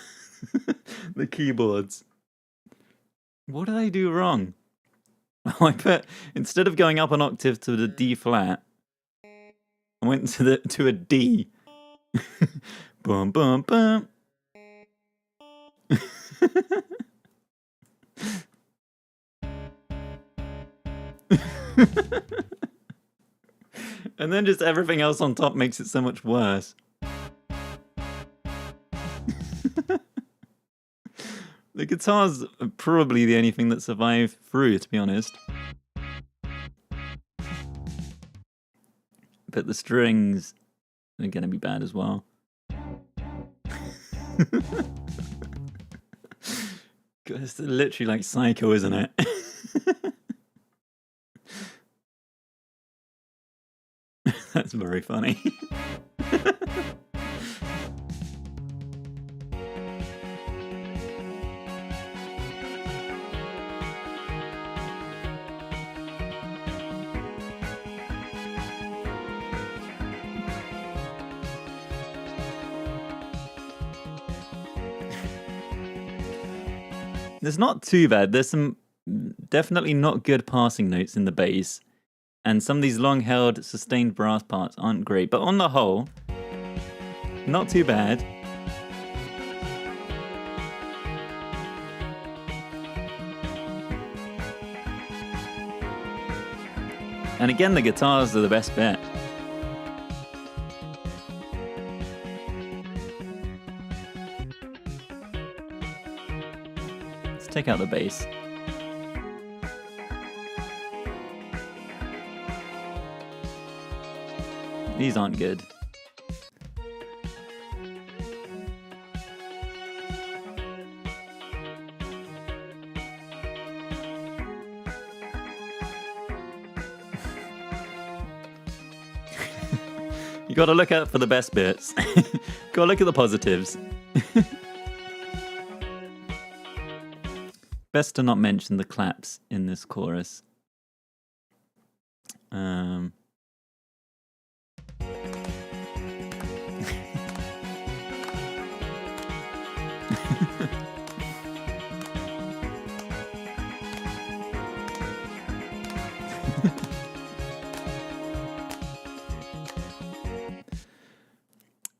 the keyboards. What did I do wrong? I put, instead of going up an octave to the D flat, I went to a D. Boom, boom, boom. And then just everything else on top makes it so much worse. The guitars are probably the only thing that survived through, to be honest. But the strings are going to be bad as well. God, it's literally like Psycho, isn't it? That's very funny. It's not too bad. There's some definitely not good passing notes in the bass, and some of these long-held, sustained brass parts aren't great. But on the whole, not too bad. And again, the guitars are the best bit. Let's take out the bass. These aren't good. You gotta look out for the best bits. Gotta look at the positives. Best to not mention the claps in this chorus.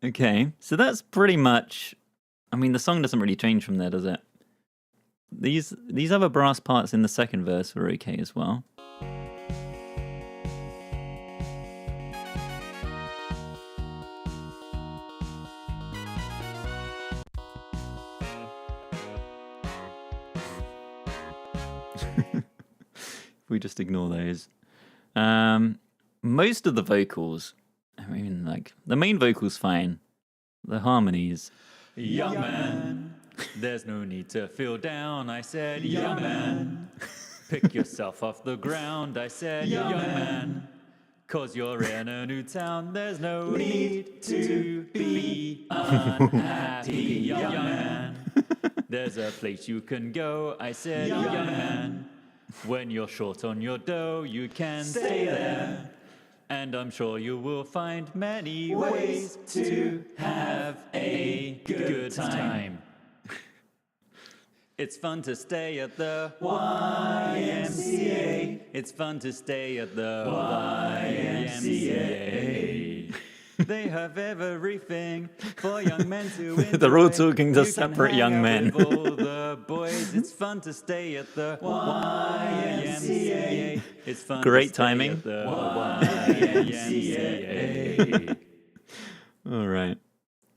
Okay, so that's pretty much... I mean, the song doesn't really change from there, does it? These other brass parts in the second verse were okay as well. We just ignore those. Most of the vocals, I mean, like, the main vocal's fine. The harmonies. Young man, there's no need to feel down, I said, young man. Pick yourself off the ground, I said, young man. 'Cause you're in a new town, there's no need to be unhappy, young man. There's a place you can go, I said, young man. When you're short on your dough, you can stay there. And I'm sure you will find many ways to have a good time. It's fun to stay at the YMCA. It's fun to stay at the YMCA. They have everything for young men to enjoy. They're all talking to separate young men. With all the boys. It's fun to stay at the YMCA. It's fun. Great timing. At the YMCA. All right,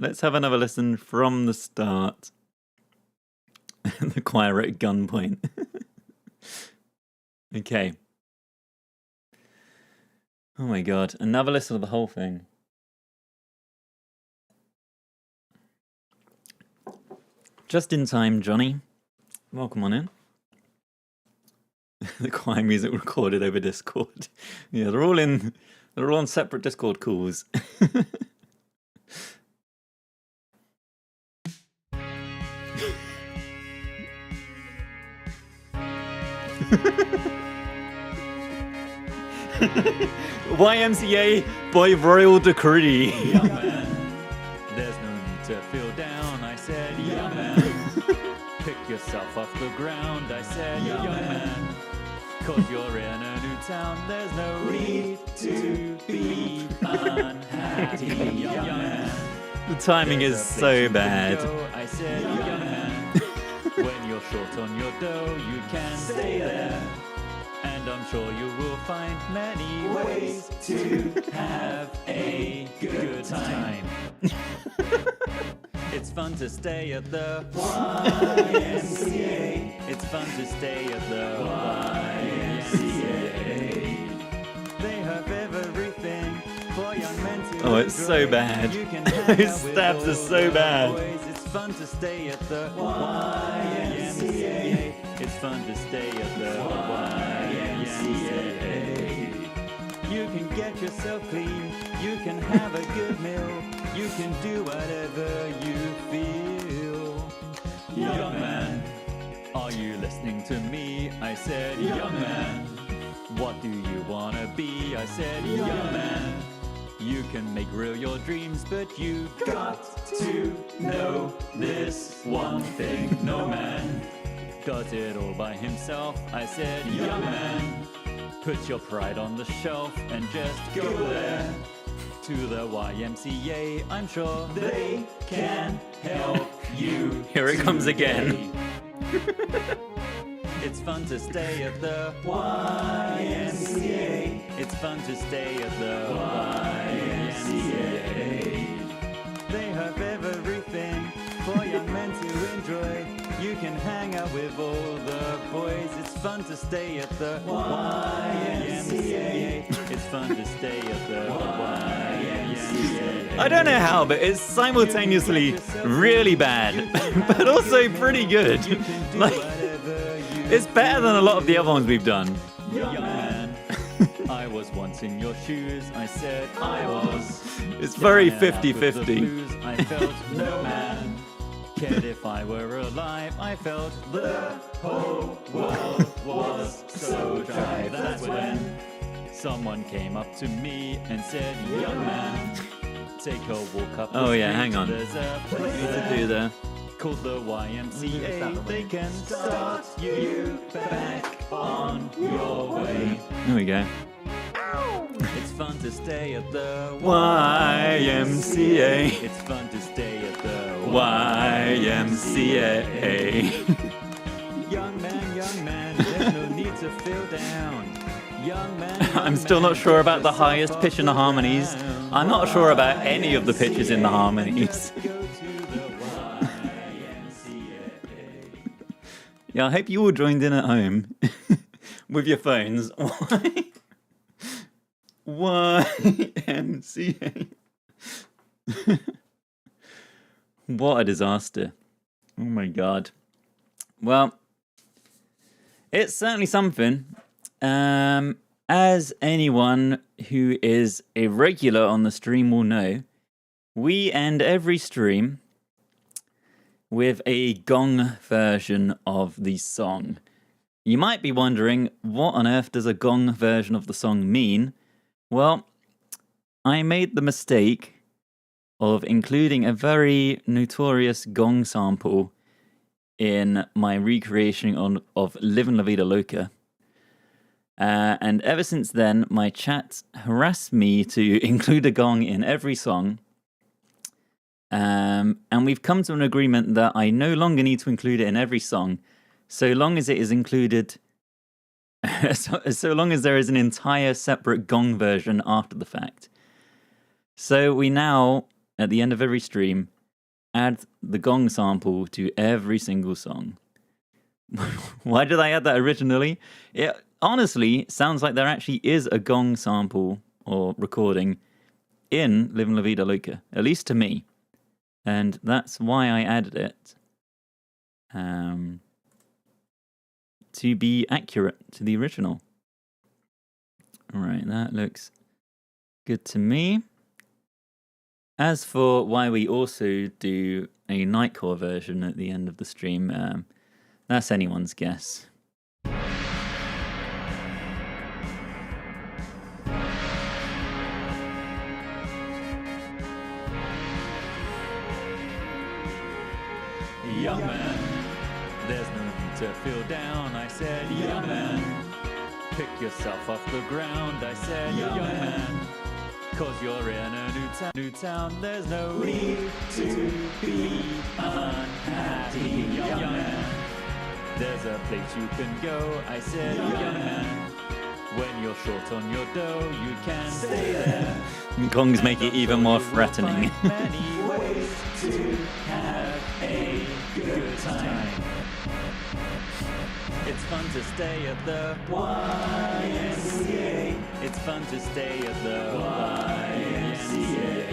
let's have another listen from the start. The choir at gunpoint. Okay. Oh my god, another listen to the whole thing. Just in time, Johnny. Welcome on in. The choir music recorded over Discord. Yeah, they're all on separate Discord calls. YMCA by royal decree. Young man, there's no need to feel down, I said, young man. Pick yourself off the ground, I said, young man. 'Cause you're in a new town, there's no need to be unhappy, young man. The timing is so bad. I said, young man. When you're short on your dough, you can stay there. And I'm sure you will find many ways to have a good time. It's fun to stay at the YMCA. It's fun to stay at the YMCA. They have everything for young men to Oh, it's so bad. His stabs are so bad. It's fun to stay at the YMCA. It's fun to stay at the YMCA. You can get yourself clean. You can have a good meal. You can do whatever you feel. Young man, are you listening to me? I said, young man. What do you wanna be? I said, young man. You can make real your dreams, but you got to know this one thing. No man does it all by himself. I said, young man, put your pride on the shelf and just go there to the YMCA. I'm sure they can help you. Here it comes again. It's fun to stay at the YMCA. It's fun to stay at the YMCA. They have everything for young men to enjoy. You can hang out with all the boys. It's fun to stay at the YMCA. It's fun to stay at the YMCA. I don't know how, but it's simultaneously really bad, but also pretty good. Like, it's better than a lot of the other ones we've done. Young man, I was once in your shoes. I said I was. It's very Down and out with the 50-50. blues. I felt no man cared if I were alive. I felt the whole world was so dry. That's when someone came up to me and said, young man, take a walk up the Oh yeah, street. hang on. There's a What place do you there do there? called the YMCA. They can start you back on your way. There we go. It's fun to stay at the YMCA. It's fun to stay at the YMCA. Young man, there's no need to feel down. Young man, I'm still not sure about the highest pitch in the harmonies. I'm not sure about any of the pitches in the harmonies. Yeah, I hope you all joined in at home with your phones. YMCA. What a disaster. Oh my god. Well, it's certainly something. As anyone who is a regular on the stream will know, we end every stream with a gong version of the song. You might be wondering, what on earth does a gong version of the song mean? Well, I made the mistake of including a very notorious gong sample in my recreation of Livin' La Vida Loca. And ever since then, my chat harassed me to include a gong in every song. And we've come to an agreement that I no longer need to include it in every song, so long as it is included, so long as there is an entire separate gong version after the fact. So we now, at the end of every stream, add the gong sample to every single song. Why did I add that originally? It honestly sounds like there actually is a gong sample or recording in Livin' La Vida Loca, at least to me. And that's why I added it. To be accurate to the original. Alright, that looks good to me. As for why we also do a Nightcore version at the end of the stream, that's anyone's guess. Young man, there's no need to feel down. I said, young man, pick yourself off the ground. I said, young man, cause you're in a new town. There's no need to be unhappy. Young man, there's a place you can go. I said, young man, when you're short on your dough, you can stay there. Gongs make it even more threatening. Many ways to have a good time. It's fun to stay at the YMCA. It's fun to stay at the YMCA.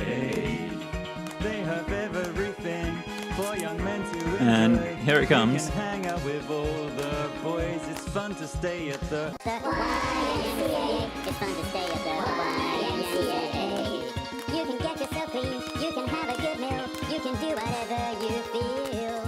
They have everything for young men to enjoy. And here it comes. You can hang out with all the boys. It's fun to stay at the YMCA. It's fun to stay at the YMCA. You can get yourself clean. You can have a good meal. You can do whatever you feel.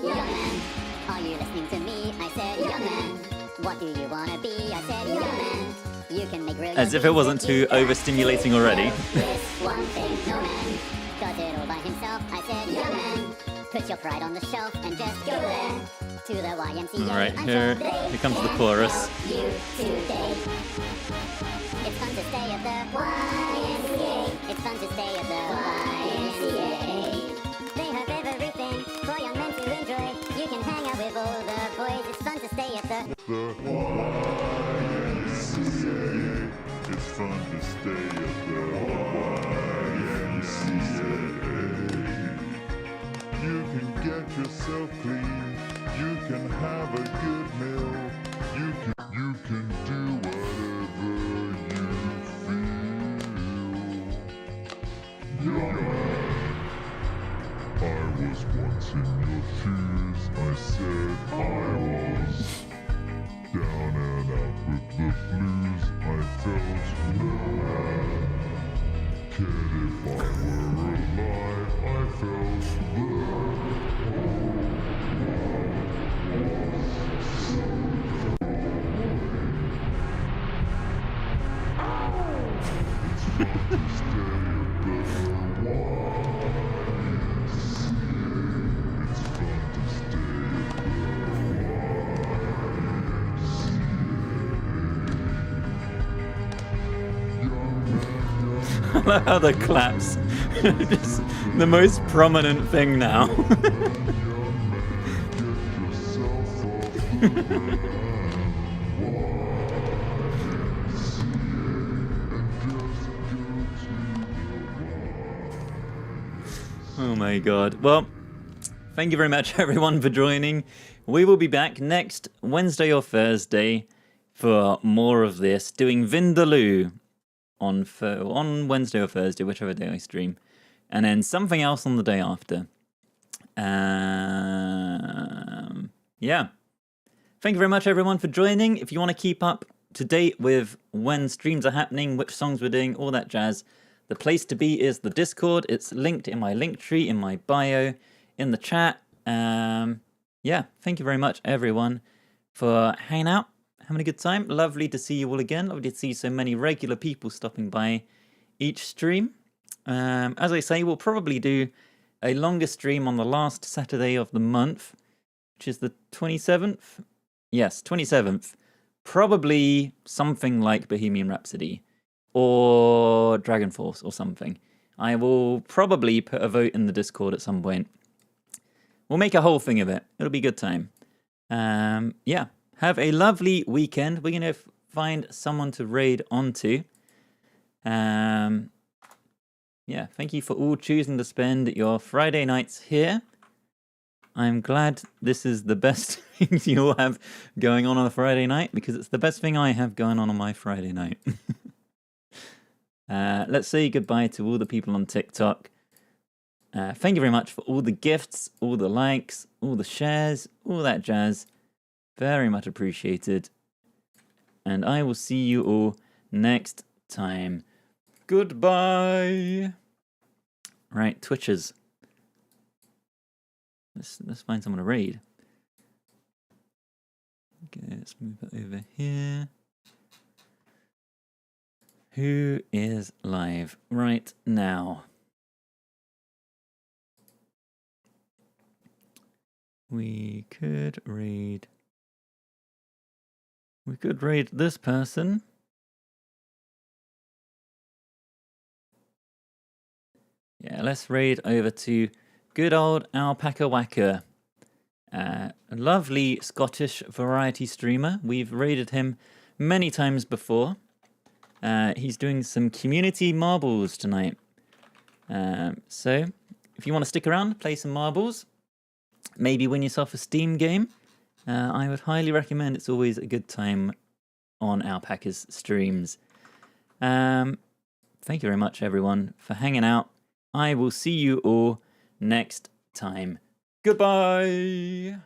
Young man, are you listening to me? I said, young man. What do you wanna be? I said, young man. You can make real. As if it wasn't too overstimulating already. This one thing, no man does it all by himself. I said, young man, put your pride on the shelf and just go there to the YMCA. Alright, here comes the chorus. You today. It's fun to stay at the YMCA. It's fun to stay at the YMCA. They have everything for young men to enjoy. You can hang out with all the boys. It's fun to stay at the YMCA. It's fun to stay at the YMCA. You can get yourself clean. You can have a good meal. You can do whatever you feel. Young man, I was once in your shoes. I said I was down and out with the blues. I felt bad. Kid, if I were alive, I felt I love how the claps. Just the most prominent thing now. Oh my god. Well, thank you very much everyone for joining. We will be back next Wednesday or Thursday for more of this, doing Vindaloo on Wednesday or Thursday, whichever day I stream. And then something else on the day after. Yeah. Thank you very much everyone for joining. If you want to keep up to date with when streams are happening, which songs we're doing, all that jazz, the place to be is the Discord. It's linked in my link tree, in my bio, in the chat. Yeah, thank you very much, everyone, for hanging out, having a good time. Lovely to see you all again. Lovely to see so many regular people stopping by each stream. As I say, we'll probably do a longer stream on the last Saturday of the month, which is the 27th. Yes, 27th. Probably something like Bohemian Rhapsody or Dragon Force or something. I will probably put a vote in the Discord at some point. We'll make a whole thing of it. It'll be a good time. Yeah, have a lovely weekend. We're going to find someone to raid onto. Yeah, thank you for all choosing to spend your Friday nights here. I'm glad this is the best thing you all have going on a Friday night, because it's the best thing I have going on my Friday night. Let's say goodbye to all the people on TikTok. Thank you very much for all the gifts, all the likes, all the shares, all that jazz. Very much appreciated. And I will see you all next time. Goodbye. Right, Twitchers. Let's find someone to raid. Okay, let's move it over here. Who is live right now? We could raid this person. Yeah, let's raid over to good old Alpaca Whacker. A lovely Scottish variety streamer. We've raided him many times before. He's doing some community marbles tonight. So, if you want to stick around, play some marbles, maybe win yourself a Steam game, I would highly recommend. It's always a good time on Alpaca's streams. Thank you very much, everyone, for hanging out. I will see you all next time. Goodbye.